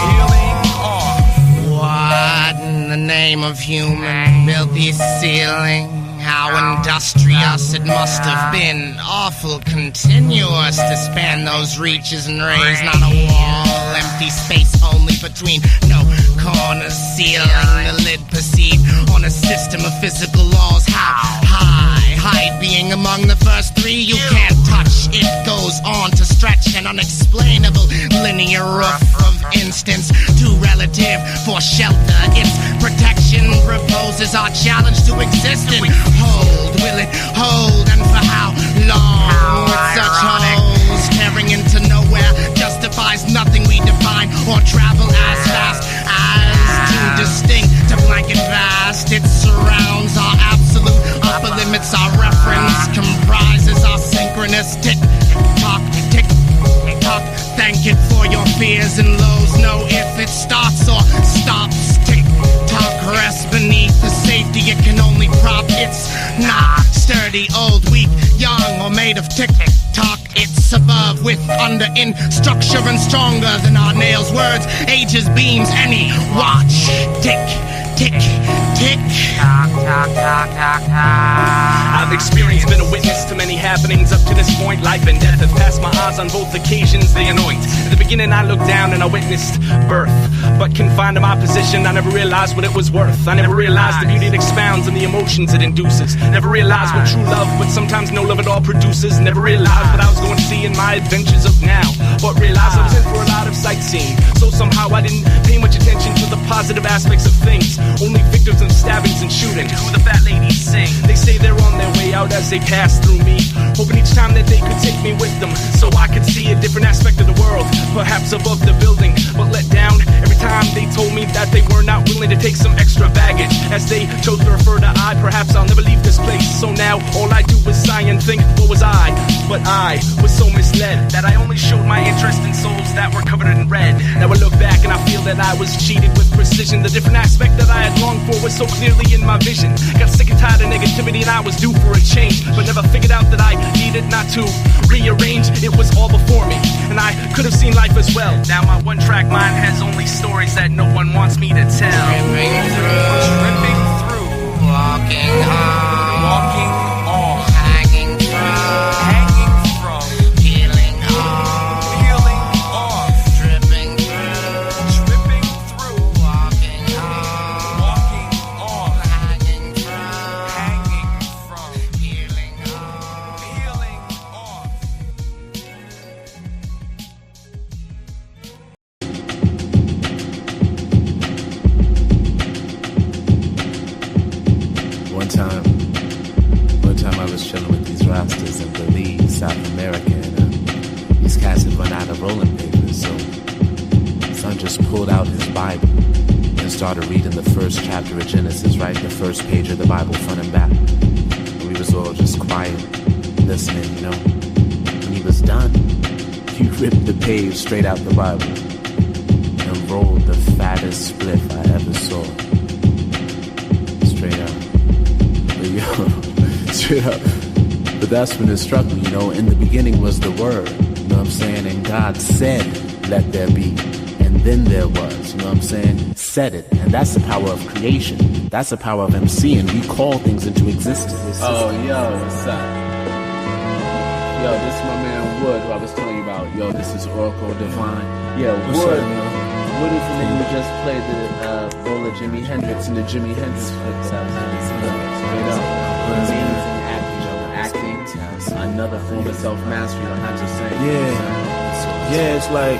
What in the name of human built these ceilings? How industrious it must have been. Awful continuous to span those reaches and rays. Not a wall, empty space only between. No corners, ceiling, the lid perceived on a system of physical laws. How high? Height being among the first 3 you can't touch. It goes on to stretch an unexplainable linear roof of instance. Too relative for shelter. Its protection proposes our challenge to existence. Hold, will it hold, and for how long? With such holes tearing into nowhere justifies nothing we define or travel as fast as too distinct to blanket vast. It surrounds our absolute upper limits. Our reference comprises our synchronous tick tock, tick tock. Thank it for your fears and lows. Know if it starts or stops. Tick tock, rest beneath the safety it can only prop. It's not sturdy, old, weak, young, or made of tick-tock. It's above, with, under, in structure and stronger than our nails. Words, ages, beams, any watch. Tick, tick, tick. Tock, tock, tock, tock, tock. I've experienced, been a witness to many happenings up to this point. Life and death have passed my eyes on both occasions they anoint. At the beginning I looked down and I witnessed birth, but confined to my position I never realized what it was worth. I never realized the beauty it expounds and the emotions it induces. Never realized what true love, but sometimes no love at all produces. Never realized what I was going to see in my adventures of now, but realized I was in for a lot of sightseeing. So somehow I didn't pay much attention to the positive aspects of things. Only victims of stabbings and shooting. Who the fat ladies sing. They say they're on their way out as they pass through me, hoping each time that they could take me with them, so I could see a different aspect of the world, perhaps above the building, but let down every time they told me that they were not willing to take some extra baggage, as they chose to refer to I. Perhaps I'll never leave this place, so now all I do is sigh and think, what was I? But I was so misled that I only showed my interest in souls that were covered in red. Now I look back and I feel that I was cheated with precision. The different aspect that I had longed for was so clearly in my vision. Got sick and tired of negativity and I was due for a change, but never figured out that I needed not to rearrange. It was all before me, and I could have seen life as well. Now my one-track mind has only stories that no one wants me to tell. Dripping through, walking on, hanging from, peeling off, dripping through, walking on, hanging from, peeling off. One time I was chilling with these rastas in Belize, South America, and these cats had run out of rolling papers, so son just pulled out his Bible, and started reading the first chapter of Genesis, right? The first page of the Bible, front and back. And we was all just quiet, listening, you know. When he was done, he ripped the page straight out the Bible and rolled the fattest spliff I ever saw. Straight up. But yo, straight up. But that's when it struck me, you know, in the beginning was the Word, you know what I'm saying? And God said, let there be. And then there was, you know what I'm saying? Said it. And that's the power of creation. That's the power of MCing. We call things into existence. Oh, yo, what's up? Yo, this is my man Wood, who I was telling you about. Yo, this is Oracle Divine. Yeah, Wood. Wood is the nigga who just played the role of Jimi Hendrix in the Jimi Hendrix clip. Straight up. Amazing acting. Another form of self-mastery, I'm not just saying. Yeah, it's like,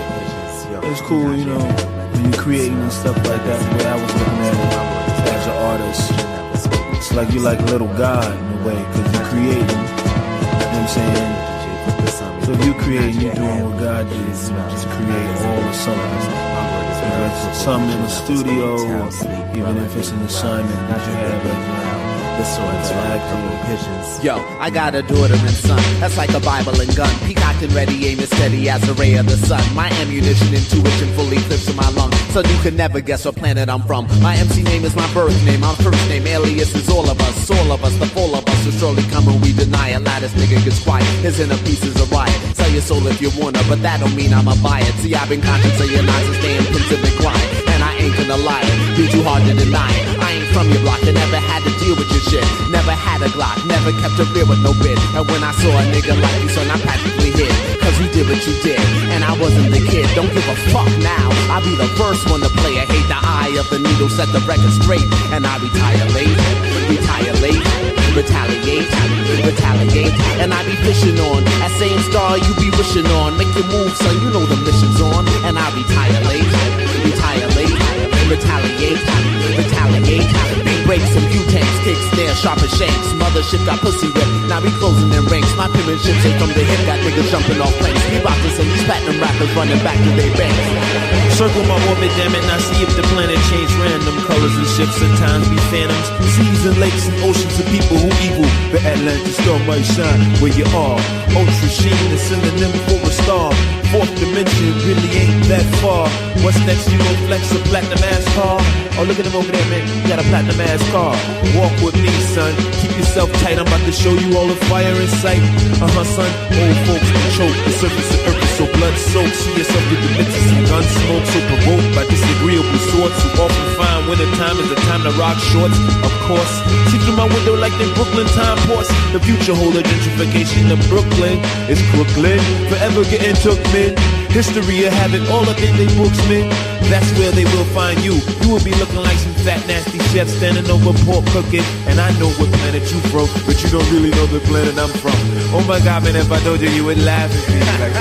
it's cool, you know, when you're creating and stuff like that. The way I was looking at it as an artist, it's like you're like a little god in a way, because you're creating, you know what I'm saying? So if you're creating, you're doing what God did, you know, just create all of something. Whether it's something in the studio, or even if it's an assignment that you have, like, Yo, I got a daughter and son, that's like a Bible and gun. Peacocked and ready, aim as steady as a ray of the sun. My ammunition, intuition fully clips in my lungs, so you can never guess what planet I'm from. My MC name is my birth name, my first name, alias is all of us, the full of us will surely come when we deny it. Loudest nigga gets quiet, his inner pieces are riot. Sell your soul if you wanna, but that don't mean I'ma buy it. See, I've been conscious so you're not staying pensive and quiet, and I ain't gonna lie it, be too hard to deny it. I ain't from your block, I never had to deal with your shit. Never had a Glock, never kept a rear with no bit. And when I saw a nigga like you, son, I practically hid, cause you did what you did, and I wasn't the kid. Don't give a fuck now, I'll be the first one to play. I hate the eye of the needle, set the record straight, and I retire late, retaliate, and I be fishing on that same star you be wishing on. Make your move, son, you know the mission's on, and I retire late, retaliate. Beat breaks and view tanks, kicks, snare, sharp as shanks. Mothership got pussy whipped, now we closing in ranks. My penmanship take from the hip, got niggas jumping off planes. We bout to see these platinum rappers running back to their banks. Circle my orbit, damn it, now see if the planet change random. Colors and ships at times be phantoms. Seas and lakes and oceans of people who evil. The Atlantic star might shine where you are. Ultra sheen, a synonym for a star. Fourth dimension really ain't that far. What's next, you gon' flex a platinum ass car? Oh, look at him over there, man, you got a platinum ass car. Walk with me, son, keep yourself tight. I'm about to show you all the fire in sight. Son, old folks can choke the surface of earth is so blood soaked. See yourself with the bitches and gun smoke, so provoked by disagreeable sorts who often find winter time is the time to rock shorts. Of course, see through my window like the Brooklyn time ports. The future holder gentrification of Brooklyn is Brooklyn, forever getting took, man. History of having all up in their books, man. That's where they will find you. You will be looking like some fat, nasty chef standing over pork cooking. And I know what planet you from, but you don't really know the planet I'm from. Oh my God, man, if I told you, you would laugh at me. Like,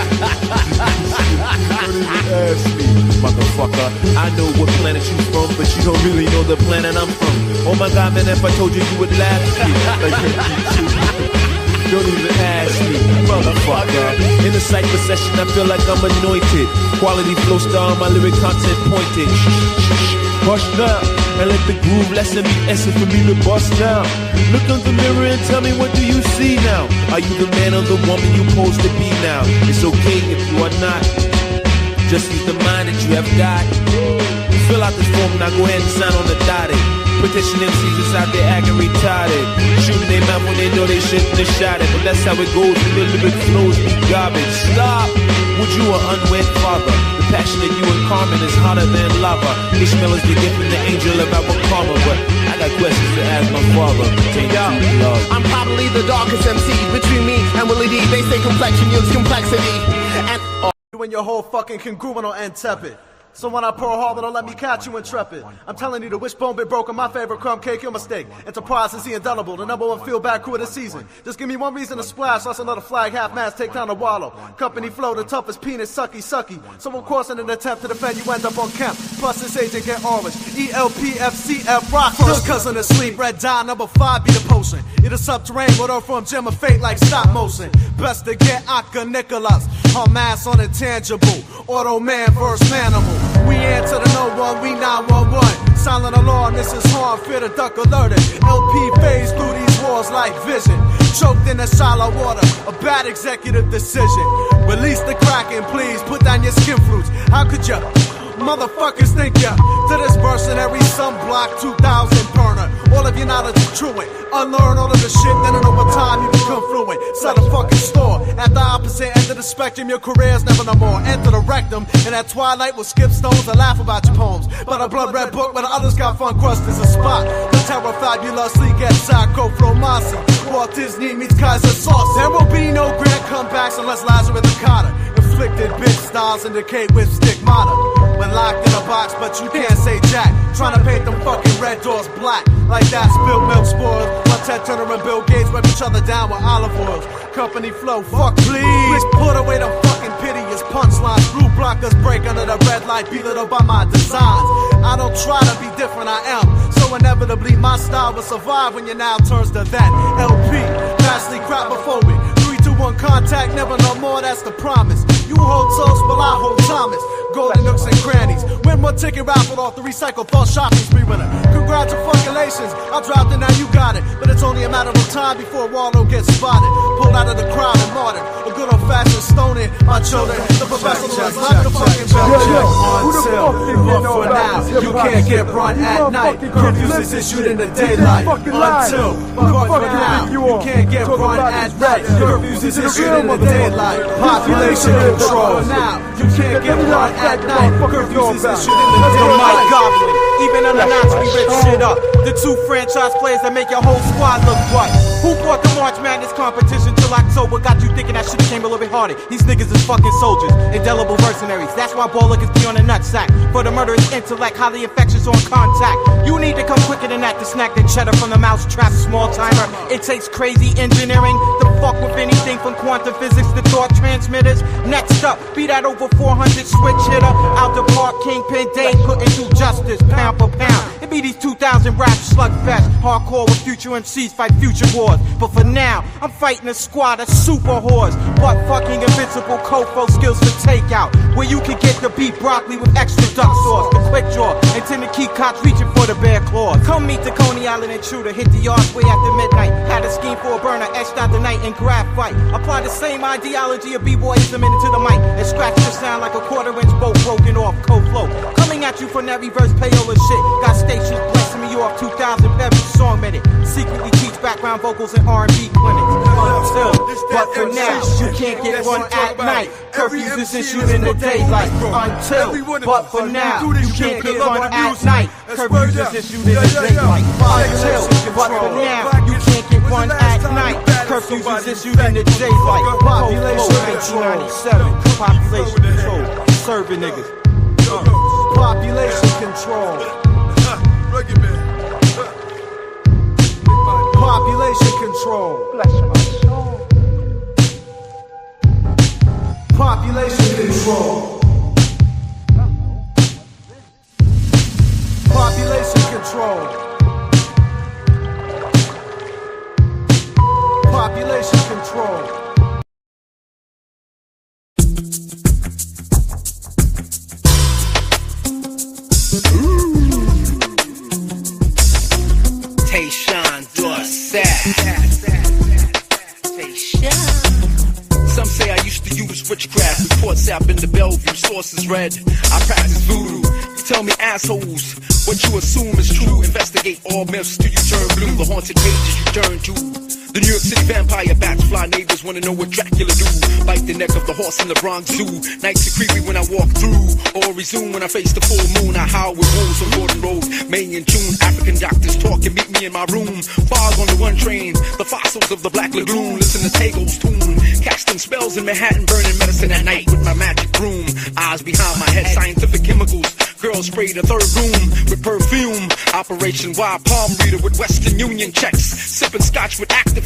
don't even ask me, motherfucker. I know what planet you from, but you don't really know the planet I'm from. Oh my God, man, if I told you, you would laugh at me. Like, don't even ask me, motherfucker. In a cypher session, I feel like I'm anointed. Quality flow star, my lyric content pointed. Hush now, and let the groove lesson be essence for me to bust now. Look in the mirror and tell me, what do you see now? Are you the man or the woman you supposed to be now? It's okay if you are not. Just use the mind that you have got. Fill out this form, now go ahead and sign on the dotted. Petition MCs just out there acting retarded. Shooting their mouth when they know they shouldn't have shot it. But that's how it goes when the lyric flows be garbage. Stop! Would you an unwed father? The passion that you and Carmen is hotter than lava. Ishmael is the gift and the angel of our karma. But I got questions to ask my father. Yo, I'm probably the darkest MC between me and Willie D. They say complexion yields complexity. And when your whole fucking congruent on end tepid. So when I Pearl Harbor, don't let me catch you intrepid. I'm telling you, the wishbone bit broken, my favorite crumb cake, your mistake. Enterprise is the indelible, the number one field back crew of the season. Just give me one reason to splash, lost another flag, half mast, take down the wallow. Company flow, the toughest penis, sucky. Someone crossing an attempt to defend, you end up on camp. Plus this agent get orange, ELPFCF rock. First cousin asleep, red dye, number 5 be the potion. It'll subterranean, but from gem of fate like stop motion. Best to get Aka Nicholas, her mass unintangible. Auto man versus manimal. We answer the no one, we 911. silent alarm, this is harm, fear the duck alerted. LP phase through these walls like vision. Choked in the shallow water, a bad executive decision. Release the kraken, please, put down your skin fruits. How could ya motherfuckers think ya to this mercenary sunblock 2000 burner? All of your knowledge is truant. Unlearn all of the shit, then in over time you become fluent. Set a fucking store at the opposite end of the spectrum. Your career's never no more. Enter the rectum, and at twilight we'll skip stones and laugh about your poems. But a blood red book where the others got fun crust is a spot. The terror fabulously gets psycho fromasi. Walt Disney meets Kaiser sauce. There will be no grand comebacks unless Lazarus the Carter. Inflicted bitch styles indicate with stigmata. When locked in a box, but you can't say jack. Trying to paint them fucking red doors black. Like that spilled milk spoils. While Ted Turner and Bill Gates rub each other down with olive oils. Company flow, fuck please. Put away the fucking piteous punchlines. Blue blockers break under the red light, belittled by my designs. I don't try to be different, I am. So inevitably my style will survive when your now turns to then. LP, vastly crap before me. 3, 2, 1 contact, never no more, that's the promise. You hold toast, but I hold Thomas. Golden nooks and crannies. Win more ticket raffle off the recycled false shopping spree winner. Congratulations, I dropped it, now you got it. But it's only a matter of time before Waldo gets spotted. Pulled out of the crowd and martyred. A good old fashioned stoning, my children. The professional is like the fucking bell. But for now, you can't get run at night. Curfews is issued in the daylight. Until, but for now, you can't get run at night. Curfews is issued in the daylight. Population control. For now, you can't get run at night. Curfews is issued in the daylight. Mike Goblin, even unannounced, we rip shit up. The 2 franchise players that make your whole squad look what? Who brought the March Madness competition till October? Got you thinking that shit came a little bit harder. These niggas is fucking soldiers, indelible mercenaries. That's why ball lookers be on a nutsack. For the murderous intellect, highly infectious on contact. You need to come quicker than that to snack the cheddar from the mouse trap. Small timer, it takes crazy engineering to fuck with anything from quantum physics to thought transmitters. Next up, be that over 400 switch hitter. Out the park, Kingpin Dane putting through justice, pound for pound. It be these 2,000 rap slugfest. Hardcore with future MCs fight future wars. But for now, I'm fighting a squad of super whores. But fucking invincible Kofo skills for takeout. Where you can get the beef broccoli with extra duck sauce. The quick draw, intended keep cops reaching for the bear claws. Come meet the Coney Island intruder, hit the yards way after midnight. Had a scheme for a burner, etched out the night in graphite. Apply the same ideology of b-boyism into the mic. And scratch the sound like a quarter-inch bolt broken off cold flow. Coming at you from that reverse payola shit. Got stations blessing me off 2,000 every song minute. Secretly teach background vocals in R&B clinics. Until, but for now, you can't get run at night. Curfews is issued in the daylight. Until, but for now, you can't get run at night. Curfews is issued in the daylight. Until, but for now, you can't get run at night. Curfews is issued in the daylight. Population control. 1997. Population control. Serving niggas. Population control. Population control. Population control. Population control. Population control. Tayshawn Dorset. Some say I used to use witchcraft. Reports up in the Bellevue, sources read. I practice voodoo. You tell me assholes what you assume is true. Investigate all myths till you turn blue. The haunted pages you turn to. The New York City vampire bats fly neighbors wanna know what Dracula do. Bite the neck of the horse in the Bronx Zoo. Nights are creepy when I walk through, or resume when I face the full moon. I howl with wolves on Gordon Road, May and June. African doctors talk and meet me in my room. Fog on the one train, the fossils of the Black Lagoon. Listen to Tago's tune, casting spells in Manhattan, burning medicine at night with my magic broom. Eyes behind my head, scientific chemicals. Girls spray the third room with perfume. Operation Wild Palm Reader with Western Union checks. Sipping scotch with Actifed.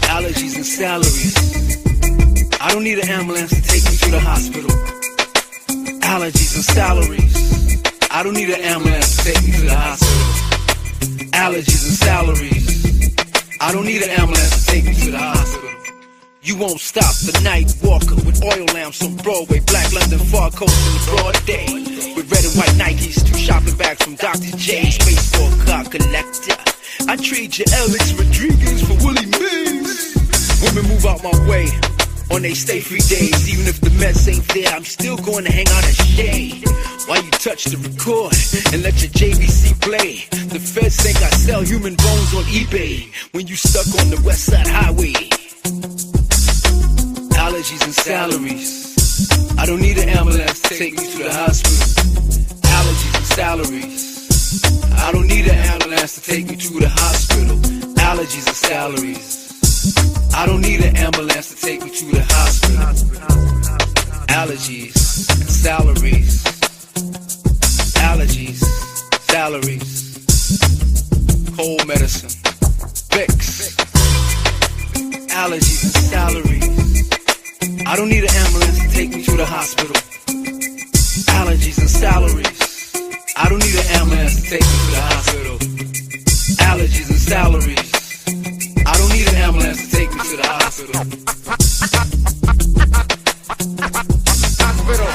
Allergies and salaries. I don't need an ambulance to take me to the hospital. Allergies and salaries. I don't need an ambulance to take me to the hospital. Allergies and salaries. I don't need an ambulance to take me to the hospital. You won't stop the night walker with oil lamps on Broadway, Black London, far coast in the broad day. With red and white Nikes, 2 shopping bags from Dr. J's baseball card collector. I trade your Alex Rodriguez for Willie Mays. Women move out my way on they stay free days. Even if the Mets ain't there, I'm still going to hang out in shade. While you touch the record and let your JVC play. The feds think I sell human bones on eBay. When you stuck on the West Side Highway. Allergies and salaries. I don't need an ambulance to take me to the hospital. Allergies and salaries. I don't need an ambulance to take me to the hospital. Allergies and salaries. I don't need an ambulance to take me to the hospital. Allergies and salaries. Allergies, salaries. Cold medicine. Vicks. Allergies and salaries. I don't need an ambulance to take me to the hospital. Allergies and salaries. I don't need an ambulance to take me to the hospital. Allergies and salaries. I don't need an ambulance to take me to the hospital. Hospital.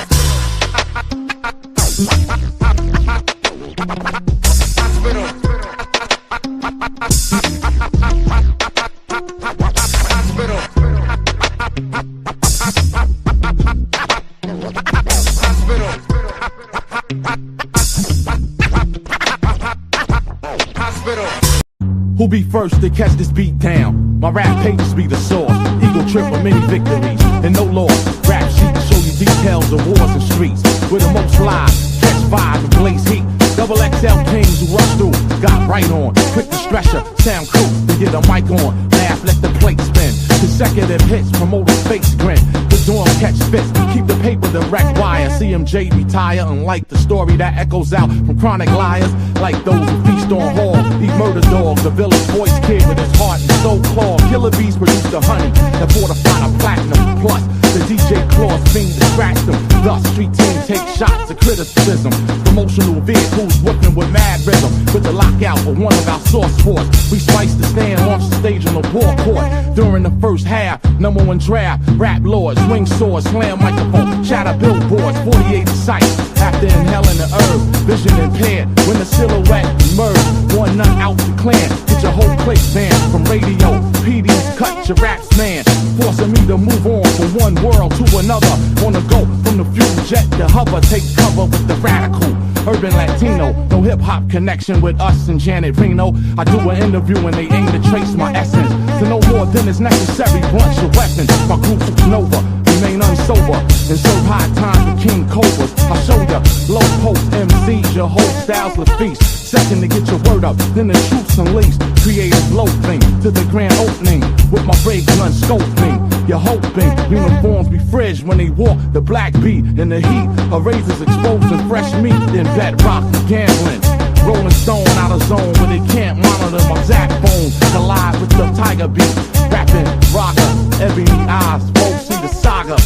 Who be first to catch this beat down? My rap pages be the source. Eagle trip with many victories and no loss. Rap sheet to show you details of wars and streets. With the most lies, catch vibe and blaze heat. Double XL kings who rush through, got right on. Quick to stretcher, sound cool, to get a mic on. Laugh, let the plate spin. Consecutive hits, promote a face grin. The dorm catch fits, keep the paper direct wire. CMJ retire, unlike the story that echoes out from chronic liars. Like those who feast on Hall, these murder dogs. The village voice kid with his heart and soul claw. Killer bees produce the honey that fortify the platinum. Plus, the DJ claws fiend to scratch them. Thus, street teams take shots of criticism. Promotional vehicles whipping with mad rhythm. With the lockout for one of our source force. We spice the stand, launch the stage on the war court. During the first half, number one draft. Rap lords, swing swords, slam microphone, shatter billboards, 48 sights. After inhaling the herb, vision impaired. When the silhouette emerged, one nut out the clan. Get your whole clique banned from radio. PD's cut your raps, man. Forcing me to move on from one world to another. Wanna go from the fuel jet to hover. Take cover with the radical. Urban Latino, no hip-hop connection with us and Janet Reno. I do an interview and they aim to trace my essence. To no more than is necessary, blunt your weapons. My group's Nova, remain unsober, and serve high times with King Cobras. I'll show ya, low post MCs, your whole style's the feast. Second to get your word up, then the troops unleashed. Creative loafing to the grand opening with my brave gun scoping. You're hoping uniforms be fridged when they walk the black beat in the heat. A razor's exposing fresh meat, then bedrock gambling. Rolling stone out of zone where they can't monitor my zap phone. Collide with the tiger beat, rapping rocker, ebony eyes, folks see the saga.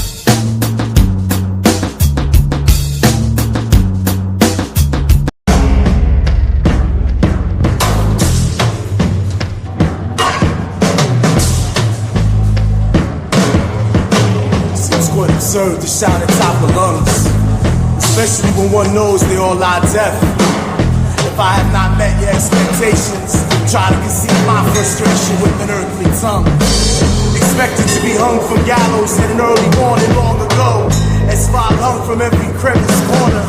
Absurd to shout at top of lungs, especially when one knows they all lie deaf. If I have not met your expectations, try to conceive my frustration with an earthly tongue. Expected to be hung from gallows at an early morning long ago, as far hung from every crevice corner.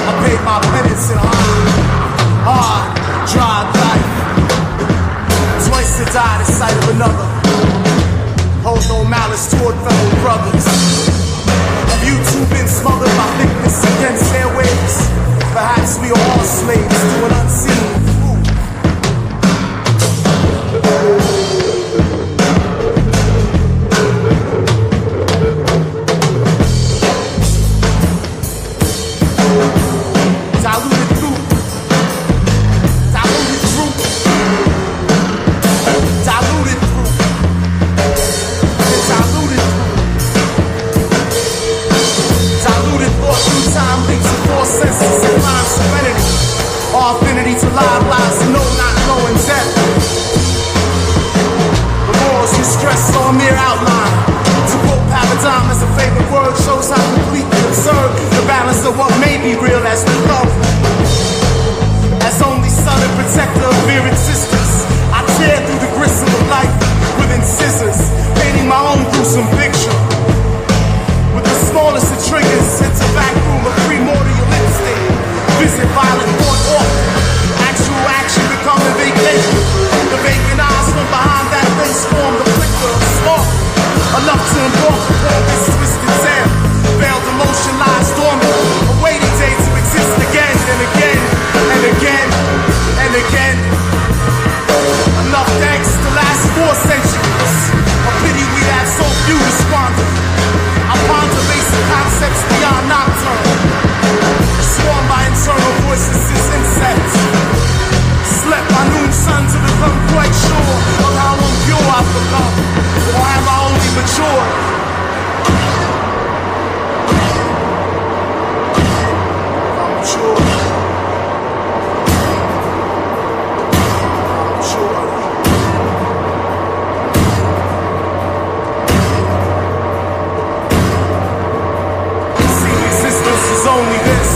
I paid my penance in a hard, dry life. Twice to die the sight of another. Hold no malice toward fellow brothers. Have you two been smothered by thickness against airwaves? Perhaps we are all slaves to an unseen affinity to live lives and no not knowing depth. The morals you stress on mere outline. To quote paradigm as a favorite word shows how completely absurd the balance of what may be real as we love. protector of mere existence. I tear through the gristle of life with scissors, painting my own gruesome picture. With the smallest of triggers, it's a back room of primordial instinct. Visit violent thought often. Actual action becoming vacation. The vacant eyes from behind that face form the flicker of spark. Enough to embark upon this twisted tale. Veiled emotion lies dormant, awaiting day to exist again and again and again and again. Enough thanks to last 4 centuries. A pity we had so few to squander. I ponder basic concepts beyond nocturne. Swarmed by internal voices since insects. Slept by noon sun to become quite sure of how impure I've become. Or have I only matured? I'm mature. Only this.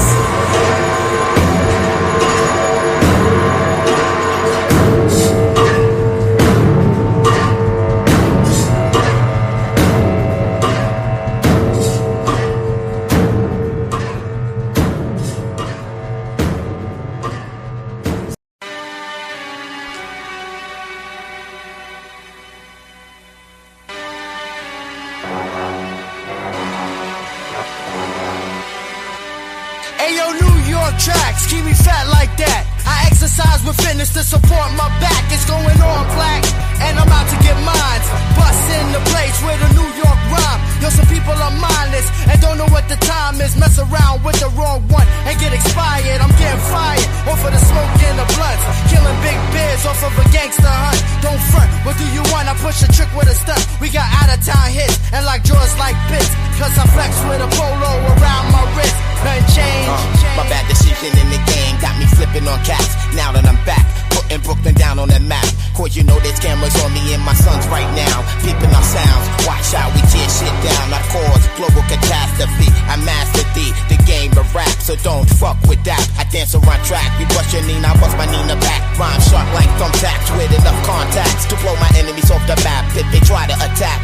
Ayo, New York tracks, keep me fat like that. I exercise with fitness to support my back. It's going on black, and I'm out to get mine. Bust in the place with a New York rhyme. Yo, some people are mindless and don't know what the time is. Mess around with the wrong one and get expired. I'm getting fired off of the smoke and the blunts. Killing big bears off of a gangster hunt. Don't front, what do you want? I push a trick with a stunt. We got out of town hits and like drawers like bits. Cause I flex with a polo around my wrist. Nothing change. My bad decision in the game got me flipping on cats. Now that I'm back, putting Brooklyn down on the map. Cause you know there's cameras on me and my sons right now. Peeping our sounds, watch how we tear shit down. I cause global catastrophe. I master the game of rap, so don't fuck with that. I dance around track, you bust your Nina, I bust my Nina back. Rhyme sharp like thumbtacks with enough contacts to blow my enemies off the map if they try to attack.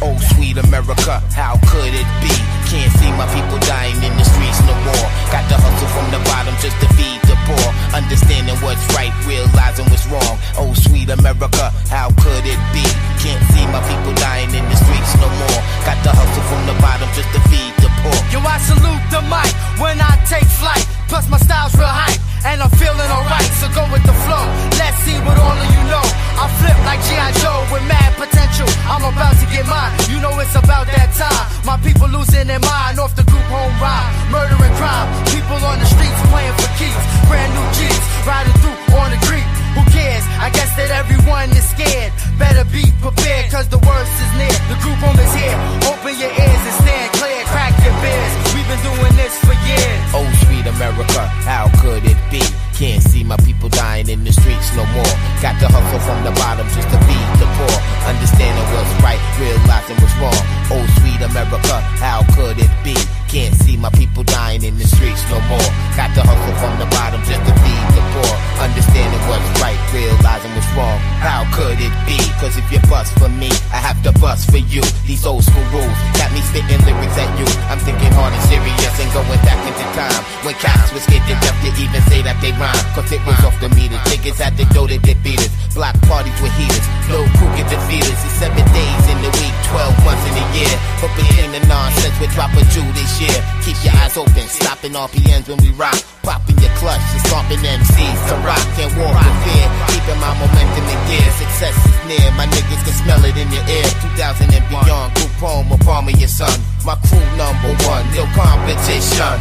Oh, sweet America, how could it be? Can't see my people dying in the streets no more. Got to hustle from the bottom just to feed the poor. Understanding what's right, realizing what's wrong. Oh, sweet America, how could it be? Can't see my people dying in the streets no more. Got to hustle from the bottom just to feed the poor. Yo, I salute the mic when I take flight. Plus my style's real hype, and I'm feeling alright, so go with the flow. Let's see what all of you know. I flip like G.I. Joe with mad potential. I'm about to get mine, you know it's about that time. My people losing their mind off the group home ride. Murder and crime, people on the streets playing for keeps. Brand new G's, riding through on the creek. Who cares? I guess that everyone is scared. Better be prepared, cause the worst is near. The group home is here, open your ears and stand clear. Crack your beers, we've been doing this for years. Oh, sweet America, how could it be? Can't see my people dying in the streets no more. Got to hustle from the bottom just to feed the poor. Understanding what's right, realizing what's wrong. Oh, sweet America, how could it be? Can't see my people dying in the streets no more. Got to hustle from the bottom just to feed the poor. Understanding what's right, realizing what's wrong. How could it be? Cause if you bust for me, I have to bust for you. These old school rules got me spitting lyrics at you. I'm thinking hard and serious and going back into time when cats was scared to death to even say that they rhyme. Cause it was off the meters. Niggas had to go to get beaters. Block parties with heaters. No crew can defeat us. It's 7 days in the week, 12 months in a year. But between the nonsense, we drop a Jew this year. Keep your eyes open, stopping RPMs when we rock. Popping your clutch and stomping MCs to rock. Can't walk in fear, keeping my momentum in gear. Success is near, my niggas can smell it in your ear. 2000 and beyond, group home, a palm of your son. My crew number one, no competition.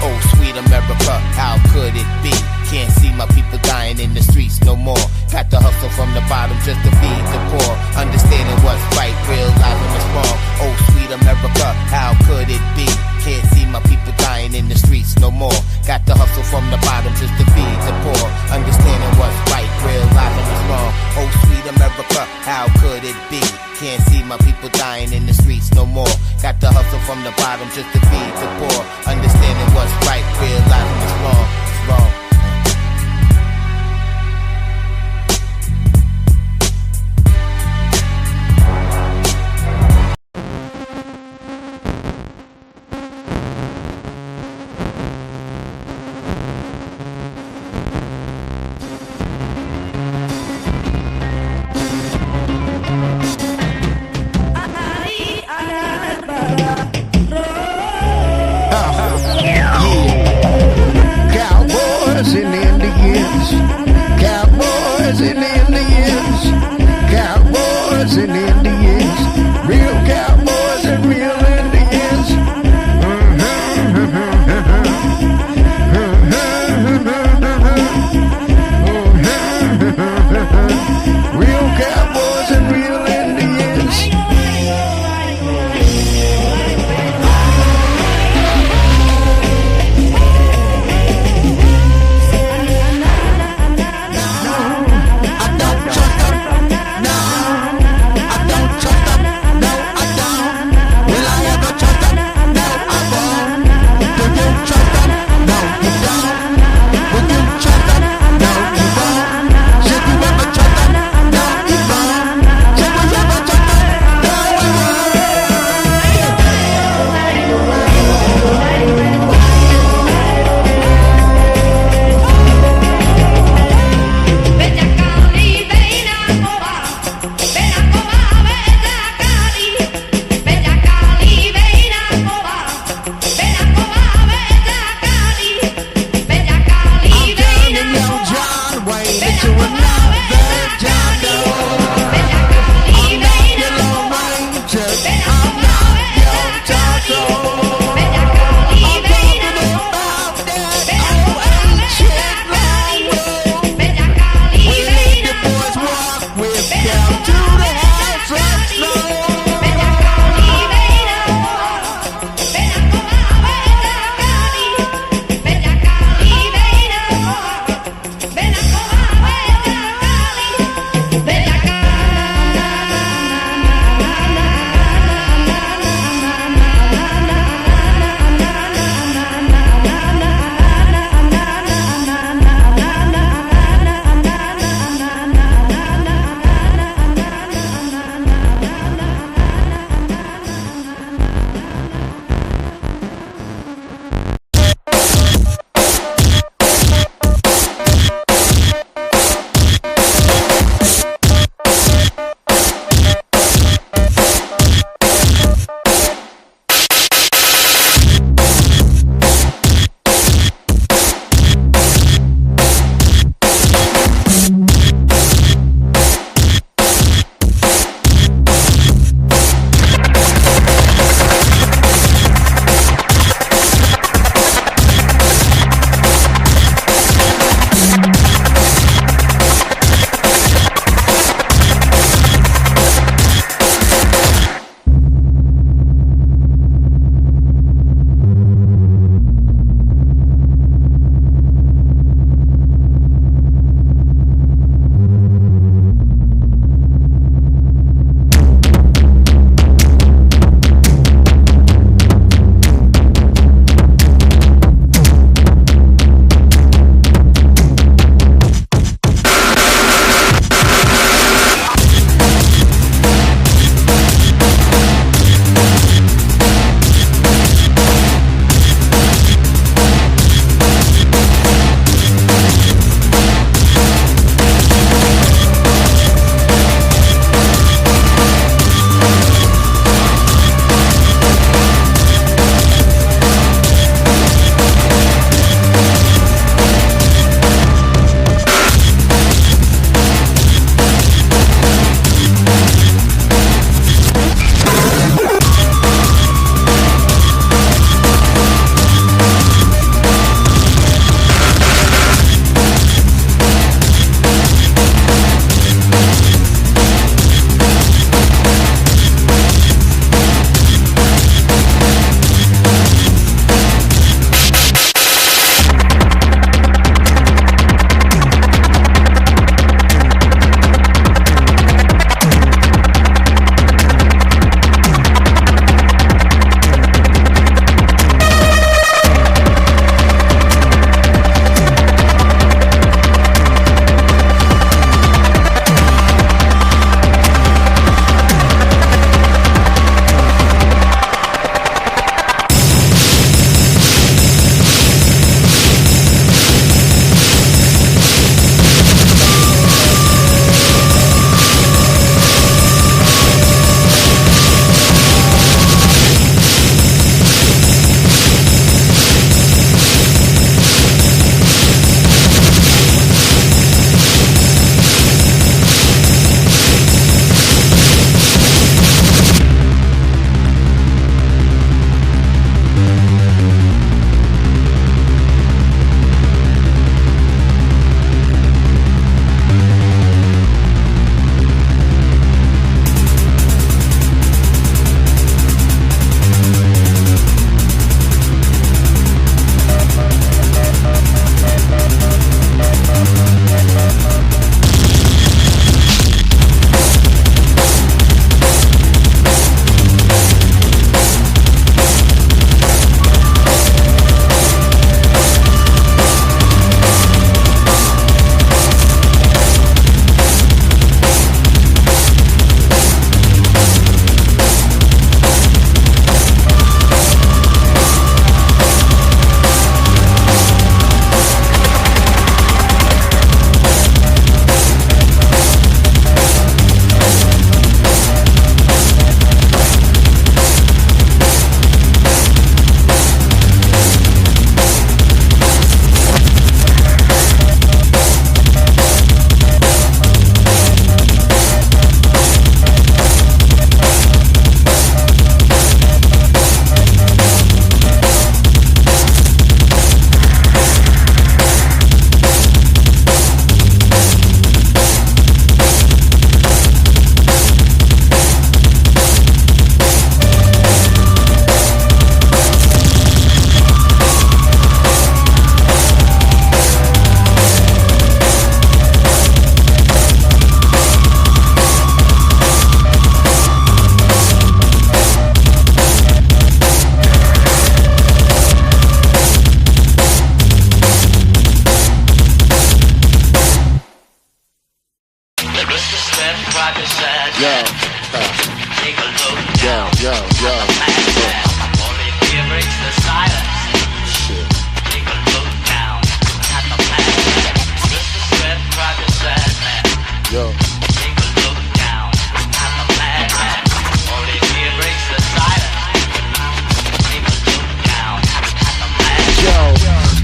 Oh, sweet America, how could it be? Can't see my people dying in the streets no more. Got to hustle from the bottom just to feed the poor. Understanding what's right, realizing what's wrong. Oh, sweet America, how could it be? Can't see my people dying in the streets no more. Got to hustle from the bottom just to feed the poor. Understanding what's right, realizing what's wrong. Oh, sweet America, how could it be? Can't see my people dying in the streets no more. Got to hustle from the bottom just to feed the poor. Understanding what's right, realizing what's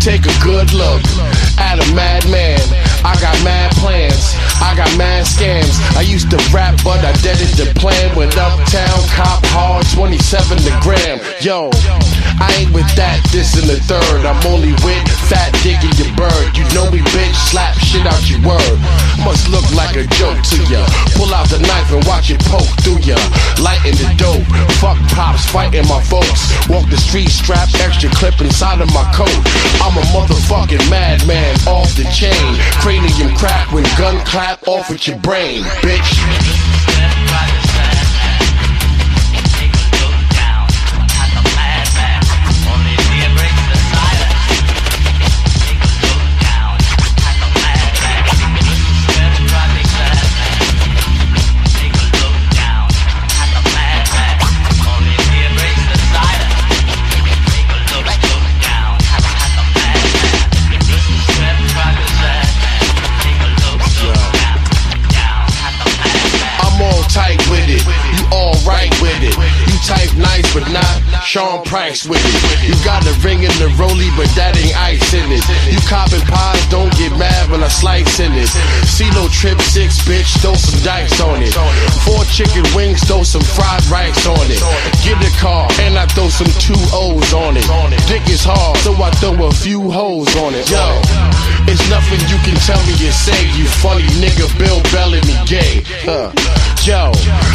Take a good look at a madman. I got mad plans, I got mad scams. I used to rap, but I deaded the plan. Went uptown, cop hard, 27 the gram. Yo, I ain't with that, this and the third. I'm only with fat digging your bird. You know me, bitch, slap shit out your word. Must look like a joke to ya. Pull out the knife and watch it poke through ya. Lighting the dope, fuck pops, fighting my folks. Walk the street, strap extra clip inside of my coat. I'm a motherfucking madman, off the chain. Cranium crack when gun clap off with your brain, bitch. Type nice, but not Sean Price with it. You got a ring in the rollie, but that ain't ice in it. You copping pies, don't get mad when I slice in it. CeeLo trip 6, bitch, throw some dice on it. 4 chicken wings, throw some fried rice on it. Get a car, and I throw some 2 O's on it. Dick is hard, so I throw a few hoes on it. Yo, it's nothing you can tell me or say. You funny nigga, Bill Bellamy gay. Yo,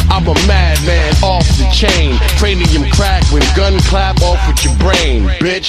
I'm a madman off the chain. Cranium crack when gun clap off with your brain, bitch.